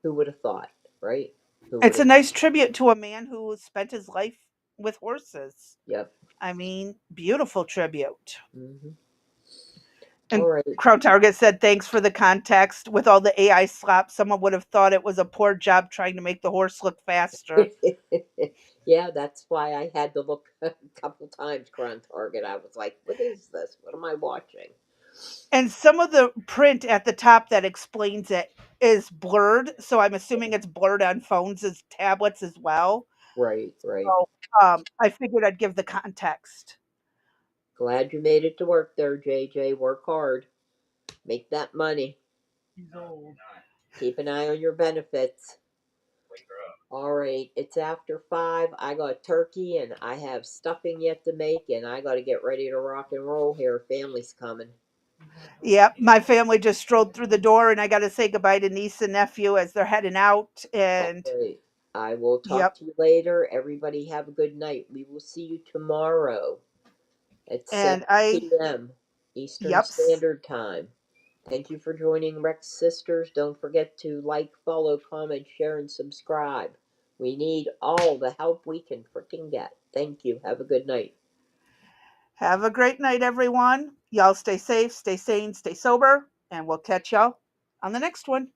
Who would have thought, right? Who would It's a have? nice tribute to a man who spent his life with horses. Yep. I mean, beautiful tribute. Hmm. All And right. Crown Target said, thanks for the context. With all the AI slop, someone would have thought it was a poor job trying to make the horse look faster. Yeah, that's why I had to look a couple times. Crown Target. I was like, "What is this? What am I watching?" And some of the print at the top that explains it is blurred. So I'm assuming it's blurred on phones as tablets as well. Right. Right. So I figured I'd give the context. Glad you made it to work there, JJ. Work hard. Make that money. He's old. Keep an eye on your benefits. All right, it's after 5. I got turkey and I have stuffing yet to make, and I got to get ready to rock and roll here. Family's coming. Yep, my family just strolled through the door, and I got to say goodbye to niece and nephew as they're heading out. All And right. I will talk Yep. to you later. Everybody have a good night. We will see you tomorrow at 7 p.m. Eastern Yep. Standard Time. Thank you for joining Rex Sisters. Don't forget to like, follow, comment, share, and subscribe. We need all the help we can freaking get. Thank you. Have a good night. Have a great night, everyone. Y'all stay safe, stay sane, stay sober, and we'll catch y'all on the next one.